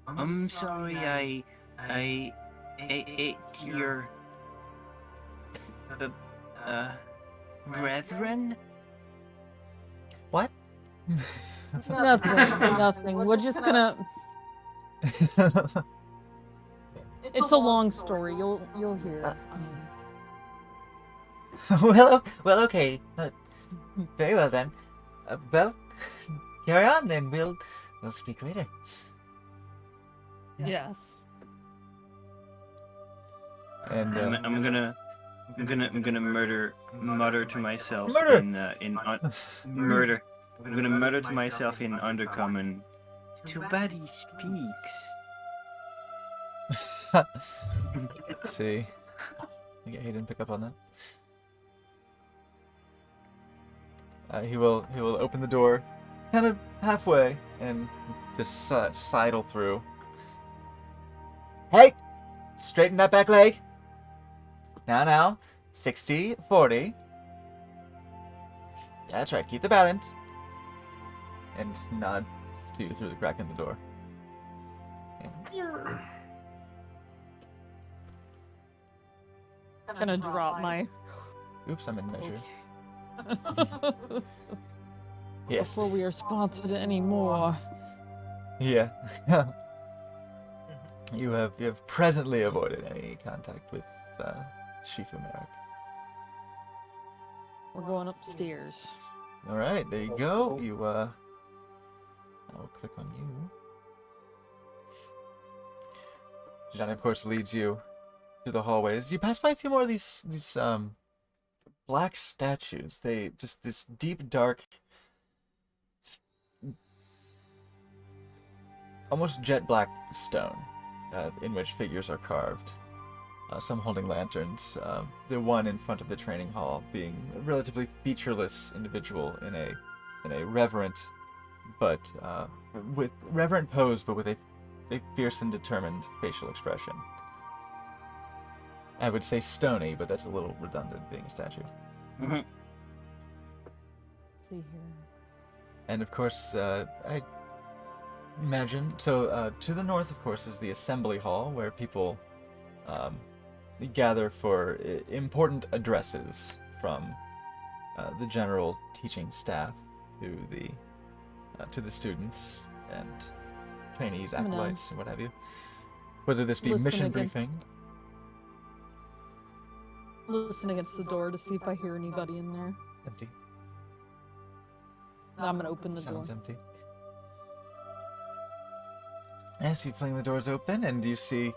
I'm sorry I ate your brethren? What? Nothing. We're just gonna. It's a long story. You'll hear. well, okay. Very well then. Well, carry on, and we'll speak later. Yes. And I'm gonna mutter to myself Murder! murder. I'm gonna mutter to myself in Undercommon. Too bad he speaks. let's see. Yeah, he didn't pick up on that. He will open the door, kind of halfway, and just sidle through. Hey! Straighten that back leg. Now. 60, 40. That's right, keep the balance. And just nod to you through the crack in the door. I'm gonna drop my. Oops, I'm in measure. Okay. Yes. Before we are sponsored anymore. Yeah. You have presently avoided any contact with Shifu Merrick. We're going upstairs. All right, there you go. You I will click on you. Johnny, of course, leads you through the hallways. You pass by a few more of these black statues. They just this deep dark, almost jet black stone, in which figures are carved. Some holding lanterns. The one in front of the training hall being a relatively featureless individual in a reverent, but with reverent pose, but with a fierce and determined facial expression. I would say stony, but that's a little redundant, being a statue. Let's see here. And of course, I imagine so. To the north, of course, is the assembly hall where people gather for important addresses from the general teaching staff to the to the students and trainees, I'm gonna acolytes, and what have you. Whether this be listen mission against- briefing. Listen against the door to see if I hear anybody in there. Empty. I'm gonna open the Sounds door. empty. Yes, you fling the doors open and you see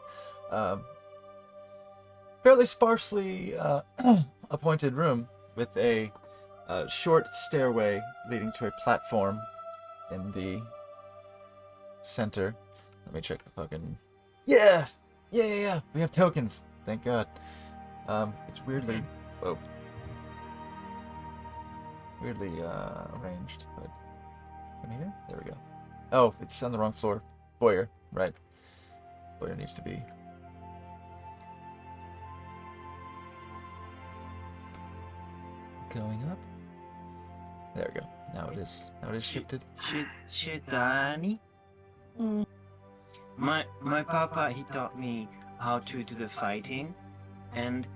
fairly sparsely appointed room with a short stairway leading to a platform in the center. Let me check the fucking... Yeah! Yeah! We have tokens. Thank God. It's weirdly... Whoa. Weirdly arranged, but... Come here? There we go. Oh, it's on the wrong floor. Foyer, right. Foyer needs to be... Going up. There we go. Now it is shifted. Shidani? Mm. My papa, he taught me how to do the fighting, and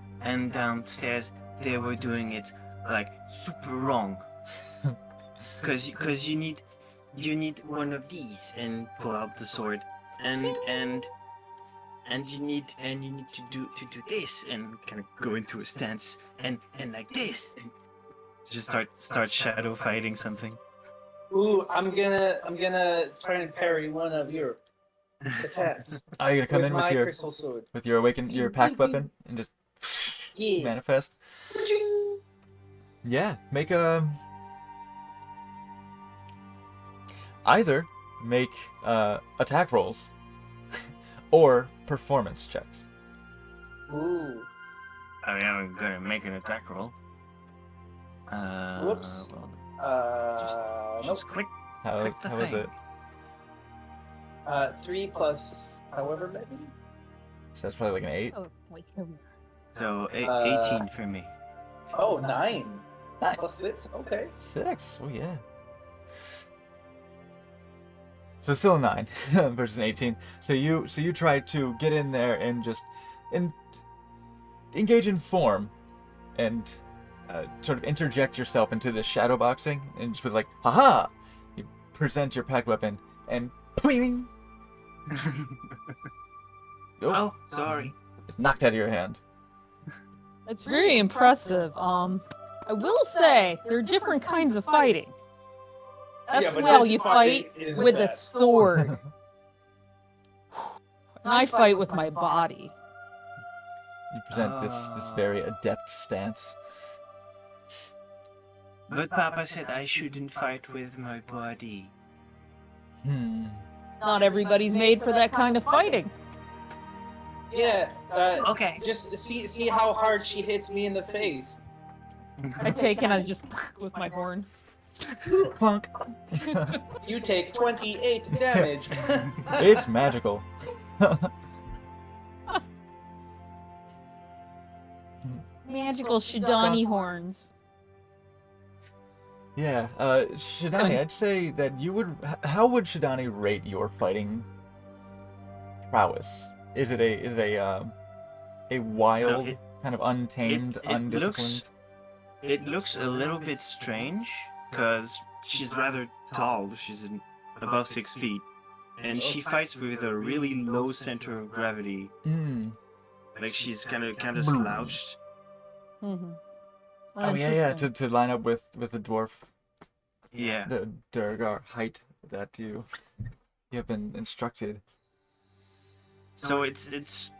downstairs they were doing it like super wrong. Cause you need one of these and pull out the sword, and you need to do this and kind of go into a stance and like this and just start shadow fighting something. Ooh, I'm gonna try and parry one of your attacks Oh, you're gonna come with in my with crystal sword. your pack weapon and just Yeah. manifest. Yeah, make a either make attack rolls or performance checks. Ooh. I mean, I'm gonna make an attack roll. Whoops. Well, Nope. just click How the was thing. it? 3 plus however many. So that's probably like an 8. Oh, wait. Here we are. So 18 for me. Oh, 9 Nice. plus 6. Okay. 6. Oh yeah. So still a 9 versus an 18. So you try to get in there and just engage in form and sort of interject yourself into the shadow boxing and just with like, haha! You present your pack weapon and ping! Oh, sorry. It's knocked out of your hand. It's very impressive. I will say there are different kinds of fighting. That's Yeah, but well, this you fighting fight is with a best. sword. And I fight with my body. You present this very adept stance. But Papa said I shouldn't fight with my body. Not everybody's made for that kind of fighting. Yeah. Okay. Just see how hard she hits me in the face. I take and I just with my horn. Clunk. You take 28 damage. It's magical. Magical Shidani horns. Yeah, Shidani, I'd say that you would. How would Shidani rate your fighting prowess? Is it a wild, it- kind of untamed, it undisciplined? It looks a little bit strange because she's rather tall. She's above 6 feet, and she fights with a really low center of gravity. Mm. Like she's kind of slouched. Mm-hmm. Oh yeah. To line up with the dwarf, Yeah. the Durgar height that you have been instructed. So it's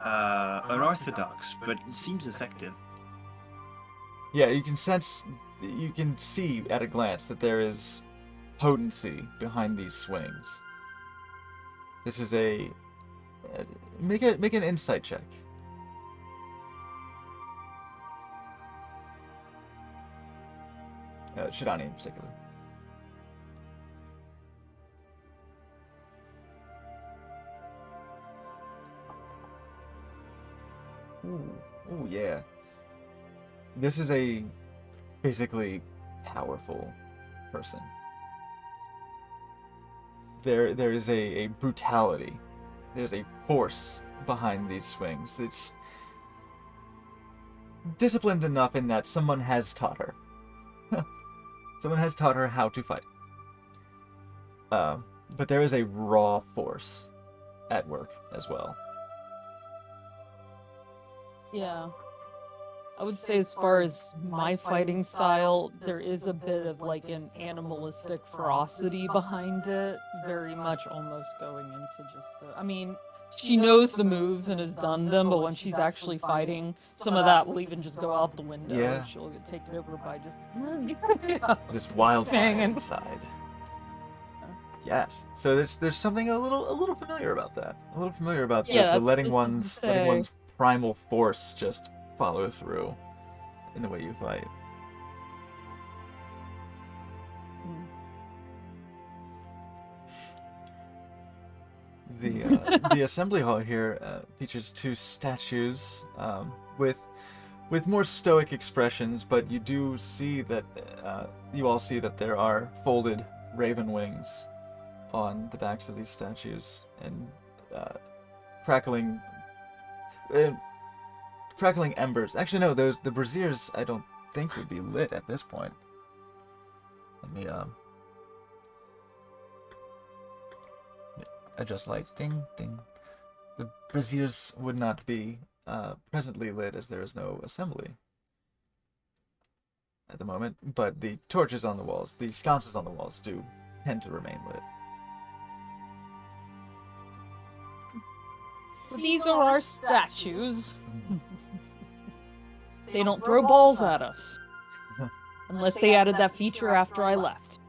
unorthodox, but it seems effective. Yeah, you can see at a glance that there is potency behind these swings. This is make an insight check. Shidani in particular. Ooh, yeah. This is a physically powerful person. There is a brutality. There's a force behind these swings. It's disciplined enough in that someone has taught her. Someone has taught her how to fight. But there is a raw force at work as well. Yeah. I would say as far as my fighting style, there is a bit of like an animalistic ferocity behind it. Very much almost going into just I mean, she knows the moves and has done them, but when she's actually fighting, some of that will even just go out the window. Yeah. She'll get taken over by just This wildfire Banging. inside. Yes. So there's something a little familiar about that. A little familiar about Yeah, the that's- letting this is to letting say- one's primal force just follow through in the way you fight. The assembly hall here features two statues with more stoic expressions, but you do see that you all see that there are folded raven wings on the backs of these statues and crackling embers. Actually, no, the braziers I don't think would be lit at this point. Let me adjust lights. Ding, ding. The braziers would not be presently lit as there is no assembly at the moment, but the torches on the walls, the sconces on the walls do tend to remain lit. These are our statues. They don't throw balls at us. Unless they added that feature after I left.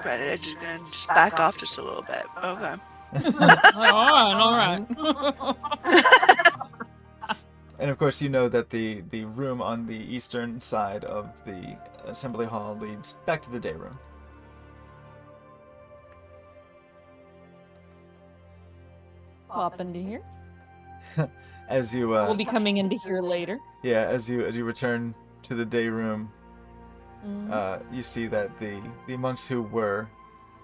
Right, just gonna just back off just a little bit. Okay. Alright. And of course, you know that the room on the eastern side of the assembly hall leads back to the day room. Pop into here. As you We'll be coming into here later. yeah, as you return to the day room, Mm. you see that the monks who were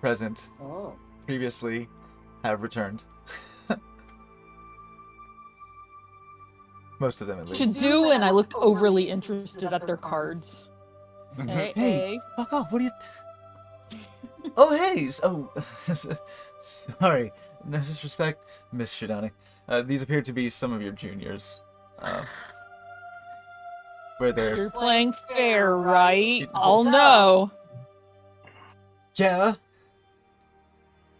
present Oh. previously have returned. Most of them, at least. Should do, and I looked overly interested at their cards. Hey, Hey, fuck off! What are you? Oh, hey! Oh, sorry. No disrespect, Miss Shidani. These appear to be some of your juniors. Where they're... You're playing fair, right? I'll know. Yeah.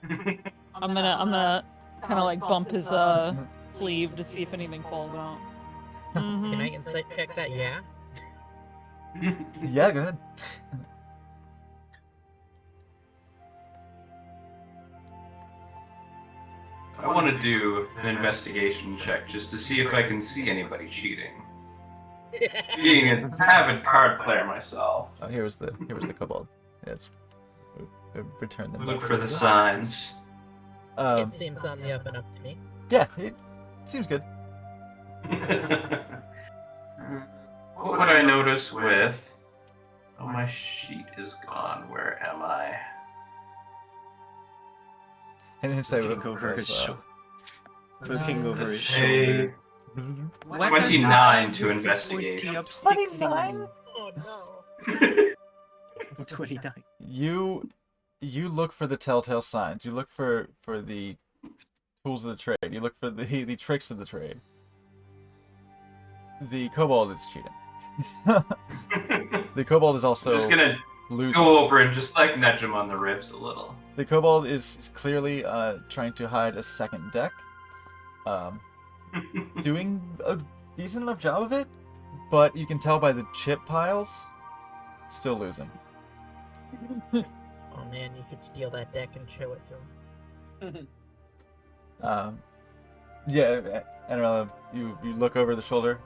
I'm gonna kind of like bump his sleeve to see if anything falls out. Can I insight check that? Yeah. Yeah, go ahead. I want to do an investigation check just to see if I can see anybody cheating. Being an avid card player myself, Oh, here was the kobold. Yeah, it's return them. look for the signs. It seems on the up and up to me. Yeah, it seems good. What would I notice with... Oh, my sheet is gone. Where am I? And insight Looking with over his was, shoulder. Looking over his Let's shoulder. say What does the 29 5 to with the investigation. pointy up stick thing 29? mean? Oh no. 29. You look for the telltale signs. You look for the tools of the trade. You look for the tricks of the trade. The kobold is cheating. The kobold is also I'm just gonna losing. go over and just like nudge him on the ribs a little. The kobold is clearly trying to hide a second deck. Doing a decent enough job of it, but you can tell by the chip piles, still losing. Oh man, you could steal that deck and show it to him. Yeah, Anarella, you look over the shoulder.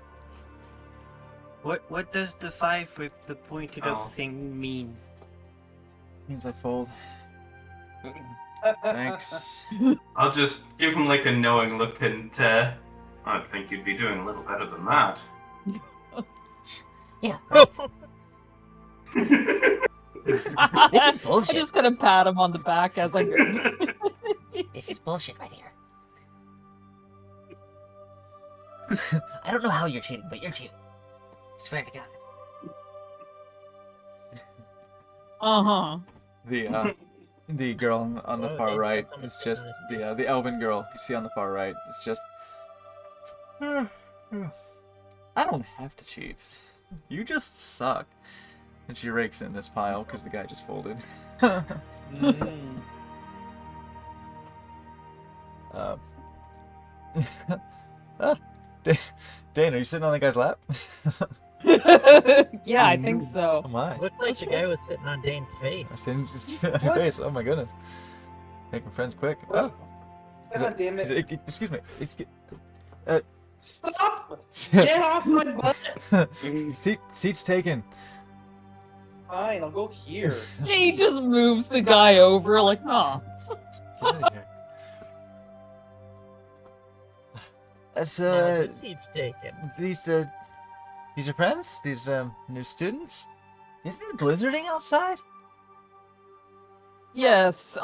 What does the 5 with the pointed Oh. up thing mean? Means I fold. Thanks. I'll just give him like a knowing look and I think you'd be doing a little better than that. Yeah. This is I bullshit. just gonna pat him on the back as I go. This is bullshit right here. I don't know how you're cheating, but you're cheating. I swear to God. the girl on the Oh, far Dane's got right someone is sitting just on his face. the elven girl you see on the far right. It's just. I don't have to cheat. You just suck. And she rakes in this pile because the guy just folded. Ah, Dane, are you sitting on the guy's lap? Yeah, I think so. Oh my. Looked like the guy was sitting on Dane's face. I'm sitting on your face. Oh my goodness. Making friends quick. Oh. God damn it. Excuse me. Stop! Get off my butt! Seat's taken. Fine, I'll go here. He just moves the guy over like, nah. Get out of here. That's Now this seat's taken. these are friends? These new students? Isn't it blizzarding outside? Yes,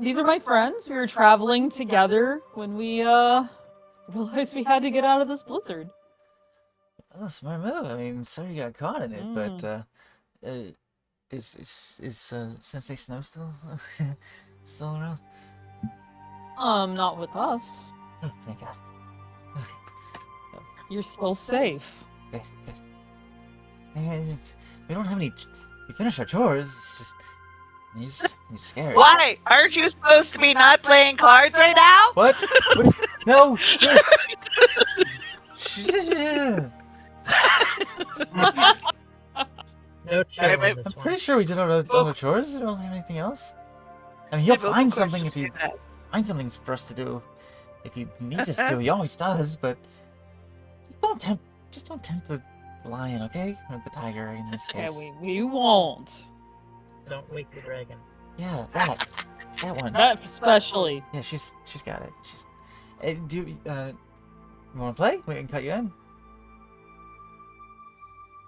these are my friends. We were traveling together when we, realized we had to get out of this blizzard. Oh, smart move. I mean, sorry you got caught in it, but is Sensei Snow still around? Not with us. Oh, thank God. You're still safe. Okay. We don't have any. We finished our chores. It's just he's scary. Why? Aren't you supposed to be not playing cards right now? What? No. No chill Alright, on this I'm one. pretty sure we did all the chores. We don't have anything else. I mean, he'll My vocal find cords something just if you do that. find something for us to do. If you need us to, he always does. But just don't tempt the lion, okay? Or the tiger in this Yeah, case. we won't. Don't wake the dragon. Yeah, that one. That especially. Yeah, she's got it. Do you want to play? We can cut you in.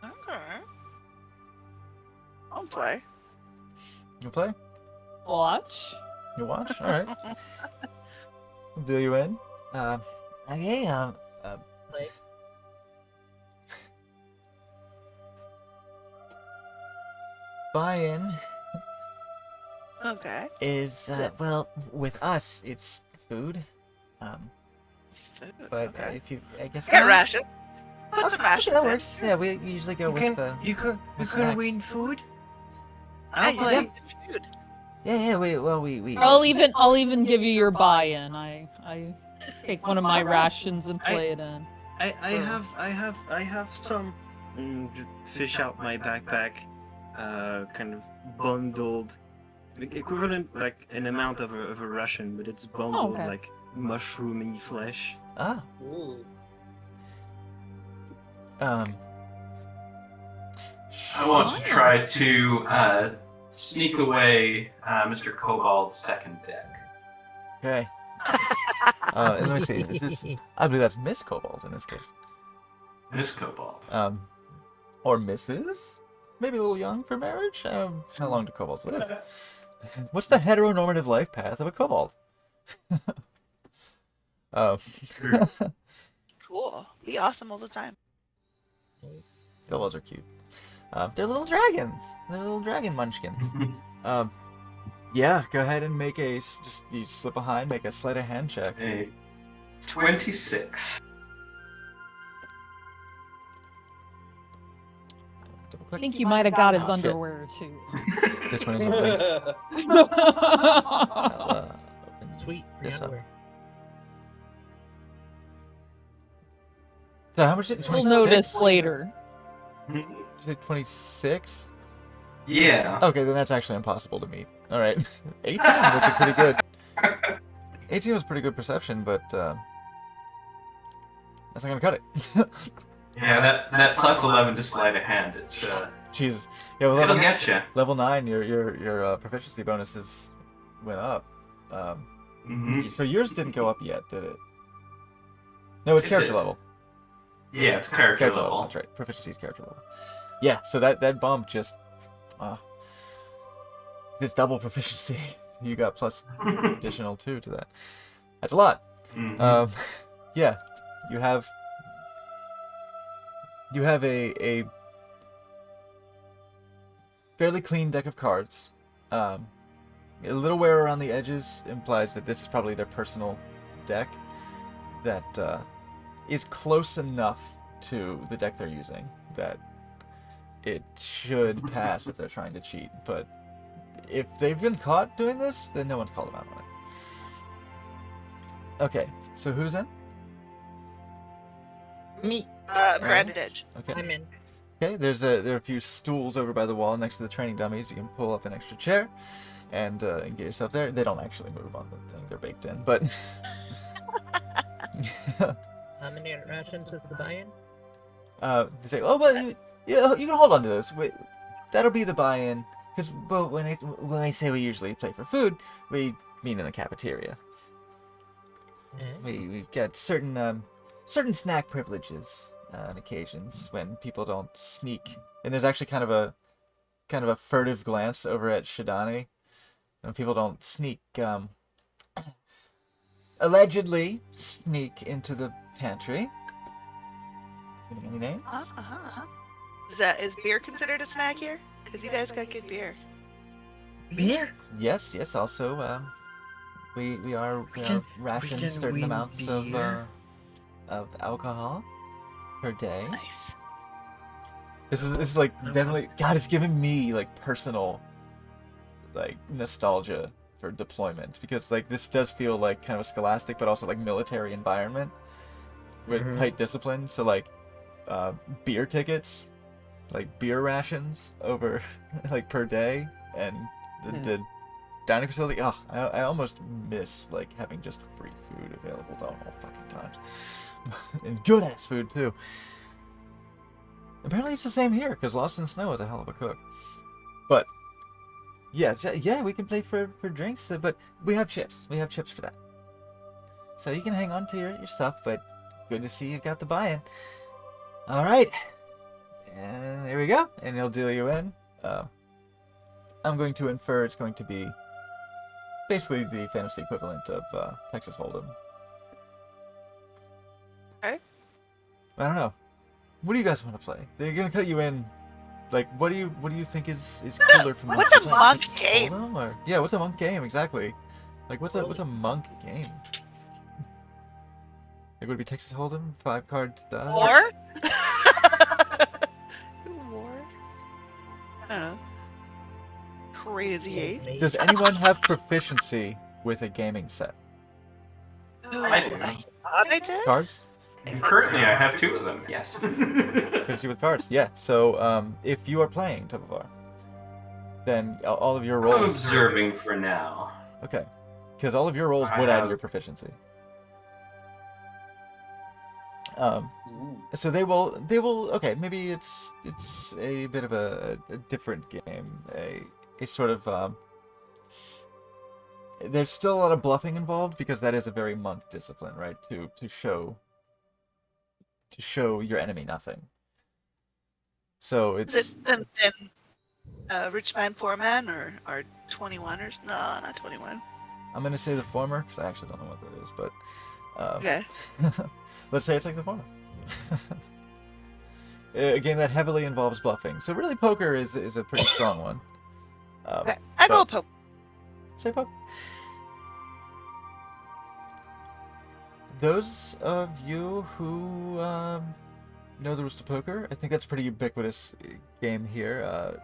Okay. I'll play. You play? Watch. You watch? All right. Do you in? Okay. Like, Buy-in Okay. is well, with us it's food. Food, But okay. if you, I guess. Get ration. Put some Okay, rations that in. works. Yeah, we usually go You with. can you can with snacks. win food. Yeah, I'll you play. get food. Yeah. We. I'll even give you your buy-in. I take one of my rations and play it in. I have some fish out my backpack, kind of bundled, like, equivalent like an amount of a ration, but it's bundled okay. like mushroomy flesh. Ah. Ooh. Um. I want to try to sneak away Mr. Kobold's second deck. Okay. Let me see. Is this? I believe that's Miss Kobold in this case. Miss Kobold. Or Mrs. Maybe a little young for marriage. How long do kobolds live? What's the heteronormative life path of a kobold? Cool. Be awesome all the time. Kobolds are cute. They're little dragons. They're little dragon munchkins. Yeah, go ahead and make a you slip behind, make a sleight of hand check. A 26. Double I click. think you might have got his Oh, shit. underwear too. This one isn't linked. I'll, open sweet. this up. Underwear. So how much did We'll 26? notice later. Did you say 26? Yeah. Okay, then that's actually impossible to meet. All right, 18 was a pretty good. 18 was pretty good perception, but that's not gonna cut it. Yeah, that plus 11 to sleight of hand. It's Jesus. Yeah, well, it'll level, get you. level 9, your proficiency bonuses went up. So yours didn't go up yet, did it? No, it's It character did. level. Yeah, it's character level. That's right. Proficiency is character level. Yeah, so that bump just this double proficiency. You got plus additional 2 to that. That's a lot. Mhm. Yeah, you have a fairly clean deck of cards. A little wear around the edges implies that this is probably their personal deck that is close enough to the deck they're using that it should pass if they're trying to cheat. But if they've been caught doing this, then no one's called them out on it. Okay, so who's in? Me. Branded Edge. Okay. I'm in. Okay, there are a few stools over by the wall next to the training dummies. You can pull up an extra chair and get yourself there. They don't actually move on the thing; they're baked in. But How many rations is the buy-in? they say, "Oh, well, yeah, you can hold on to those. Wait, that'll be the buy-in." Because when I say we usually play for food, we mean in a cafeteria. We've got certain snack privileges on occasions when people don't sneak. And there's actually kind of a furtive glance over at Shidani when people don't sneak. Allegedly sneak into the pantry. Getting any names? Is beer considered a snack here? Because you guys got good beer. Beer? Yes. Also, we are rationed can certain win amounts beer. of alcohol per day. Nice. This is like definitely, God, it's giving me like personal like nostalgia for deployment, because like this does feel like kind of a scholastic but also like military environment with tight discipline. So like beer tickets, like beer rations over like per day, and the dining facility. Oh, I almost miss like having just free food available at all fucking times. And good ass food too. Apparently it's the same here, because Lost in Snow is a hell of a cook. But yeah, we can play for drinks, but we have chips. We have chips for that. So you can hang on to your stuff, but good to see you've got the buy-in. All right, and there we go. And he'll deal you in. I'm going to infer it's going to be basically the fantasy equivalent of Texas Hold'em. Okay. I don't know. What do you guys want to play? They're gonna cut you in. Like, what do you think is cooler from? What's a monk Texas game? Hold'em, or yeah, what's a monk game exactly? Like, what's a monk game? Like, would it be Texas Hold'em, 5 cards die? War? War? I don't know. Crazy Eight? Does anyone have proficiency with a gaming set? I do. I did? Cards? Currently, I have 2 of them. Yes. Proficiency with cards. Yeah. So, if you are playing Topovar, then all of your I'm rolls. observing for now. Okay. Because all of your rolls I would add have- your proficiency. So they will. Okay, maybe it's a bit of a different game. A sort of. There's still a lot of bluffing involved, because that is a very monk discipline, right? To show your enemy nothing. So it's Then Rich Man, Poor Man, or 21 or no, not 21. I'm gonna say the former, because I actually don't know what that is, but Okay. let's say it's like the former. A game that heavily involves bluffing. So really, poker is a pretty strong one. Okay. I go poke. Say poker. Those of you who know the rules to poker, I think that's a pretty ubiquitous game here.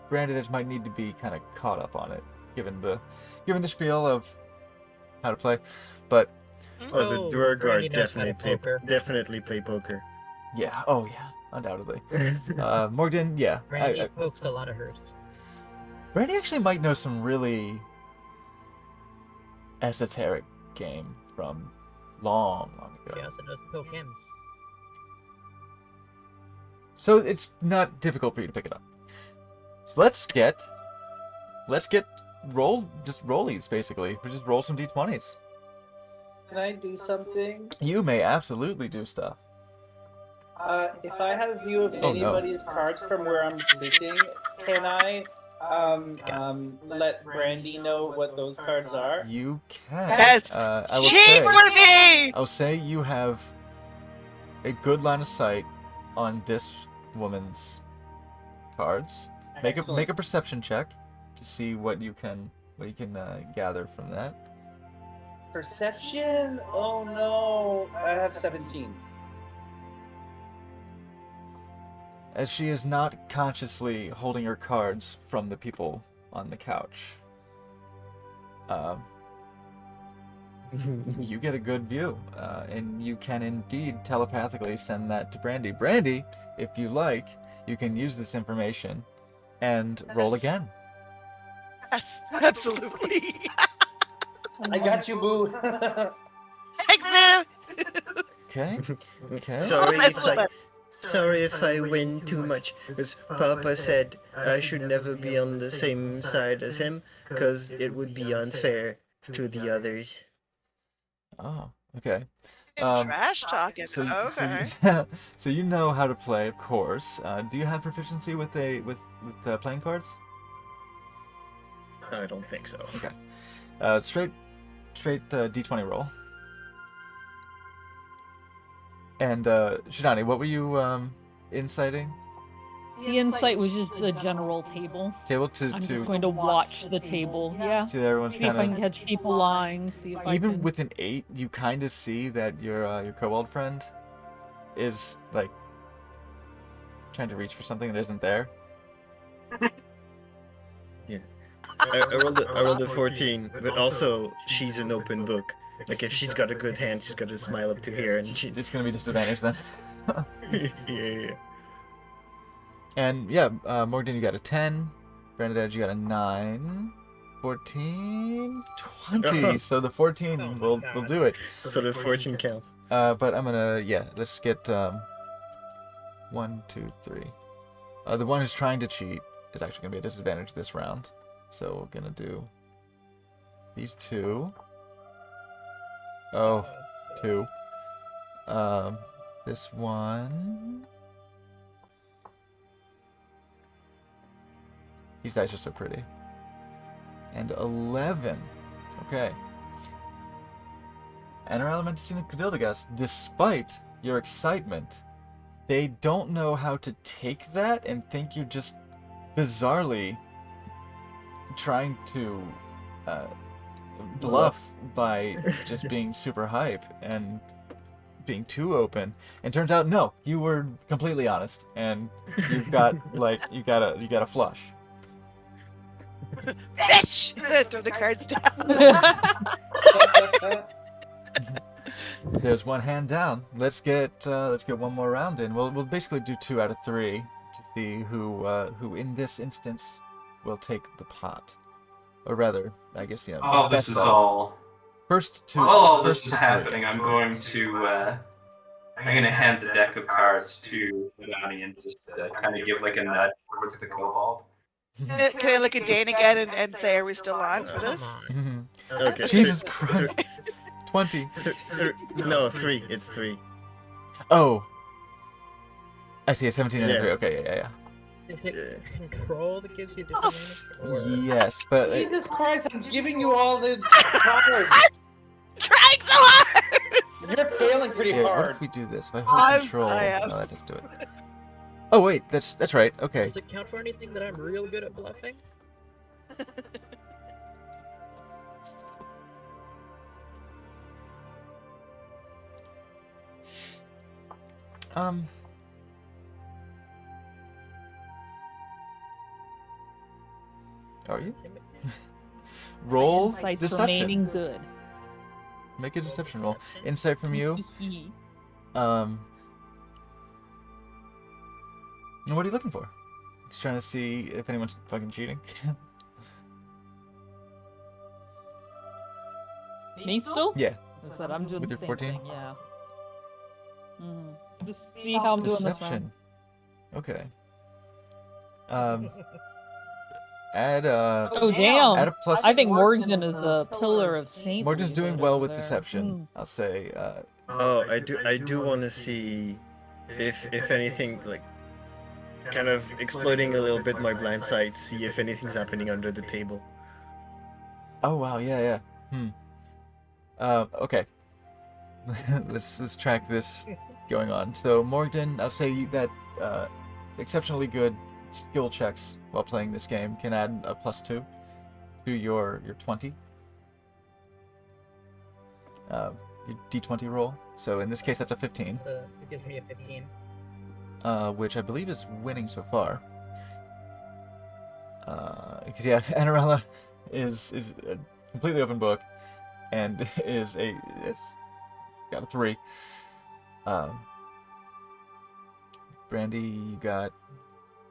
Branded Edge might need to be kind of caught up on it, given the spiel of how to play, but Oh, the Oh, Duergar Brandy knows how to definitely play poker. yeah, oh yeah, undoubtedly. Morgan, yeah, Brandy pokes a lot of hers. Brandy actually might know some really esoteric game from long ago. She also knows poke hymns. So it's not difficult for you to pick it up. So let's get rollies basically. We just roll some d20s. Can I do something? You may absolutely do stuff. If I have a view of Oh, no. anybody's cards from where I'm sitting, can I let Brandy know what those cards are? You can. Yes! I will Cheat say, for me! I'll say you have a good line of sight on this woman's cards. Make Excellent. a perception check. to see what you can gather from that. Perception? Oh no, I have 17. As she is not consciously holding her cards from the people on the couch, you get a good view, and you can indeed telepathically send that to Brandy. Brandy, if you like, you can use this information and roll again. Yes, absolutely. I got you, boo. Thanks, man. Okay. Okay. Sorry if I win too much, because Papa said I should never be on the same side as him, because it would be unfair to the others. Oh, okay. Trash talking. So so you know how to play, of course. Do you have proficiency with playing cards? I don't think so. Okay. Straight D20 roll. And Shidani, what were you inciting? The insight was just the general table. Table to I'm just going to watch the table. Yeah. see that everyone's See if I kind can of. catch people lying. See if I Even can... with an 8, you kind of see that your kobold friend is like trying to reach for something that isn't there. I rolled a 14, but also she's an open book. Like if she's got a good hand, she's got to smile up to here, and she. It's gonna be disadvantage then. yeah. And yeah, Morgan, you got a 10. Bernadette, you got a 9. 14, 20. So the 14 will do it. So the 14 counts. But I'm gonna let's get 1, 2, 3. The one who's trying to cheat is actually gonna be a disadvantage this round. So we're gonna do these 2. Oh, 2. This one. These dice are so pretty. And 11. Okay. Enter Elementicina Cadildagas, despite your excitement, they don't know how to take that and think you're just bizarrely trying to bluff by just being super hype and being too open. And turns out, no, you were completely honest, and you've got you got a flush. Bitch! Throw the cards down. There's one hand down. Let's get one more round in. We'll basically do 2 out of 3 to see who in this instance will take the pot, or rather, I guess Oh, this is all. First to. While all first this is to 3. happening, I'm going to hand the deck of cards to Shidani and just kind of give like a nudge towards the kobold. Can I look at Dane again and say, are we still on for this? Okay. Jesus Christ. 20. No, 3. It's 3. Oh. I see a 17 and a Yeah. 3. Okay, yeah. Is it control that gives you disadvantage? Or... Yes, but Jesus Christ, I'm giving you all the cards. Trying so hard! You're failing pretty yeah, what hard. if we do this? If I hold control, I am. no, that doesn't do it. Oh wait, that's right. Okay. Does it count for anything that I'm real good at bluffing? Are you? Roll Insight's deception. remaining good. Make a deception roll. Insight from you. And what are you looking for? Just trying to see if anyone's fucking cheating. Me still? Yeah. I said I'm doing With the your same 14? thing. Yeah. Just see how I'm doing this round. Deception. Okay. Add Oh damn! add a plus. I think Morgan is the pillar of saintly. Morgan's doing well with there. deception. I'll say. Oh, I do want to see if anything, like, kind of exploiting a little bit my blind sight, see if anything's happening under the table. Oh wow, yeah. Okay. let's track this going on. So Morgan, I'll say that exceptionally good skill checks while playing this game can add a +2 to your 20. Your D20 roll. So in this case, that's a 15, So it gives me a 15. which I believe is winning so far. Because yeah, Anarella is a completely open book, and it's got a 3. Brandy, you got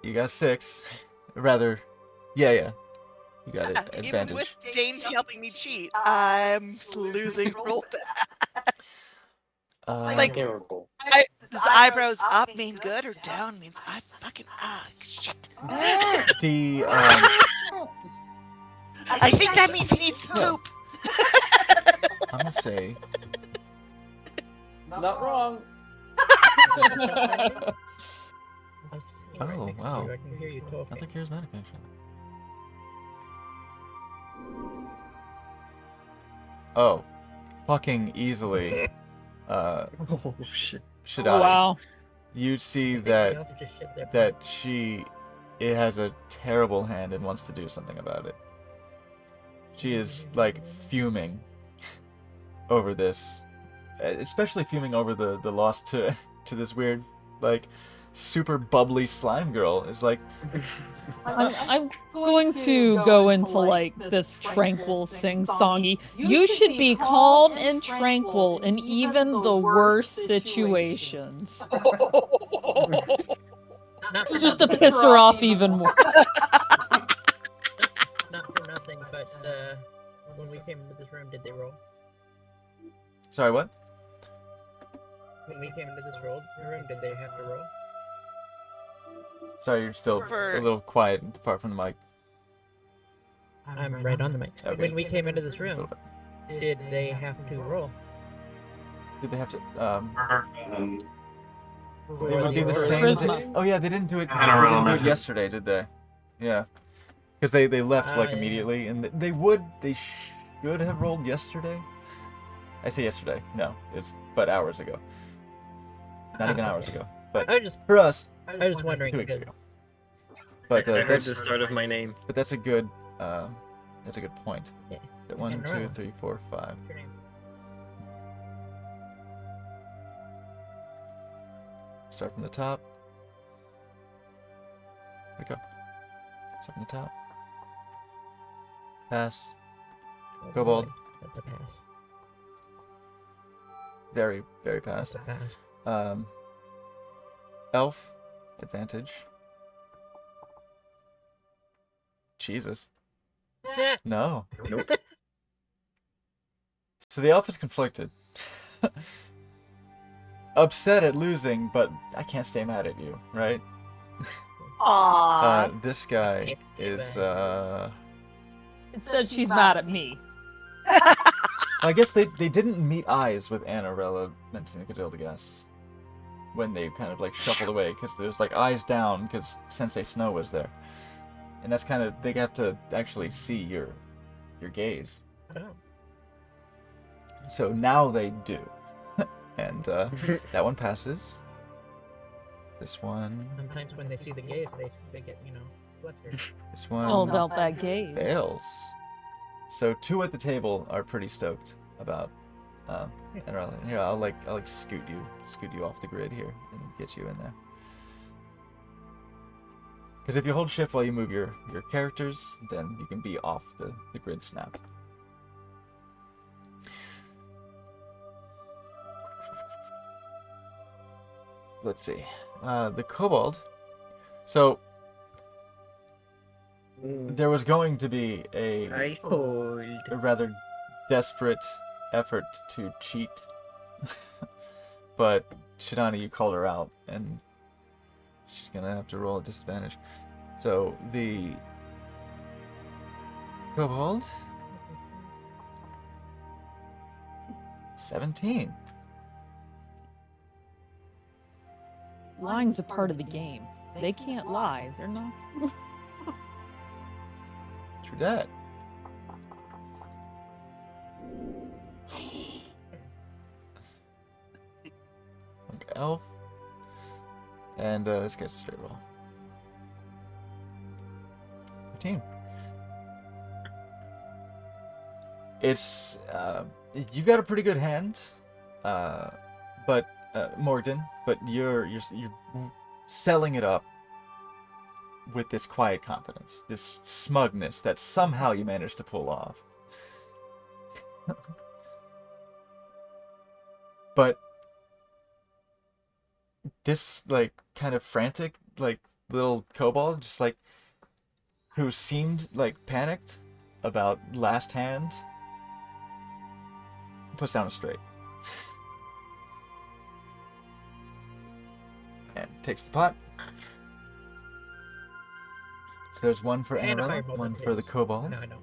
a 6. Rather, yeah, you got it. Even Advantage. with James helping me cheat, I'm losing roll back. Like- Terrible. Does eyebrows up mean good or down means I fucking shit. The I think that means he needs to Yeah. poop. I'm gonna say Not wrong. I'm sitting Oh, right next to wow. you. I can hear you talking. not the charismatic actually. Oh, fucking easily. Oh shit. Should Oh, wow. You see I think the that elf just shit their that it has a terrible hand and wants to do something about it. She is like fuming over this, especially fuming over the loss to this weird like super bubbly slime girl. Is like I'm going to go into like this tranquil sing-songy. You should be calm and tranquil in even the worst situations. Not for Just to nothing, piss her off even more. not for nothing, but when we came into this room, did they roll? sorry, what? When we came into this room, did they have to roll? Sorry, you're still For- a little quiet and far from the mic. I'm right on the mic. Okay. When we came into this Just a little room, bit. did they have to roll? Did they have to? Um, It For would be the roll? same. Charisma. Oh yeah, they didn't do it. They Anarella didn't do it mentioned- yesterday, did they? Yeah, because they left like Yeah. immediately, and they should have rolled yesterday. I say yesterday. No, it's but hours ago. Not even hours ago. But I was for us, just wondering 2 weeks because but I heard that's the start of my name. but that's a good point. Yeah. That 1, And 2, roll. 3, 4, 5. your name. Start from the top. There we go. Start from the top. Pass. Kobold. That's a pass. Very, very That's pass. a pass. Elf. Advantage. Jesus. No. Nope. So the elf is conflicted. Upset at losing, but I can't stay mad at you, right? Aww. This guy is Instead, she's mad at me. I guess they didn't meet eyes with Anarella mentioning the Cadildagas when they kind of like shuffled away, because there's like eyes down because Sensei Snow was there. And that's kind of, they have to actually see your gaze. Oh. So now they do. And that one passes. This one, Sometimes when they see the gaze, they get, flustered. this one All about that gaze. fails. So 2 at the table are pretty stoked about Anarella. Here, I'll like scoot you off the grid here and get you in there. Because if you hold shift while you move your characters, then you can be off the grid snap. Let's see. The kobold. So there was going to be I hold. a rather desperate effort to cheat. But Shidani, you called her out, and she's gonna have to roll a disadvantage. So the kobold 17. Lying's a part of the game. They can't lie. They're not. True that. Okay, elf. And this guy's a straight roll. 13. It's you've got a pretty good hand, but Morgan, but you're selling it up with this quiet confidence, this smugness that somehow you managed to pull off. But this like kind of frantic like little kobold, just like who seemed like panicked about last hand, puts down a straight and takes the pot. So there's one for And a Annabelle, fireball one that for the hits. kobold. No, I don't.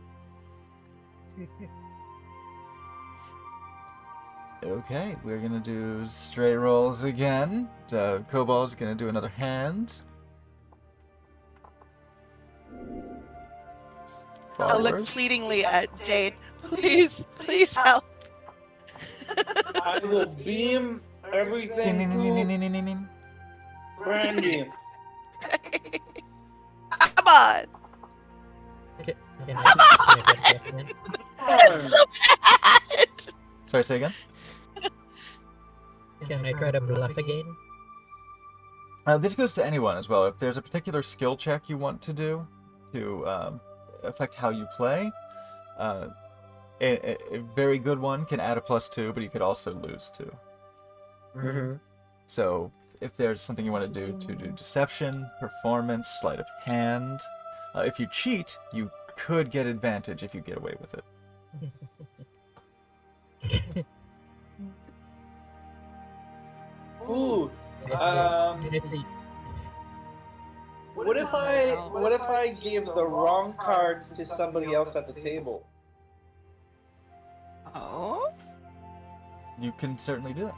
Okay, we're gonna do straight rolls again. The kobold's gonna do another hand. I'll look Followers. pleadingly at Dane. Please, please help. I will beam Ding, everything ding, ding, to ding, ding, ding, ding, ding. Brandy. Come on. Can I get it again? It's so bad. Sorry, say again? Can I try to bluff again? This goes to anyone as well. If there's a particular skill check you want to do to affect how you play, a very good one can add a +2, but you could also lose 2. Mm-hmm. So if there's something you want to do deception, performance, sleight of hand, if you cheat, you could get advantage if you get away with it. Ooh. Can I see? What if I give the wrong cards to somebody else at the table? Oh? You can certainly do that.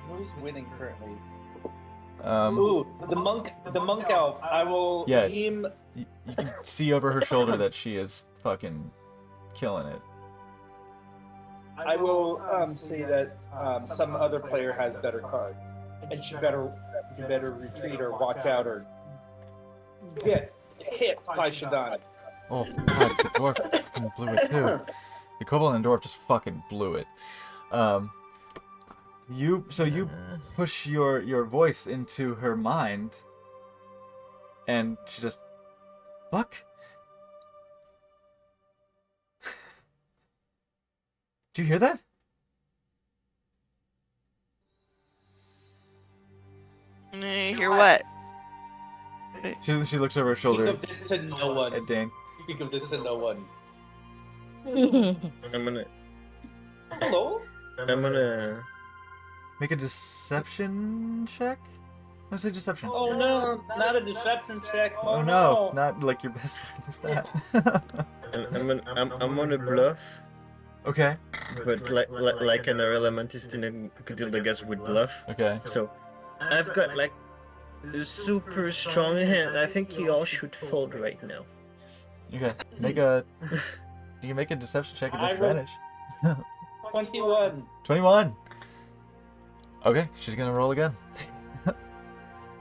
Who's winning currently? Um, Ooh, the monk elf. I will Yeah. beam. you can see over her shoulder that she is fucking killing it. I will say that some other player has better cards, and she better retreat or watch out or get hit by Shadani. Oh god, the dwarf fucking blew it too. The kobold and dwarf just fucking blew it. You push your voice into her mind, and she just fuck. Do you hear that? Hear what? She looks over her Speak shoulder of this to no one. at Dane. Speak of this to no one. I'm Hello? gonna. Make a deception check? I say deception. Oh no, not a deception check. Oh no, not like your best friend stat. I'm gonna bluff, Okay. but like an elementist in a Cadildagas would bluff. Okay. So I've got like a super strong hand. I think you all should fold right now. Okay. Make a. Do you make a deception check at I will- disadvantage? 21. 21. Okay, she's gonna roll again.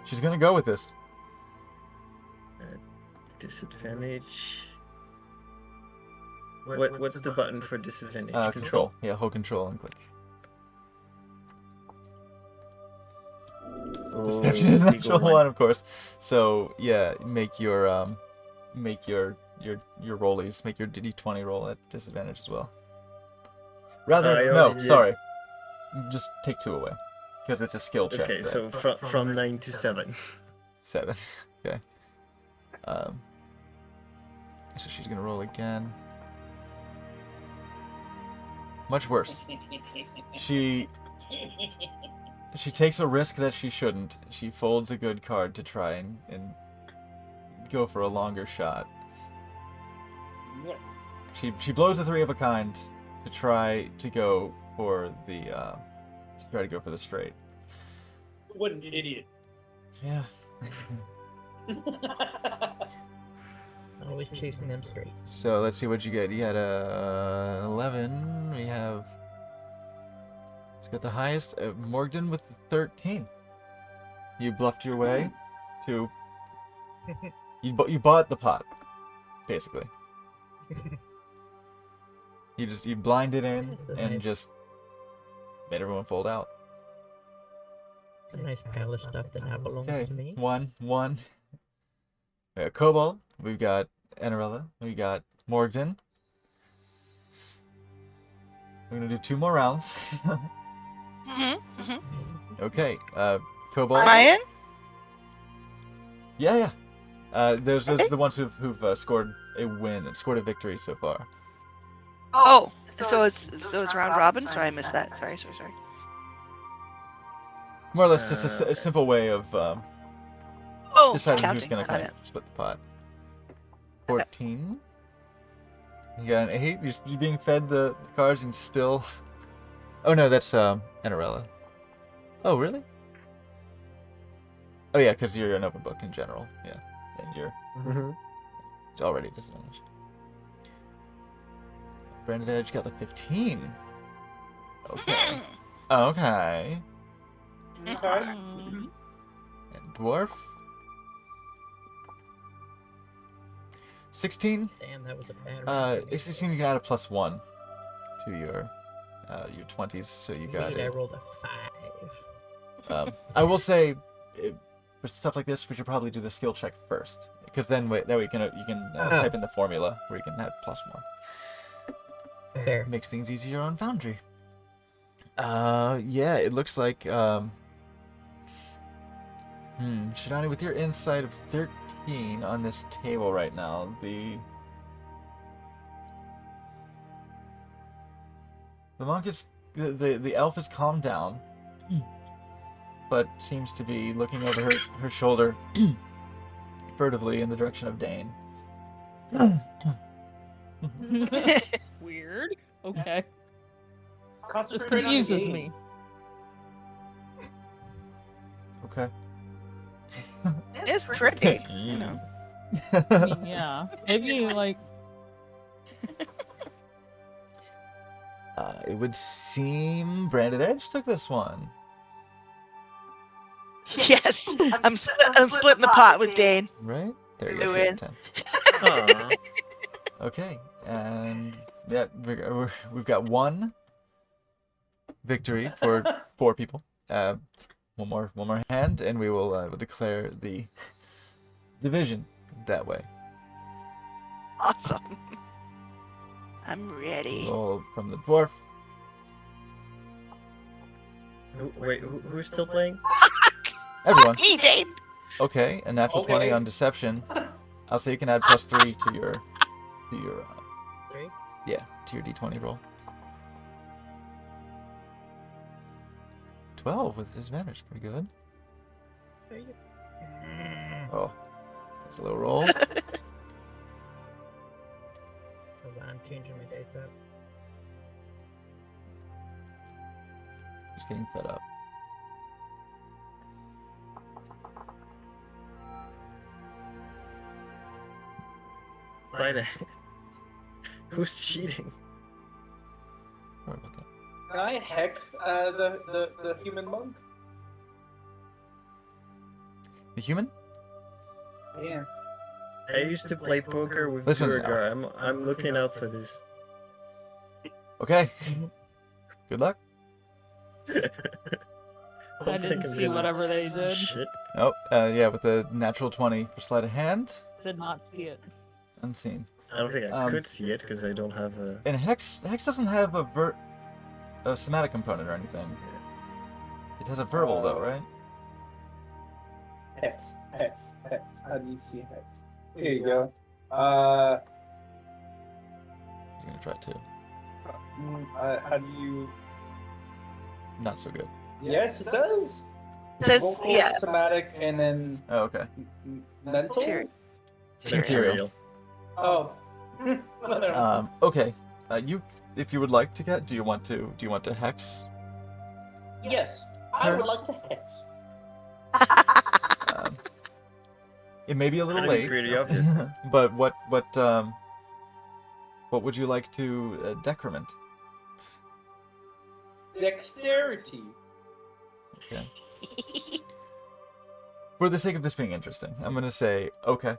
She's gonna go with this. Disadvantage. What's the button for disadvantage? Control. Yeah, hold control and click. Oh, Deception is a legal natural one, of course. So yeah, make your rollies, make your d20 roll at disadvantage as well. Rather, I no, already did. sorry. Just take 2 away, because it's a skill check. Okay, so from 9 to 7. 7. Okay. So she's gonna roll again. Much worse. She takes a risk that she shouldn't. She folds a good card to try and go for a longer shot. She blows a 3 of a kind to try to go for the straight. What an idiot. Yeah. Always chasing them straight. So let's see what you get. You had a 11. We have. It's got the highest. Morgan with 13. You bluffed your way to You bought the pot, basically. You blinded in That's a and nice- just made everyone fold out. It's a nice pile of stuff that now belongs Okay, to me. one. We got Cobalt. We've got Enerella. We got Morgden. We're gonna do 2 more rounds. Okay, Cobalt. Ryan? Yeah. Those Okay. the ones who've scored a win and scored a victory so far. Oh, so it's round robin? Sorry, I missed that. Sorry. More or less, just a simple way of Oh, deciding counting. who's gonna Got kind it. of split the pot. 14. You got an 8. You're being fed the cards and still. Oh no, that's Enerella. Oh really? Oh yeah, because you're an open book in general. Yeah, and you're it's already disadvantaged. Branded Edge got the 15. Okay. Okay. Okay. And Dwarf. 16. Damn, that was a bad roll. 16 you can add a +1 to your 20s, so you got Wait, I it. rolled a 5. I will say, for stuff like this, we should probably do the skill check first, because then that way you can type in the formula where you can have +1. Fair. Makes things easier on Foundry. Yeah, it looks like Shidani, with your insight of 13 on this table right now, the monk is the elf has calmed down, but seems to be looking over her shoulder furtively in the direction of Dane. Weird. Okay. This Concentrate on the confuses game. me. Okay. It's pretty. You know. I mean, yeah. Maybe like It would seem Branded Edge took this one. Yes, I'm splitting the pot with Dane. Right? There you We go. win. 10. Aw. Okay, and yeah, we've got 1 victory for 4 people. One more hand, and we will declare the division that way. Awesome. I'm ready. Roll from the dwarf. Wait, who's still playing? Everyone. Me, Dane. Okay, a natural 20 Okay. on deception. I'll say you can add +3 to your 3? to your d20 roll. 12 with disadvantage, pretty good. There you Oh, there's a little roll. Hold on, I'm changing my dates up. Just getting fed up. Why the heck? Who's cheating? Sorry about that. Can I hex the human monk? The human? Yeah. I used to play poker with This one's Durgar. I'm looking out for this. Okay. Good luck. I didn't see whatever they did. Shit. Oh, yeah, with a natural 20 for sleight of hand. Did not see it. Unseen. I don't think I Um, could see it because I don't have a. And Hex doesn't have a somatic component or anything. It has a verbal though, right? Hex. How do you see hex? Here you go. He's gonna try to. How do you? Not so good. Yes, it does. It says, Vocal, yeah. somatic, and then Oh, okay. mental. Material. Material. Oh. I don't know. Okay. You, if you would like to get, do you want to hex? Yes, I would like to hex. Um, it may be a little gonna be late. pretty obvious. But what would you like to decrement? Dexterity. Okay. For the sake of this being interesting, I'm gonna say okay.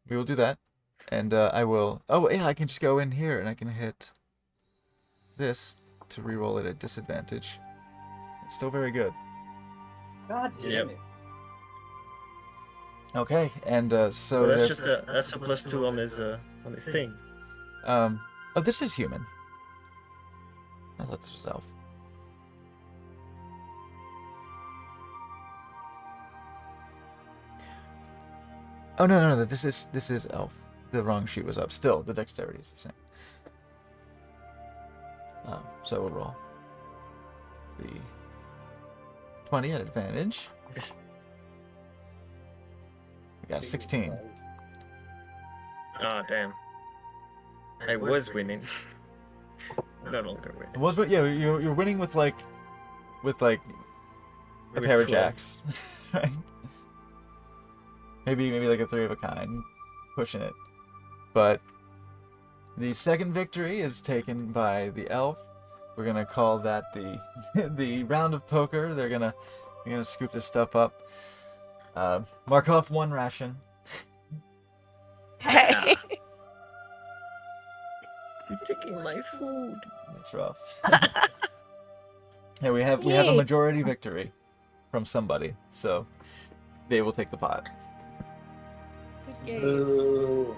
We will do that, and I will. Oh yeah, I can just go in here and I can hit this to reroll it at disadvantage. It's still very good. God damn Yep. it. Okay, and so Well, that's there- just that's a +2 on his thing. oh, this is human. I thought this was elf. Oh no, this is elf. The wrong sheet was up. Still, the dexterity is the same. So we'll roll the 20 at advantage. We got a 16. Oh damn. I was winning. No longer winning. It was, but yeah, you're winning with like a With pair of 12. jacks, right? Maybe like a 3 of a kind, pushing it. But the second victory is taken by the elf. We're gonna call that the the round of poker. They're gonna scoop their stuff up. Mark off 1 ration. Hey. You're taking my food. That's rough. Yeah, we have a Yay. majority victory from somebody, so they will take the pot. Boo.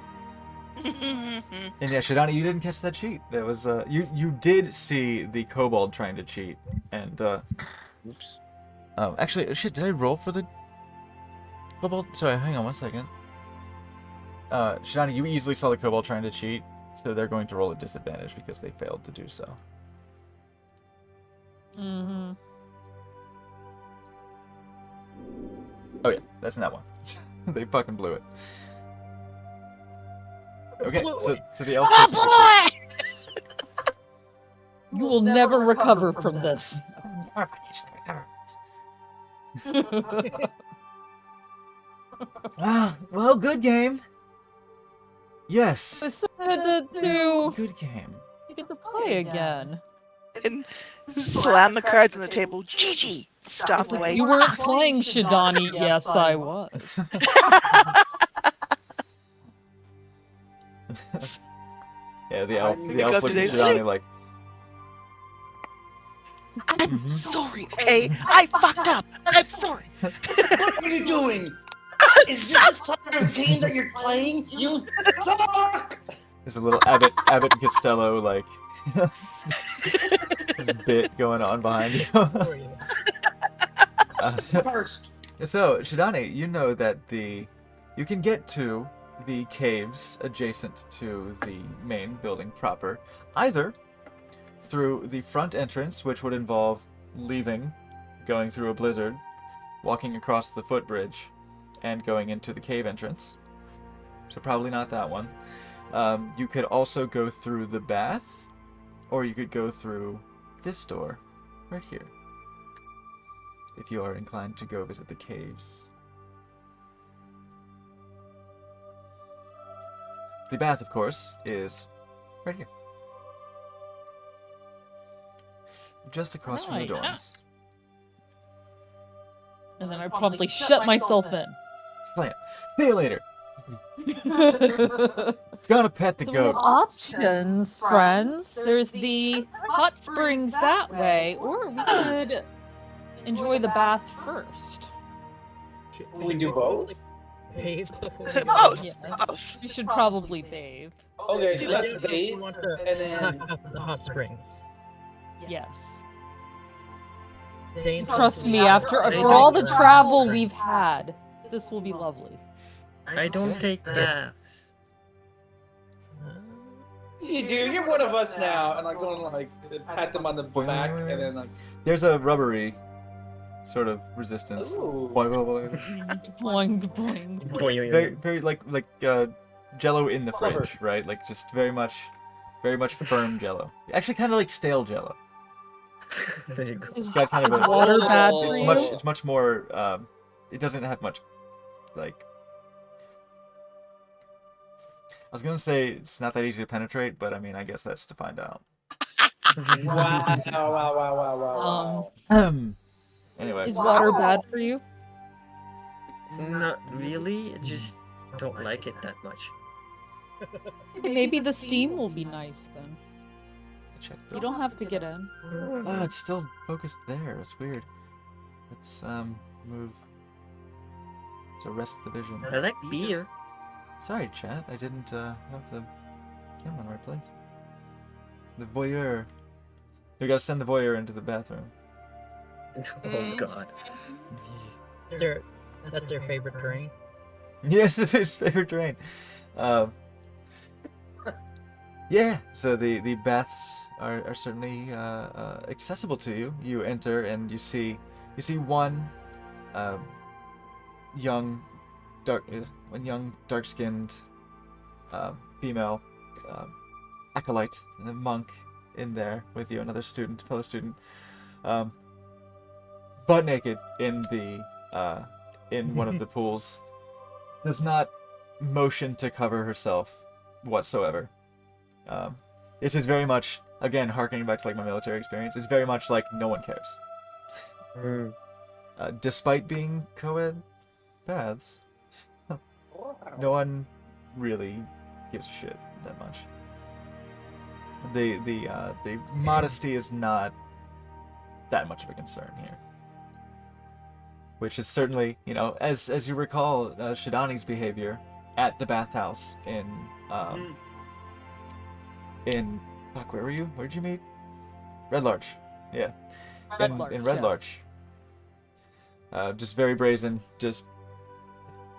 And yeah, Shidani, you didn't catch that cheat. That was you did see the kobold trying to cheat, and Oops. actually, shit, did I roll for the kobold? Sorry, hang on 1 second. Shidani, you easily saw the kobold trying to cheat, so they're going to roll at disadvantage because they failed to do so. Mm-hmm. Oh yeah, that's not one. They fucking blew it. Okay, so the elf takes the victory. You will never recover from this. Ah, well, good game. Yes, Decided to good game. get to play again. And slam the cards on the table. Gigi, stop away. You weren't playing Shidani. Yes, I was. Yeah, the I elf, need to the elf go looks at today. Shidani like, I'm sorry, okay? I fucked up. I'm sorry. What are you doing? Is this the sort of game that you're playing? You suck! there's a little Abbott and Costello like just bit going on behind you. For you. First. So, Shidani, you know that you can get to the caves adjacent to the main building proper, either through the front entrance, which would involve leaving, going through a blizzard, walking across the footbridge, and going into the cave entrance. So probably not that one. You could also go through the bath, or you could go through this door, right here, if you are inclined to go visit the caves. The bath, of course, is right here. Just across from the Right. dorms. And then I promptly shut myself in. Slam. See you later. Gonna pet the So we have goat. options, friends. There's the hot springs that way, or we could enjoy the bath first. We do both? Bathe before we go. Both. Yes, we should probably bathe. Okay, Do let's you bathe, want to and then knock out the hot springs? Yes. Dane, Trust me, I after They for all don't- the travel we've had, this will be lovely. I don't take baths. you do. You're one of us now, and I'm going to like pat them on the back, and then like, There's a rubbery sort of resistance. ooh. Boing, boing, boing. Boing boing. Very, very like Jello in the Rubber. fridge, right? Like just very much firm Jello. Actually, kind of like stale Jello. There you go. Is, It's got kind of is a. water bad it's for It's you? much. It's much more. It doesn't have much, like. I was gonna say it's not that easy to penetrate, but I mean, I guess that's to find out. Wow. Anyway, Is water bad for you? Not really. I just don't like it that much. Maybe the steam will be nice then. Check. You don't have to get in. Oh, it's still focused there. It's weird. Let's move. It's a rest division. I like beer. Sorry, chat. I didn't have the camera in the right place. The voyeur. We gotta send the voyeur into the bathroom. Oh god. That's their favorite terrain. Yes, it's his favorite terrain. Yeah, so the baths are certainly accessible to you. You enter and you see one young dark-skinned female acolyte and a monk in there with you, another fellow student, butt naked in one of the pools. Does not motion to cover herself whatsoever. This is very much, again, harkening back to like my military experience, it's very much like no one cares. Despite being co-ed baths, no one really gives a shit that much. The modesty is not that much of a concern here. Which is certainly, as you recall, Shidani's behavior at the bathhouse in fuck, where were you? Where'd you meet? Red Larch. Yeah. In Red Larch. Just very brazen, just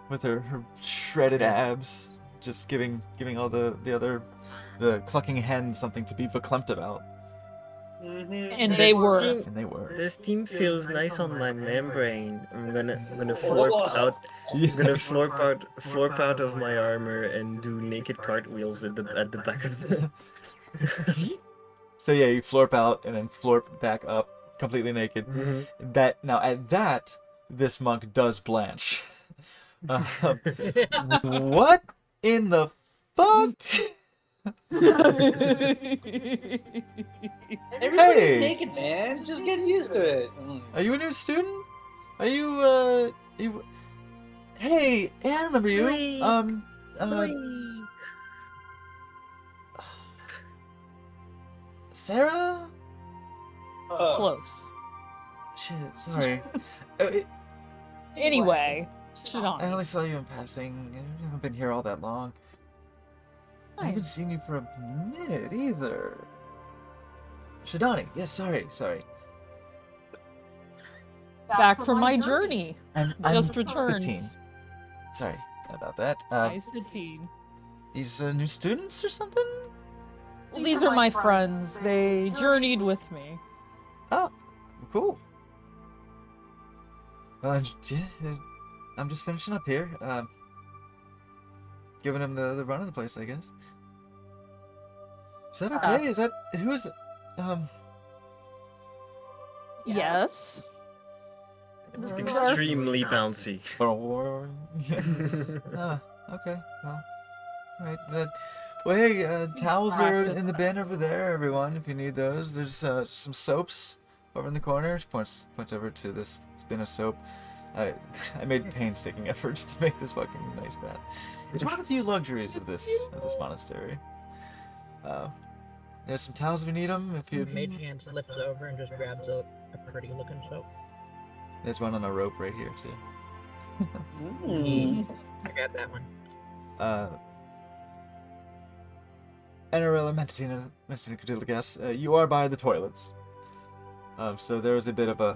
with her shredded abs, just giving all the clucking hens something to be verklempt about. And they were. This team feels nice on my membrane. I'm gonna florp out. I'm gonna florp out of my armor and do naked cartwheels at the back of the. So yeah, you florp out and then florp back up, completely naked. Mm-hmm. This monk does blanch. What in the fuck? Everybody's naked, man. Just getting used to it. Are you a new student? Are you Hey, I remember you. Sarah? Close. Shit, sorry. Anyway, I only saw you in passing. I haven't been here all that long. I haven't seen you for a minute either. Shidani, yes, sorry. Back from my journey. I'm Just returned. 15. Sorry about that. Nice 15. These new students or something? Well, these are my friends. They journeyed with me. Oh, cool. Well, I'm just finishing up here. Giving him the run of the place, I guess. Is that okay? Who is it? Yes. It's extremely bouncy. Okay. Well, alright. Well, hey, towels are in the bin over there, everyone, if you need those. There's some soaps over in the corner. She points over to this bin of soap. I made painstaking efforts to make this fucking nice bath. It's one of the few luxuries of this monastery. There's some towels if you need them. If you Mage hand slips over and just grabs a pretty looking soap. There's one on a rope right here too. I grabbed that one. Anarella Mentatina Cadilligas, you are by the toilets. So there's a bit of I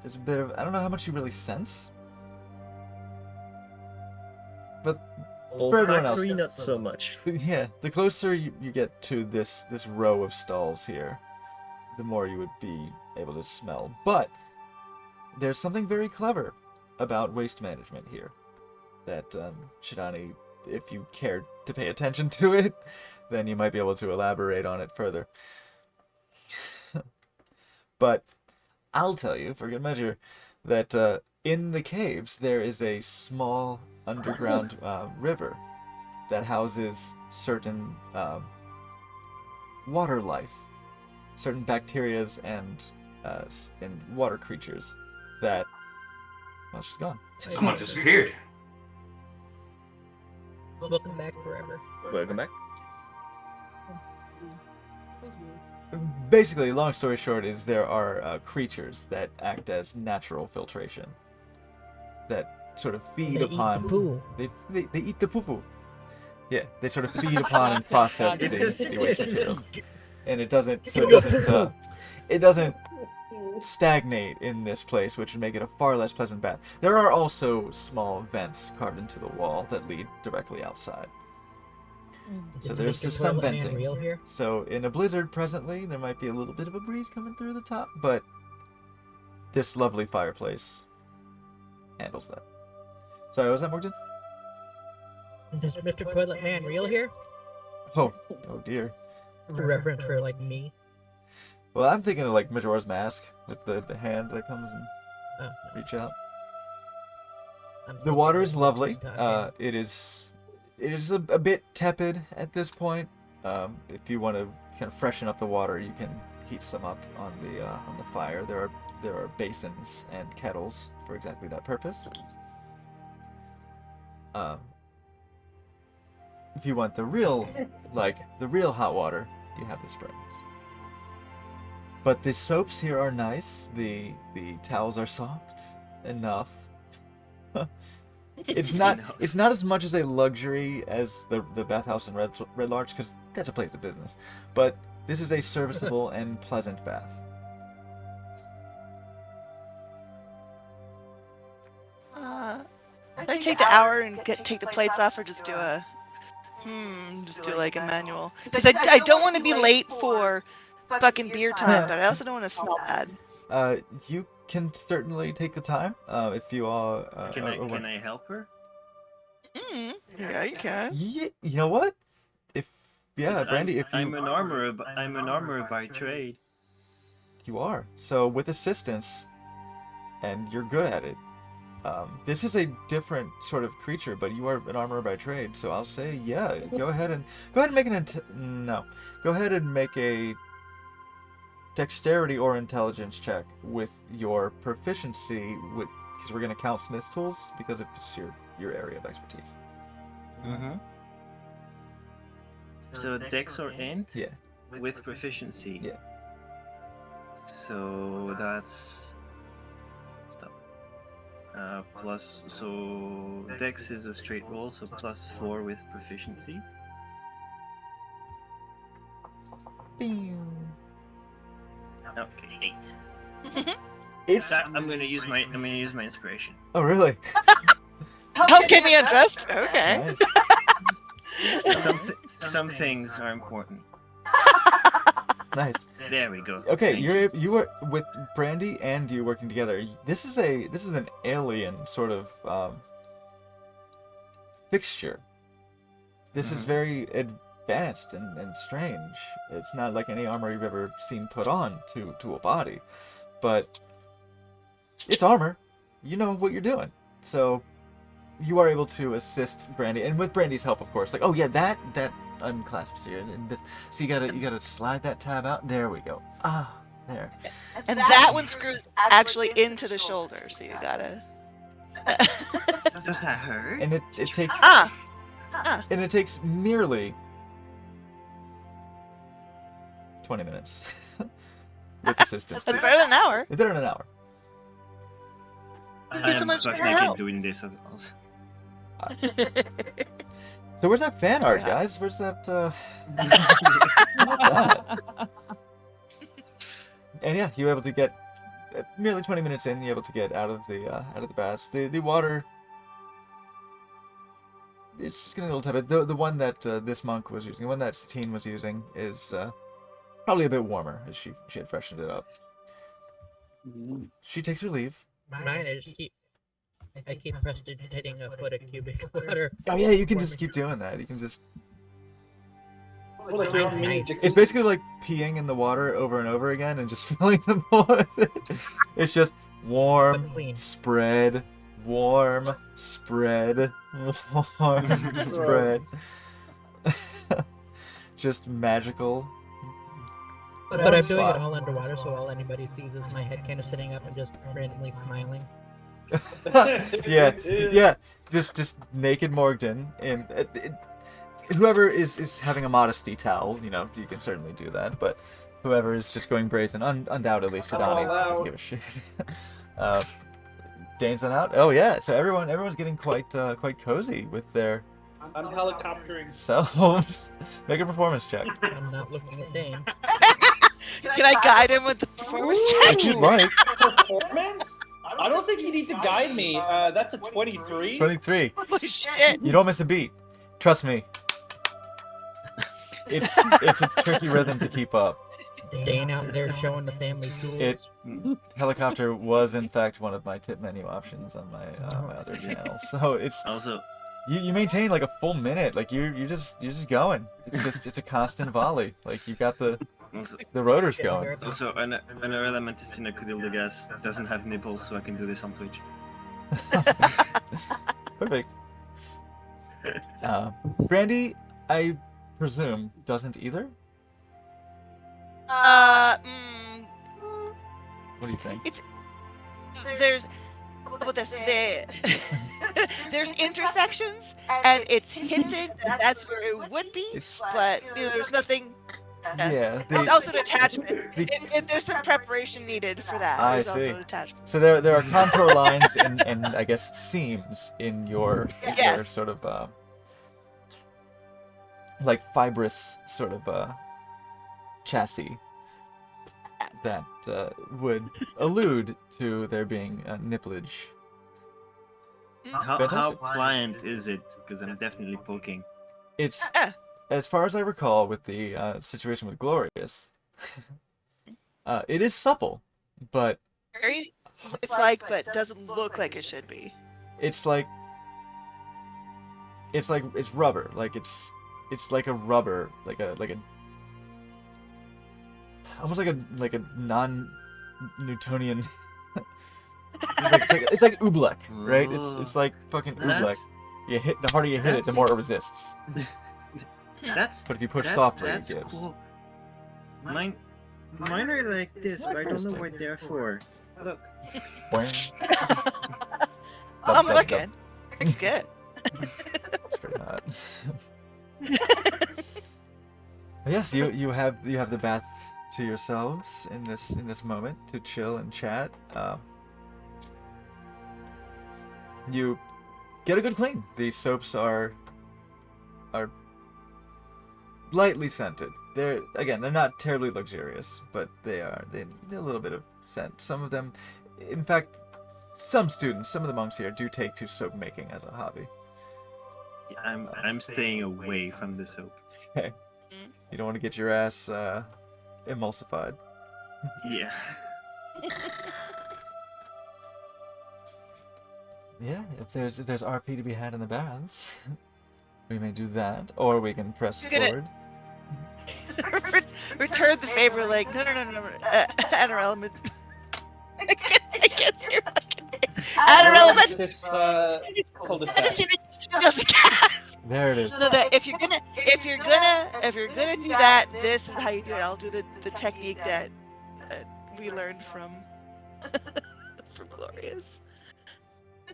don't know how much you really sense. But for everyone else, not so much. Yeah, the closer you get to this row of stalls here, the more you would be able to smell. But there's something very clever about waste management here that Shidani, if you cared to pay attention to it, then you might be able to elaborate on it further. But I'll tell you, for good measure, that in the caves there is a small underground river that houses certain water life, certain bacterias and water creatures that Well, she's gone. Someone disappeared. Welcome back forever. Welcome back. Basically, long story short, is there are creatures that act as natural filtration that sort of feed They eat the upon. poo. They eat the poo poo. Yeah, they sort of feed upon and process the It's a waste sickness. materials, and it doesn't stagnate in this place, which would make it a far less pleasant bath. There are also small vents carved into the wall that lead directly outside. So Is there's Mr. some Toilet Man venting. real here? So in a blizzard presently, there might be a little bit of a breeze coming through the top, but this lovely fireplace handles that. Sorry, what was that, Morgan? Is Mr. Toilet Man real here? Oh dear. A reference for like me. Well, I'm thinking of like Majora's Mask with the hand that comes and Oh, reach out. I'm The thinking water of is lovely. this time. It is a bit tepid at this point. If you want to kind of freshen up the water, you can heat some up on the fire. There are basins and kettles for exactly that purpose. If you want the real hot water, you have the springs. But the soaps here are nice. The towels are soft enough. It's not as much as a luxury as the bathhouse in Red Larch, because that's a place of business. But this is a serviceable and pleasant bath. I take the hour and take the plates off, or just do like a manual. Because I don't want to be late for fucking beer time, but I also don't want to smell bad. You can certainly take the time if you all. Can I help her? Yeah, you can. Yeah, you know what? Brandy, I'm an armorer by trade. You are. So with assistance, and you're good at it. This is a different sort of creature, but you are an armorer by trade. So I'll say, yeah. Go ahead and make Go ahead and make a dexterity or intelligence check with your proficiency, because we're gonna count Smith's tools because it's your area of expertise. Mm-hmm. So Dex or Int? Yeah. With proficiency. Yeah. So that's plus. So Dex is a straight roll, so +4 with proficiency. Okay, 8. I'm gonna use my inspiration. Oh really? Oh, get me undressed? Okay. Nice. Some things are important. Nice. There we go. Okay, Thank you are with Brandy and you working together. This is an alien sort of fixture. This is very advanced and strange. It's not like any armor you've ever seen put on to a body, but it's armor. You know what you're doing, so you are able to assist Brandy, and with Brandy's help, of course. Like, oh yeah, that unclasps here, and this, so you gotta slide that tab out. There we go. Ah, there. And that one screws actually into the shoulder, so you gotta. Does that hurt? And it takes and it takes merely 20 minutes with assistance. That's better than an hour. It's better than an hour. I am much buck more naked help. doing this also. So where's that fan art, guys? Where's that? And yeah, you're able to get merely 20 minutes in. You're able to get out of the baths. The water is just getting a little tepid. The one that this monk was using, the one that Satine was using, is probably a bit warmer, as she had freshened it up. She takes her leave. Mine is I keep prestidigitating a foot of cubic water. Oh yeah, you can just keep doing that. You can just. Well, like your own mini It's jacuzzi. basically like peeing in the water over and over again and just filling the bowl with it. It's just warm, But clean. spread, warm, spread, warm, spread. Just magical. But I'm doing it all underwater, so all anybody sees is my head kind of sitting up and just randomly smiling. yeah. Just naked Morgden, and whoever is having a modesty towel, you know, you can certainly do that. But whoever is just going brazen, undoubtedly Shidani doesn't give a shit. Dane's not out. Oh yeah, so everyone's getting quite cozy with their I'm helicoptering. selves. Make a performance check. I'm not looking at Dane. Can I guide him with the performance check? If you'd like. Performance? I don't think you need to guide me. That's a 23. 23. Holy shit. You don't miss a beat. Trust me. It's a tricky rhythm to keep up. Dane out there showing the family tools. It helicopter was in fact one of my tip menu options on my my other channel. So it's Also, you maintain like a full minute. Like you're just going. It's a constant volley. Like you got the rotors going. also, Anorella Mantisina Kudildagas doesn't have nipples, so I can do this on Twitch. Perfect. Brandy, I presume, doesn't either. Mm, What do you think? there's well, there's intersections, and it's hinted that that's where it would be, but there's nothing. Yeah. There's also an attachment. the- There's some preparation needed for that. I There's see. Also an attachment. So there are contour lines and I guess seams in your Yes. sort of like fibrous sort of chassis that would allude to there being nipplage. How Fantastic. pliant is it? Because I'm definitely poking. It's, as far as I recall, with the situation with Glorious, it is supple, but Very like, but doesn't look like it should be. it's rubber. Like it's like a rubber, like a almost like a non-Newtonian. it's like oobleck, right? It's like fucking oobleck. That's- You hit the harder you hit it, the more it resists. That's But if you push that's, softly, that's it gives. cool. Mine are like this, but I don't know what they're for. Look. Boing. I'm Dub, dub, looking. Looks good. It's pretty hot. Yes, you have the bath to yourselves in this moment to chill and chat. You get a good clean. These soaps are lightly scented. They're not terribly luxurious, but they need a little bit of scent. Some of them, in fact, some of the monks here do take to soap making as a hobby. I'm staying away from the soap. Okay. You don't want to get your ass emulsified. Yeah. Yeah, if there's RP to be had in the baths, we may do that, or we can press You're gonna- forward. Return the favor, like no. Anorella. I can't say her fucking name. Anorella. This cul-de-sac. There it is. So that if you're gonna do that, this is how you do it. I'll do the technique that we learned from Glorious.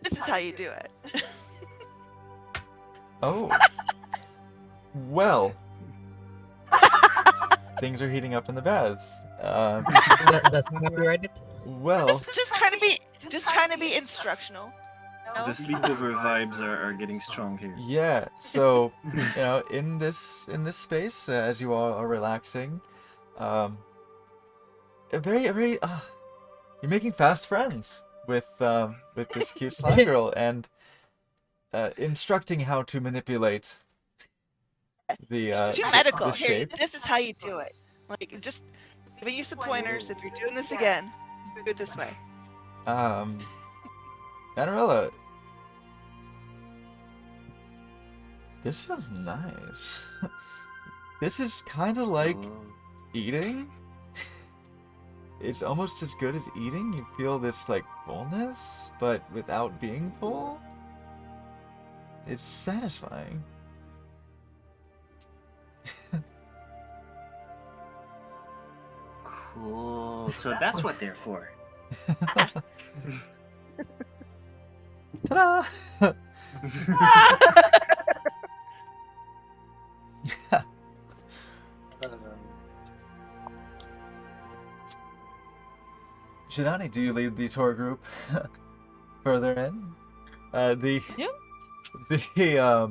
This is how you do it. Oh. Well. Things are heating up in the baths. That's not copyrighted. Well. Just trying to be instructional. No? The sleepover vibes are getting strong here. Yeah. So, in this space, as you all are relaxing, a very you're making fast friends with this cute slime girl and instructing how to manipulate the Too medical. the Here, shape. this is how you do it. Like just giving you some pointers. If you're doing this again, do it this way. Anorella, this feels nice. This is kind of like eating. It's almost as good as eating. You feel this like fullness, but without being full. It's satisfying. Cool. So that's what they're for. Ta-da! Shidani, do you lead the tour group further in? The I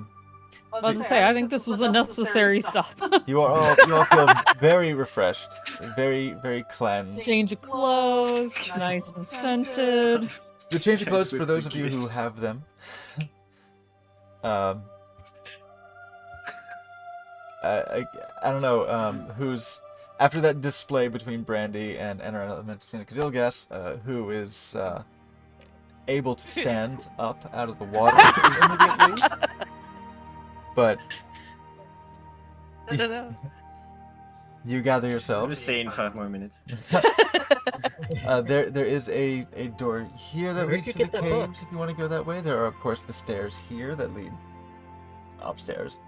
was about to say, I think this was a necessary stop. you all feel very refreshed, very very cleansed. Change of clothes, nice and scented. The change of clothes for with those the of you who gifts. have them. I don't know who's after that display between Brandy and Enter Elementina Cadilgas, who is able to stand up out of the water immediately. But No. you gather I'm gonna yourselves. stay in 5 more minutes. There is a door here that Where'd leads you to the get that book? caves if you want to go that way. There are of course the stairs here that lead upstairs.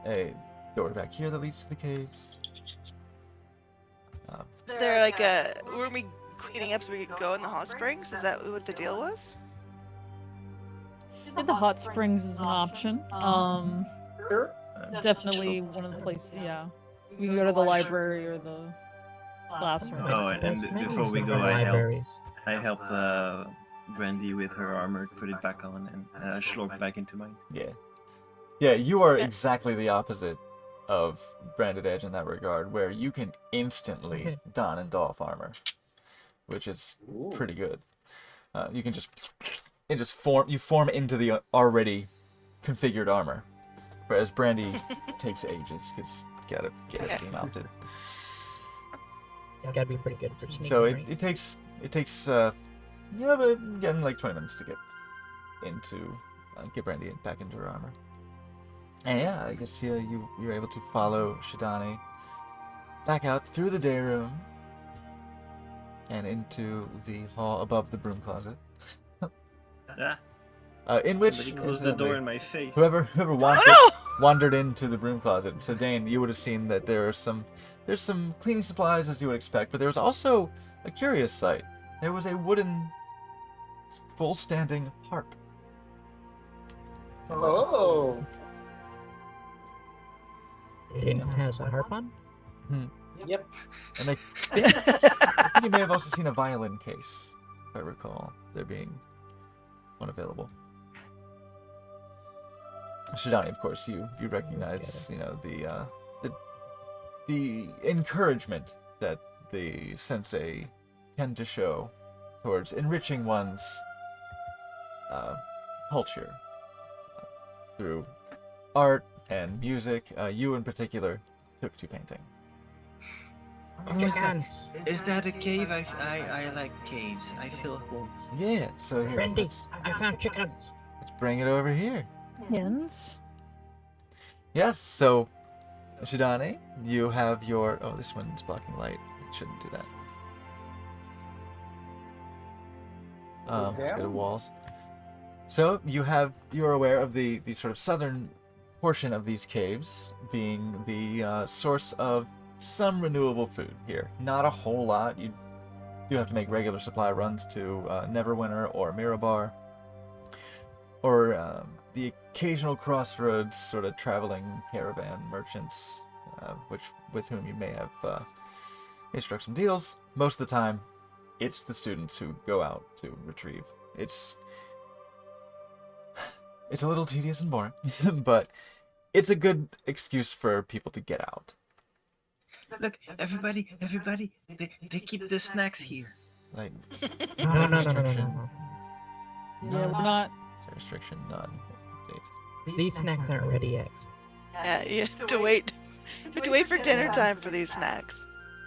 A door back here that leads to the caves. Is there like a were we cleaning up so we could go in the hot springs? Is that what the deal was? The hot springs is an option. Sure. Definitely one of the places. Yeah, we can go to the library or the classroom. Oh, and Maybe before we some go, from libraries. I help Brandy with her armor, put it back on, and slurp back into mine. Yeah, you are exactly the opposite of Branded Edge in that regard, where you can instantly don and doff armor, which is Ooh. pretty good. You can just form into the already configured armor, whereas Brandy takes ages because you gotta get everything mounted. You gotta be pretty good for sneaking, So right? it takes but getting like 20 minutes to get into get Brandy back into her armor. And yeah, I guess you're able to follow Shidani back out through the day room and into the hall above the broom closet. Ah, In which somebody closed the door in my face. whoever wandered into the broom closet. So Dane, you would have seen that there's some cleaning supplies as you would expect, but there was also a curious sight. There was a wooden full standing harp. Oh. Dana has a harp on? Yep. And I think you may have also seen a violin case, if I recall there being one available. Shidani, of course, you recognize, the encouragement that the sensei tend to show towards enriching one's culture through art and music. You in particular took to painting. Oh, is that a cave? I like caves. I feel home. Yeah, so here, Brandy, let's I found chickens. bring it over here. Yes. Yes, so Shidani, you have your this one's blocking light. It shouldn't do that. Let's go to walls. So you're aware of the sort of southern portion of these caves being the source of some renewable food here. Not a whole lot. You do have to make regular supply runs to Neverwinter or Mirabar, or the occasional crossroads sort of traveling caravan merchants, with whom you may have struck some deals. Most of the time, it's the students who go out to retrieve. It's a little tedious and boring, but it's a good excuse for people to get out. Look, everybody, they keep the snacks here. Like, No. restriction. Yeah, we're not. Is there restriction? None. Date. These snacks aren't ready yet. Yeah, you have to wait. You have to wait for dinner time for these snacks.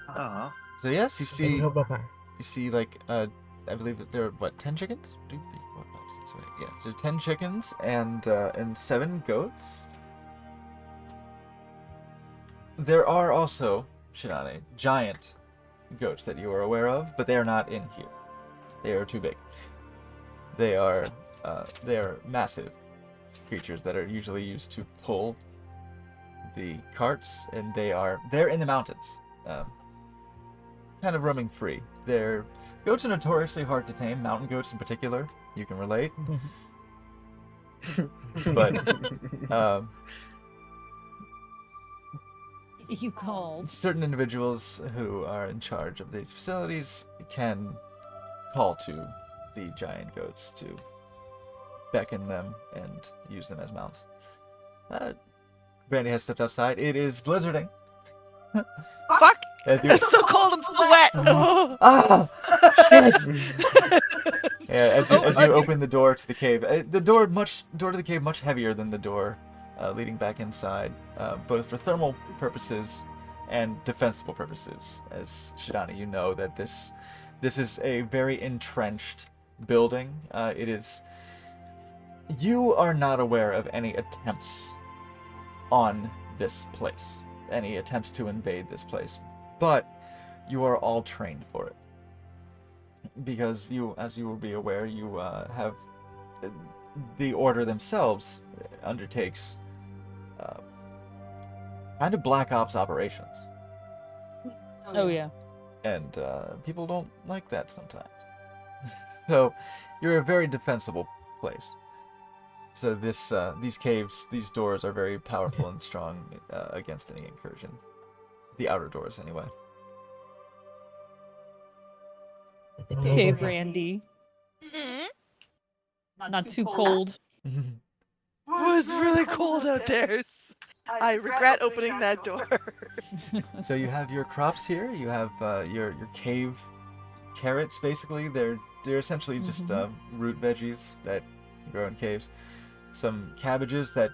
Aw. So yes, you see, Go bar. like I believe that there are 10 chickens? 2, 3, 4, 5, 6, 7, 8. Yeah, so 10 chickens and 7 goats. There are also, Shidani, giant goats that you are aware of, but they are not in here. They are too big. They are massive creatures that are usually used to pull the carts, and they're in the mountains, kind of roaming free. Goats are notoriously hard to tame, mountain goats in particular. You can relate. But You called. certain individuals who are in charge of these facilities can call to the giant goats to beckon them and use them as mounts. Brandy has stepped outside. It is blizzarding. Fuck! As you, It's so cold. I'm so wet. ah, shit! Yeah, as you open the door to the cave, the door to the cave much heavier than the door leading back inside, both for thermal purposes and defensible purposes. As Shidani, you know that this is a very entrenched building. It is. You are not aware of any attempts on this place, any attempts to invade this place, but you are all trained for it. Because you, as you will be aware, you have the Order themselves undertakes kind of black ops operations, Oh yeah. and people don't like that sometimes. So you're a very defensible place. So these caves, these doors are very powerful and strong against any incursion. The outer doors, anyway. Okay, Brandy. Mhm. Not too cold. It was really cold out there. I regret opening that door. So you have your crops here. You have your cave carrots. Basically, they're essentially just root veggies that grow in caves. Some cabbages that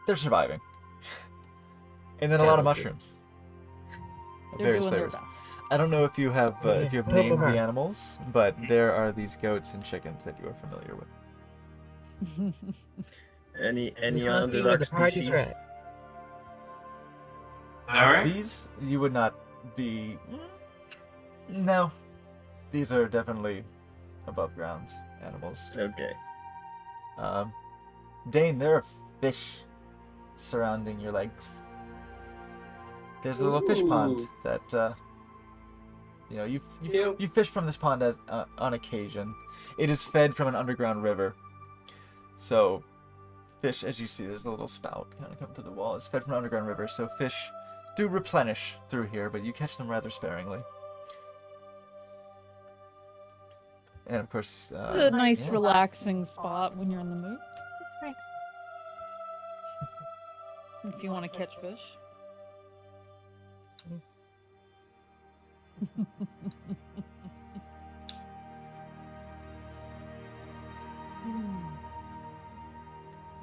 they're surviving, and then a lot of Cabbages. mushrooms. Of They're various doing their flavors. best. I don't know if you have named the Pokemon. animals, but there are these goats and chickens that you are familiar with. Any This must be where other the party's species? at. Alright. These you would not be. No, these are definitely above ground animals. Okay. Dane, there are fish surrounding your legs. There's a little fish pond Ooh. that you Cute. you fish from this pond on occasion. It is fed from an underground river, so fish, as you see, there's a little spout kind of coming to the wall. It's fed from an underground river, so fish do replenish through here, but you catch them rather sparingly. And of course, It's a nice, yeah. relaxing spot when you're in the mood. That's right. If you want to catch fish.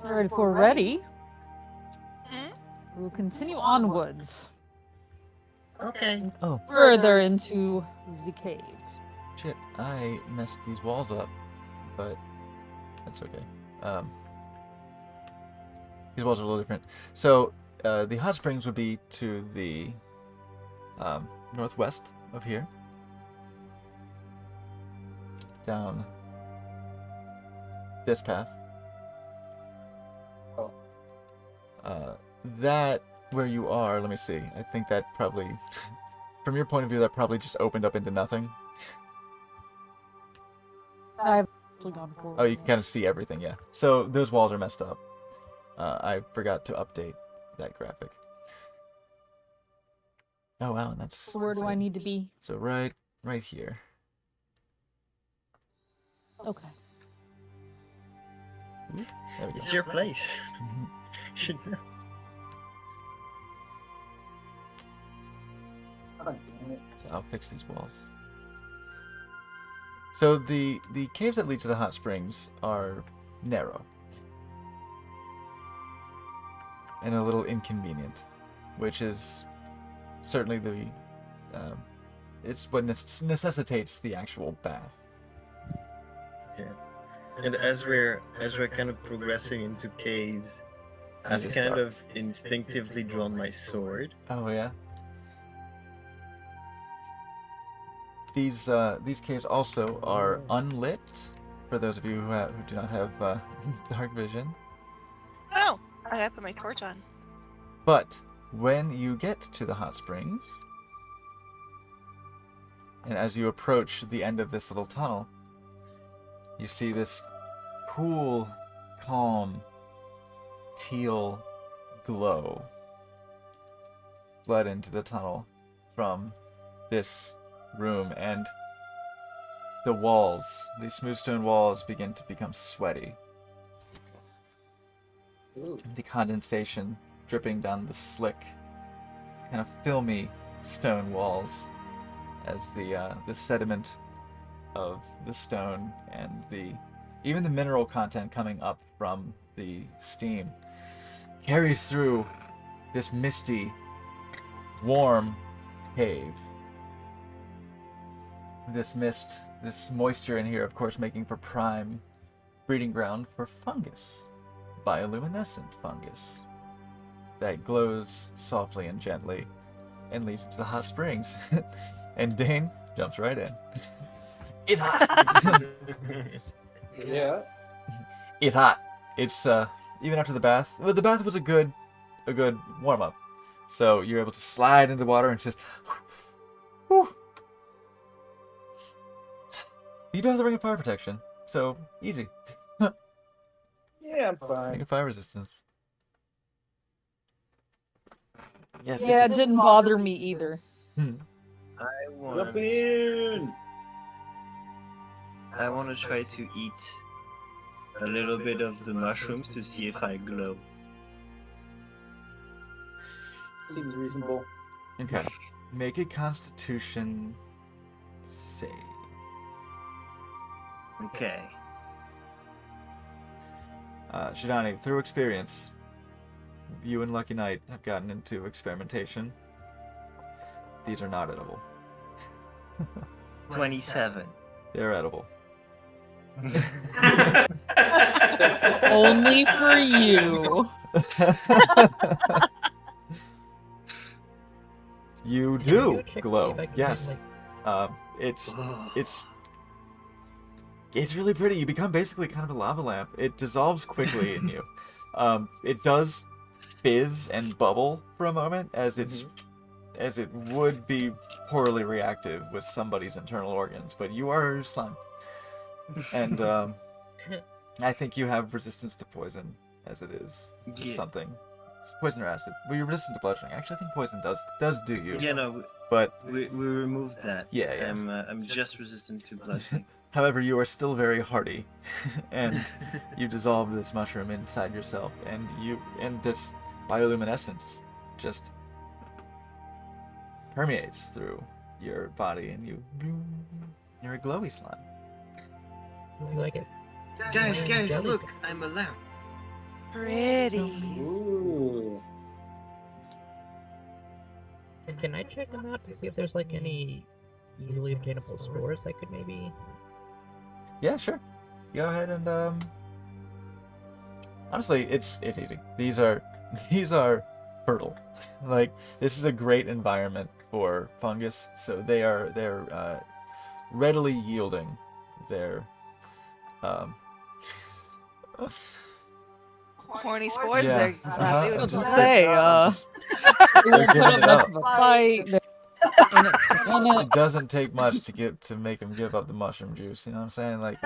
All right, if we're ready, Hmm? we'll continue onwards, Okay. Oh further into the caves. shit! I messed these walls up, but that's okay. These walls are a little different. So the hot springs would be to the northwest of here, down this path. That where you are, let me see. I think that probably, from your point of view, that probably just opened up into nothing. I've actually gone forward. Oh, you can kind of see everything, yeah. So those walls are messed up. I forgot to update that graphic. Oh wow, and that's. Where do I insane. need to be? So right here. Okay. There we go. It's your place. Mhm. Should know. So I'll fix these walls. So the caves that lead to the hot springs are narrow and a little inconvenient, which is certainly the it's what necessitates the actual bath. And as we're kind of progressing into caves, I I've just kind thought- of instinctively drawn my sword. Oh yeah. These caves also are unlit for those of you who do not have dark vision. Oh, I gotta put my torch on. But when you get to the hot springs, and as you approach the end of this little tunnel, you see this cool calm, teal glow flood into the tunnel from this room, and the walls, these smooth stone walls, begin to become sweaty. Ooh. The condensation dripping down the slick, kind of filmy stone walls as the sediment of the stone and even the mineral content coming up from the steam carries through this misty, warm cave. This mist, this moisture in here, of course, making for prime breeding ground for fungus, bioluminescent fungus, that glows softly and gently and leads to the hot springs. And Dane jumps right in. It's hot! Yeah. It's hot. It's, even after the bath, well, the bath was a good warm-up. So you're able to slide into the water and just, whew. You do have the ring of fire protection, so easy. Yeah, I'm Ring fine. of fire resistance. Yes. Yeah, it didn't bother me either. I Jump want in. to try to eat a little bit of the mushrooms to see if I glow. Seems reasonable. Okay. Make a Constitution save. Okay. Shidani, through experience, you and Lucky Knight have gotten into experimentation. These are not edible. 27. They're edible. Only for you. You Can I do check to see glow. if I can, Yes. like- It's really pretty. You become basically kind of a lava lamp. It dissolves quickly in you. It does fizz and bubble for a moment as it would be poorly reactive with somebody's internal organs, but you are slime. And I think you have resistance to poison as it is. Yeah. Something. It's poison or acid. Well, you're resistant to bludgeoning. Actually, I think poison does do you. Yeah, no, But we removed that. Yeah, yeah. I'm just resistant to bludgeoning. however, you are still very hardy, and you dissolve this mushroom inside yourself, and this bioluminescence just permeates through your body, and you're a glowy slime. I like it. Guys, Jelly. look, I'm a lamp. Pretty. Ooh. Can I check them out to see if there's like any easily obtainable stores I could maybe? Yeah, sure. Go ahead and honestly, it's easy. These are fertile. Like, this is a great environment for fungus, so they're readily yielding their Horny spores yeah, there. uh-huh, Exactly what just- you say, just- They won't giving put it up much up. of a fight. And it's gonna- It doesn't take much to make them give up the mushroom juice. You know what I'm saying? Like,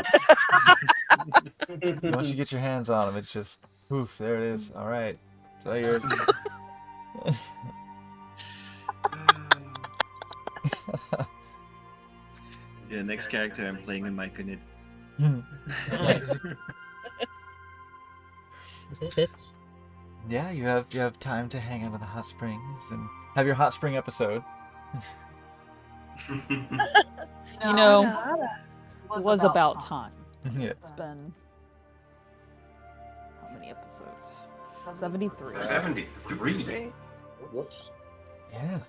it's, once you get your hands on them, it's just poof. There it is. All right, it's all yours. Yeah, next character I'm playing in Myconid. Nice. This fits. Yeah, you have time to hang out in the hot springs and have your hot spring episode. You know, it was about time. Yeah. It's been how many episodes? 73. 73. Whoops. Yeah.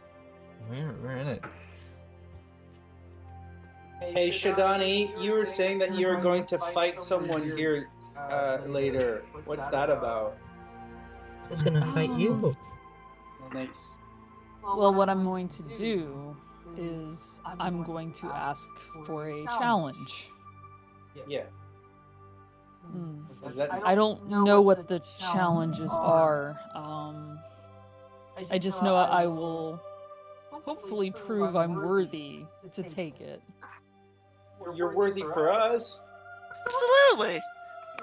We're in it. Hey, Shidani, you were saying that you were going to fight someone here later. What's that about? Who's gonna fight you? Nice. Well, what I'm going to do is I'm going to ask for a challenge. Yeah. Hmm. Is that I don't know what the challenges are. I just know I will hopefully prove I'm worthy to take it. you're worthy for us? Absolutely.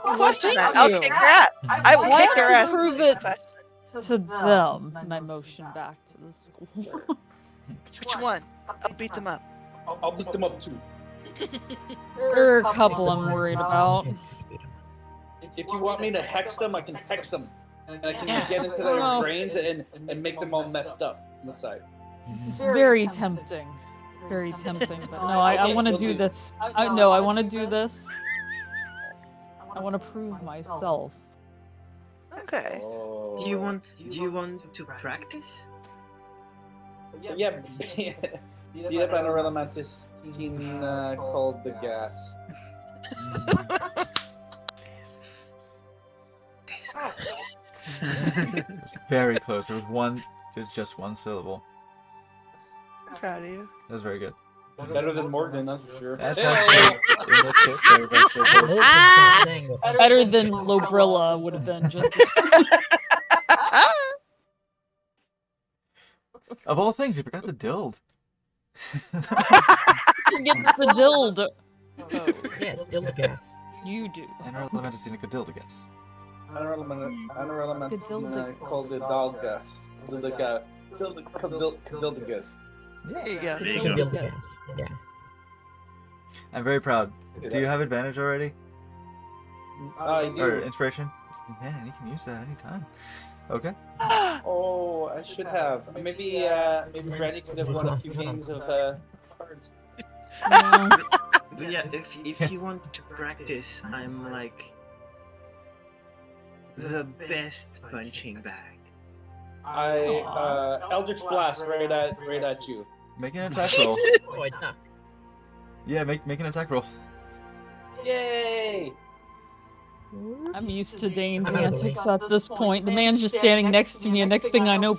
Question that. Thank I'll you. kick her ass. I will I kick have her to ass. prove it to them, and I motion back to the school. Which one? I'll beat them up. I'll beat them up too. There are a couple I'm worried about. If you want me to hex them, I can hex them. And I can Yeah. get into No. their brains and make them all messed up on the side. It's very tempting. Very tempting, but no, I Okay, want to we'll do do- this. I want to do this. I want to prove myself. Okay. Oh. Do you want to practice? Yeah, beat up Anorella Mantis team called the Gas. Very close. There was one, just one syllable. I'm proud of you. That was very good. Better than Morgan, that's for sure. That's Hey! actually, in this case, that was actually close. Better than Lobrilla would have been just. Of all things, you forgot the dild. Who gets the dild? Yeah, it's still gas. You do. Anorella Mantis guess. Anorella Mantis called it Dalgas. Cadildagus. There you go. There you go. Gas. Yeah. I'm very proud. Do you have advantage already? I Or do. inspiration? Man, you can use that anytime. Okay. Oh, I should have. Maybe Brandy could have won a few games of cards. But yeah, if you want to practice, I'm like the best punching bag. Eldritch Blast right at you. Make an attack roll. Oh, it's not. Yeah, make an attack roll. Yay! I'm used to Dane's antics at this point. The man's just standing next to me, and next thing I know,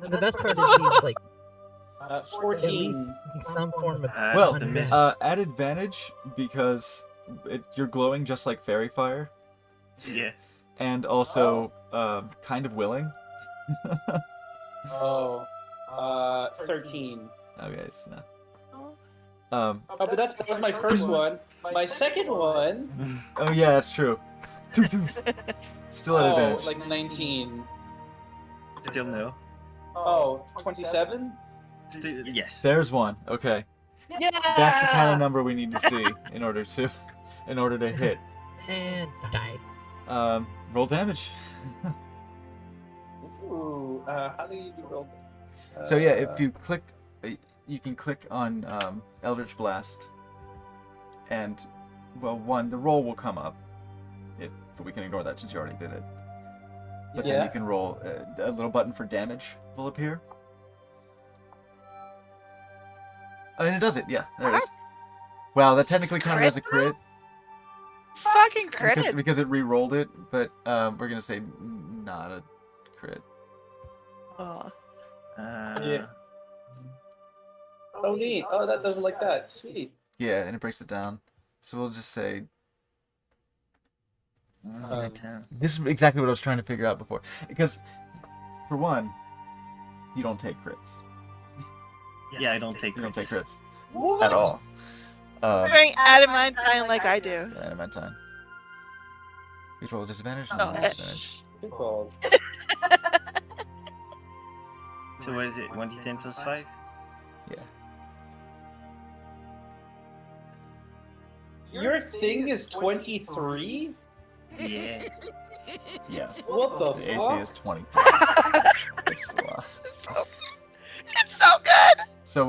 The best part is he's like 14. some form of Well, the miss. at advantage because you're glowing just like fairy fire, Yeah. and also kind of willing. Oh, 13. Okay, so Oh, but that was my first one. My second one. oh yeah, that's true. Still at Oh, advantage. like 19. Still no. Oh, 27? Still yes. There's one. Okay, Yeah! that's the kind of number we need to see in order to hit. and died. Roll damage. Ooh, how do you do roll? So yeah, if you click, you can click on Eldritch Blast, and well, the roll will come up. But we can ignore that since you already did it. But then you can roll a little button for damage will appear. And it does it. Yeah, there it is. Wow, that technically counted as a crit Fucking credit. because it re-rolled it, but we're gonna say not a crit. Oh. Yeah. Oh, neat. Oh, that doesn't like that. Sweet. Yeah, and it breaks it down. So we'll just say this is exactly what I was trying to figure out before. Because, for one, you don't take crits. Yeah, I don't take You don't take crits. crits at all. Very adamantine like I do. Adamantine. You roll disadvantage? Oh, No, disadvantage. Good balls. So what is it? 1d10 plus 5? Yeah. Your thing is 23? Yeah. Yes. What the The fuck? AC is 23. It's a lot. It's so good. So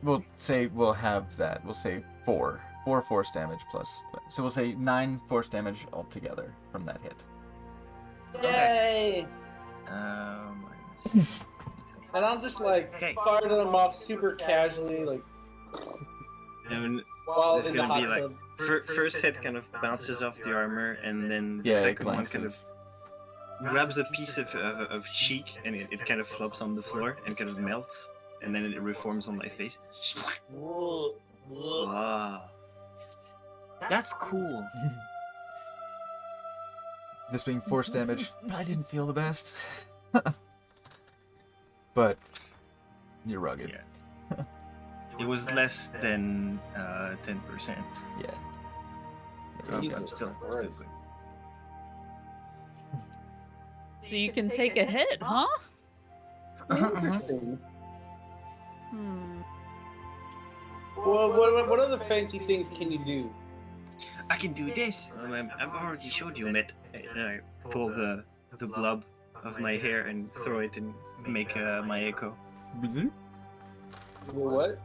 we'll say we'll have that. We'll say 4 force damage plus. So we'll say 9 force damage altogether from that hit. Yay! Minus. And I'll just like Okay. fire them off super casually, like And while This is in the gonna hot be like- tub. first hit kind of bounces off the armor, and then the Yeah, it second one kind of glances. grabs a piece of cheek, and it kind of flops on the floor and kind of melts, and then it reforms on my face. Whoa, whoa. Wow. That's cool. This being force damage, I didn't feel the best. But you're rugged. Yeah. It was less than 10%. Yeah. So I'm Jesus still Christ. good. So you can take a hit, huh? Interesting. Hmm. What other fancy things can you do? I can do this. I've already showed you, Matt. I pull the blob of my hair and throw it and make my echo. What?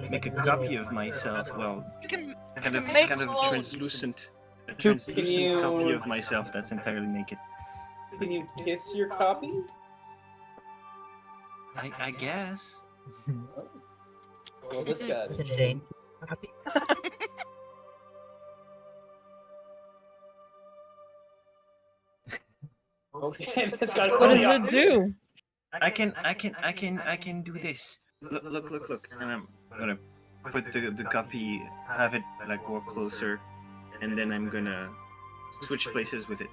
Make a copy of myself. Well, You can kind of make clothes. translucent. A Can translucent copy you- of myself that's entirely naked. Can you kiss your copy? I guess. Well, this guy. Dane. Copy. Okay, this guy. What does it do? I can do this. Look. And I'm gonna put the copy, have it like walk closer, and then I'm gonna switch places with it.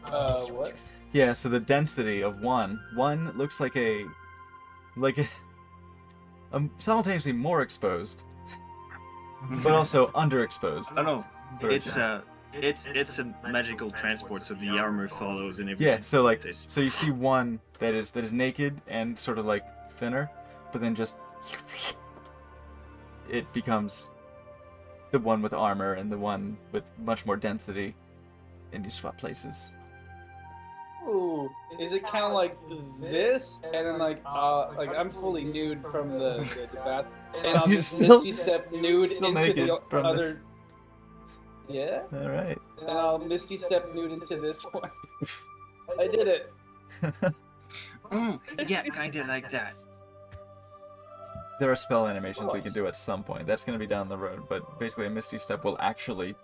What? Yeah, so the density of one looks like a simultaneously more exposed, but also underexposed. Oh no, version. it's a magical transport, so the armor follows and everything. Yeah, so like, This. so you see one that is naked and sort of like thinner, but then just it becomes the one with armor and the one with much more density, and you swap places. Ooh, is it kind of like this, and then like I'm fully nude from the bath, and I'll You're just still- misty step nude still into naked the from the- other. Yeah, All right. and I'll misty step nude into this one. I did it. Yeah, kinda like that. There are spell animations we can do at some point. That's going to be down the road, but basically a Misty Step will actually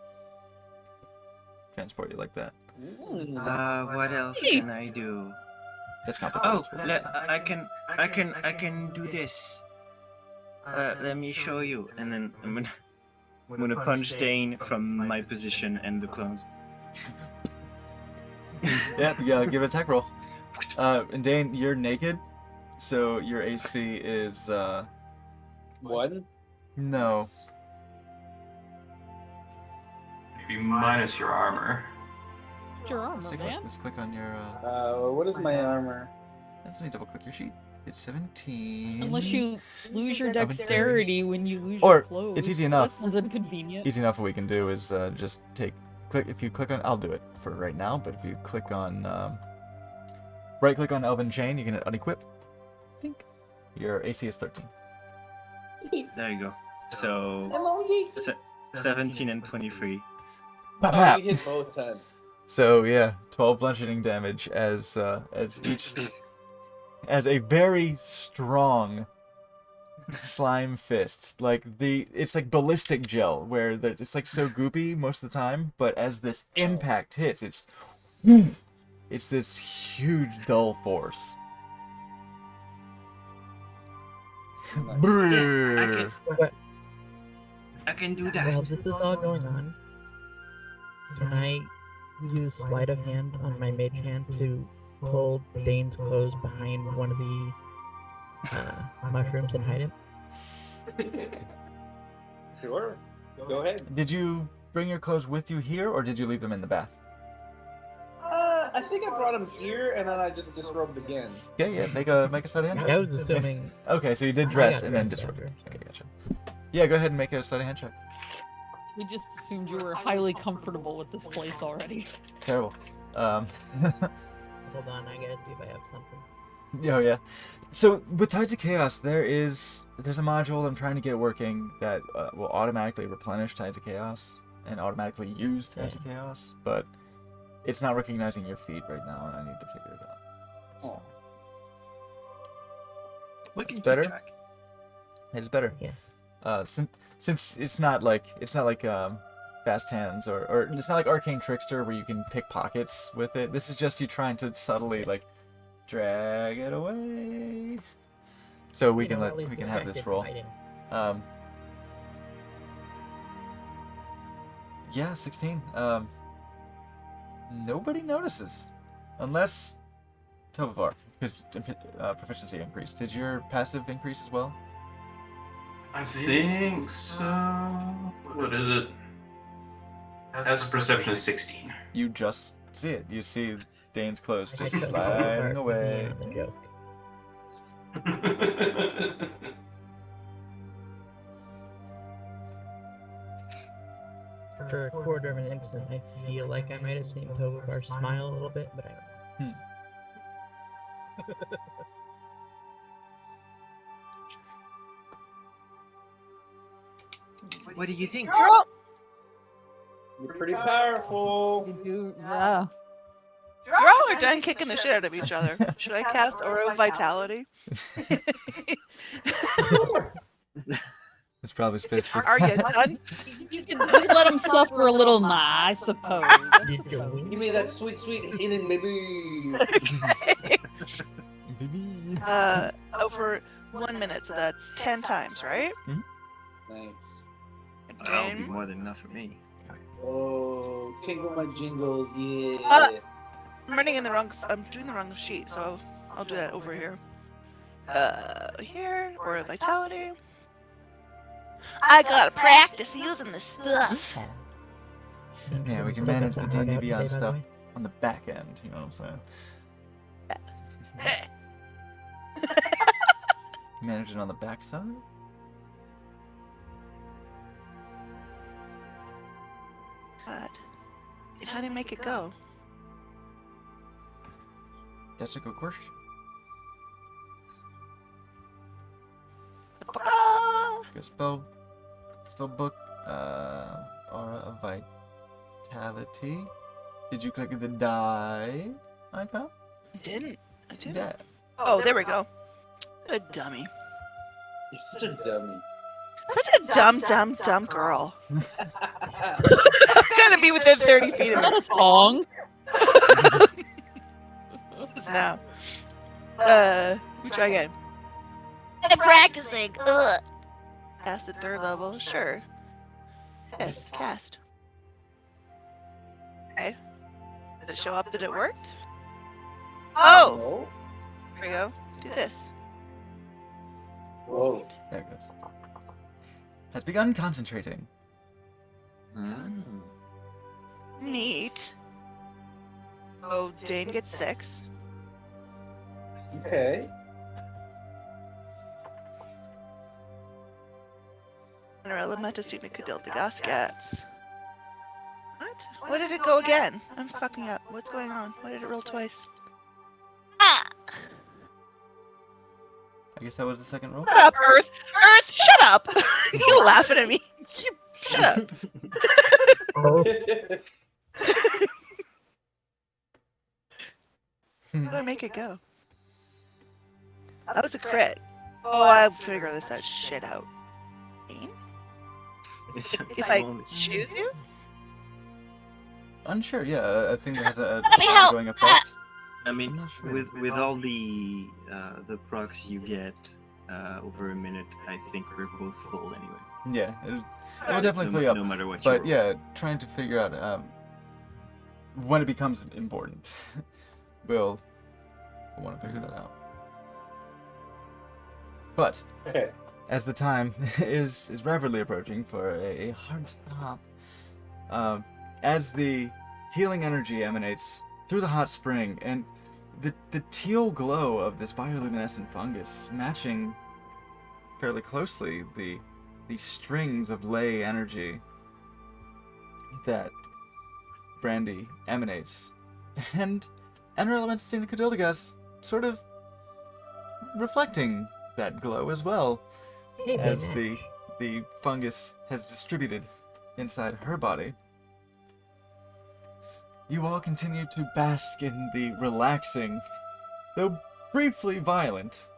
transport you like that. What else can I do? That's Oh, complicated. I can do this. Let me show you, and then I'm gonna punch Dane from my position and the clones. Yeah, give it a attack roll. And Dane, you're naked, so your AC is, One. no. Maybe minus your armor. Your armor, Let's man. let's click on your, What is my armor? let me double click your sheet. It's 17. Unless you lose your dexterity when you lose Or, your clothes. it's easy enough. That sounds inconvenient. Easy enough. What we can do is just if you click on, I'll do it for right now, but if you click on, right click on Elven Chain, you can hit unequip. Dink. Your AC is 13. There you go. So 17 and 23. Pap, Oh, pap. you hit both times. So yeah, 12 bludgeoning damage as a very strong slime fist. Like it's like ballistic gel where it's like so goopy most of the time, but as this impact hits, it's this huge dull force. Brrr. I can do While that. this is all going on, can I use sleight of hand on my mage hand to pull Dane's clothes behind one of the mushrooms and hide him? Sure. Go ahead. Did you bring your clothes with you here, or did you leave them in the bath? I think I brought him here, and then I just disrobed again. Yeah. Make a sleight of hand check. I was assuming. Okay, so you did I dress got and then dressed disrobe. after. Okay, gotcha. Yeah, go ahead and make a sleight of hand check. We just assumed you were highly comfortable with this place already. Terrible. Hold on, I gotta see if I have something. Oh yeah. So with Tides of Chaos, there's a module I'm trying to get working that will automatically replenish Tides of Chaos and automatically use Tides of Chaos, but it's not recognizing your feed right now, and I need to figure it out. So, We can It's better? keep track. it's better. Yeah. Since it's not like Fast Hands or it's not like Arcane Trickster where you can pick pockets with it. This is just you trying to subtly like drag it away. So we You can know, at we least can have this distracted roll. hiding. Yeah, 16. Nobody notices, unless Tovavar, because proficiency increased. Did your passive increase as well? I think so. What is it? Has a perception of 16. You just see it. You see Dane's clothes I just took the sliding part away. with the joke. For a quarter of an instant, I feel like I might have seen Tovar smile a little bit, but I don't know. What do you think? Girl! You're pretty powerful. You do, yeah. You're all are done kicking the shit out of each other. Should I cast Aura of Vitality? There's probably space for. Are you done? You can let him suffer a little, nah, I suppose. Give me that sweet, sweet healing, baby. Baby. Over 1 minute, so that's 10 times, right? Thanks. That'll be Dane? more than enough for me. Oh, tingle my jingles, yeah. I'm running in the wrong. I'm doing the wrong sheet, so I'll do that over here. Here, Aura of Vitality. I gotta practice using this stuff. Yeah, we can Still manage got the hard D&D hat Beyond today, by the stuff way. on the back end. You know what I'm saying? Manage it on the back side. God. How do you make it go? That's a good question. Ah! Go spell book. Aura of Vitality. Did you click the die icon? I didn't. I didn't. Yeah. Oh, there we go. A dummy. You're such a dummy. Such a dumb girl. Gotta be within 30 feet of Not a me song. now. We try again. I'm practicing. Ugh. Cast at 3rd level, sure. Yes, cast. Okay. Did it show up that it worked? Oh! No? There we go. Do this. Whoa. There it goes. Has begun concentrating. Hmm. Neat. Oh, Dane gets 6. Okay. And Elemental student Cadildagas gets. What? What did it go again? I'm fucking up. What's going on? Why did it roll twice? Ah! I guess that was the second roll. Shut up, Earth! Earth, shut up! You're laughing at me. You, shut up. How did I make it go? That was a crit. Oh, I'll figure this shit out. Dane? If I choose you? Unsure. Yeah, I think it has a Let me help. ongoing effect. I I'm mean, not sure. with all the procs you get over a minute, I think we're both full anyway. Yeah, it will definitely no, fill you up. no matter what you But roll. yeah, trying to figure out when it becomes important. we'll want to figure that out. But Okay. as the time is rapidly approaching for a hard stop, as the healing energy emanates through the hot spring and the teal glow of this bioluminescent fungus matching fairly closely the strings of ley energy that Brandy emanates, and Enra Elemental Cadildagas sort of reflecting that glow as well, Hey, as baby. the fungus has distributed inside her body. You all continue to bask in the relaxing, though briefly violent,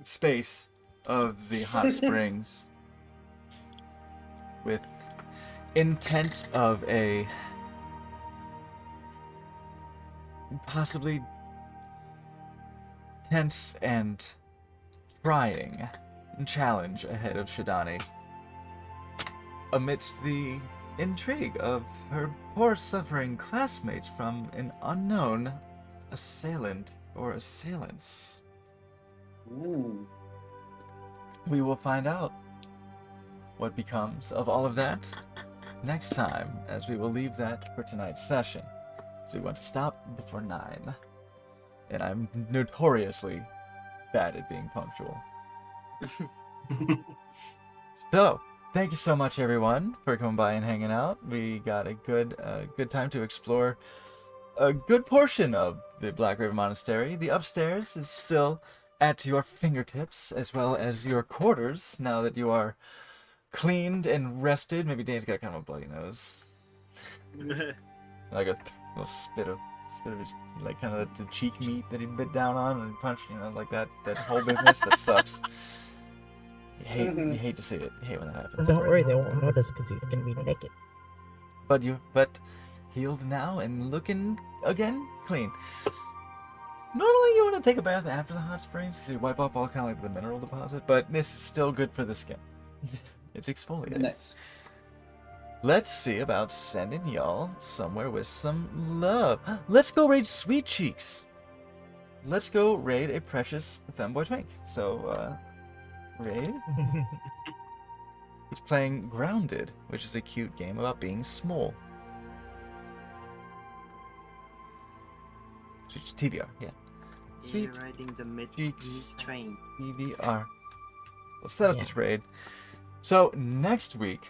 space of the hot springs, with intent of a possibly tense and trying challenge ahead of Shidani, amidst the intrigue of her poor suffering classmates from an unknown assailant or assailants? Ooh. We will find out what becomes of all of that next time, as we will leave that for tonight's session. So we want to stop before 9. And I'm notoriously bad at being punctual. So, thank you so much, everyone, for coming by and hanging out. We got a good time to explore a good portion of the Black Raven Monastery. The upstairs is still at your fingertips, as well as your quarters, now that you are cleaned and rested. Maybe Dane's got kind of a bloody nose. Like a little spit of his, like, kind of the cheek meat that he bit down on and punched, like that whole business. That sucks. You hate to see it. You hate when that happens. Don't worry, they won't notice because he's gonna be naked. But healed now and looking again clean. Normally you want to take a bath after the hot springs because you wipe off all kind of like the mineral deposit, but this is still good for the skin. It's exfoliating. Nice. Let's see about sending y'all somewhere with some love. Let's go raid Sweet Cheeks. Let's go raid a precious femboy twink. So, raid. He's playing Grounded, which is a cute game about being small. TVR, yeah. Sweet You're riding the mid Cheeks train. TVR. We'll set up this raid. So, next week,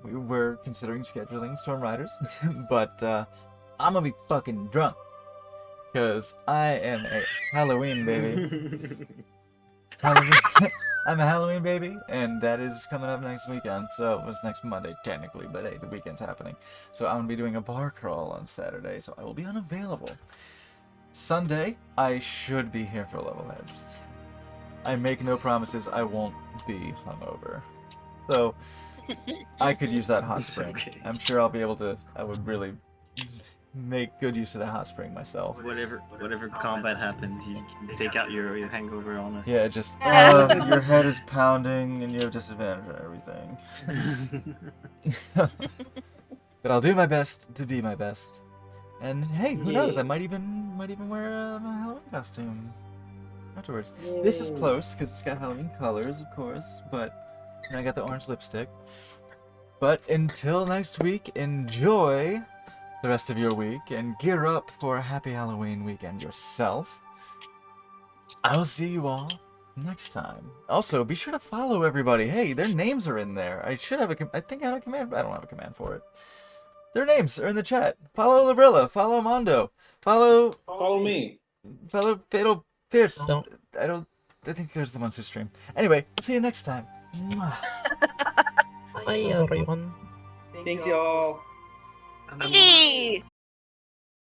we were considering scheduling Storm Riders, but I'm gonna be fucking drunk. Because I am a Halloween baby. I'm a Halloween baby, and that is coming up next weekend. So it was next Monday, technically, but hey, the weekend's happening. So I'm gonna be doing a bar crawl on Saturday, so I will be unavailable. Sunday, I should be here for Level Heads. I make no promises, I won't be hungover. So I could use that hot spring. Okay. I'm sure I'll be able to. I would really make good use of that hot spring myself. Whatever combat happens, you can take out your hangover on us. Yeah, just your head is pounding and you have disadvantage on everything. But I'll do my best to be my best. And hey, who knows? I might even wear a Halloween costume afterwards. This is close because it's got Halloween colors, of course, but I got the orange lipstick. But until next week, enjoy the rest of your week and gear up for a happy Halloween weekend yourself. I will see you all next time. Also, be sure to follow everybody. Hey, their names are in there. I should have I think I have a command. I don't have a command for it. Their names are in the chat. Follow Labrilla. Follow Mondo. Follow me. Follow Fatal Fierce. Don't. I think there's the ones who stream. Anyway, see you next time. Mwah. Bye, everyone. Thanks, y'all. Hey!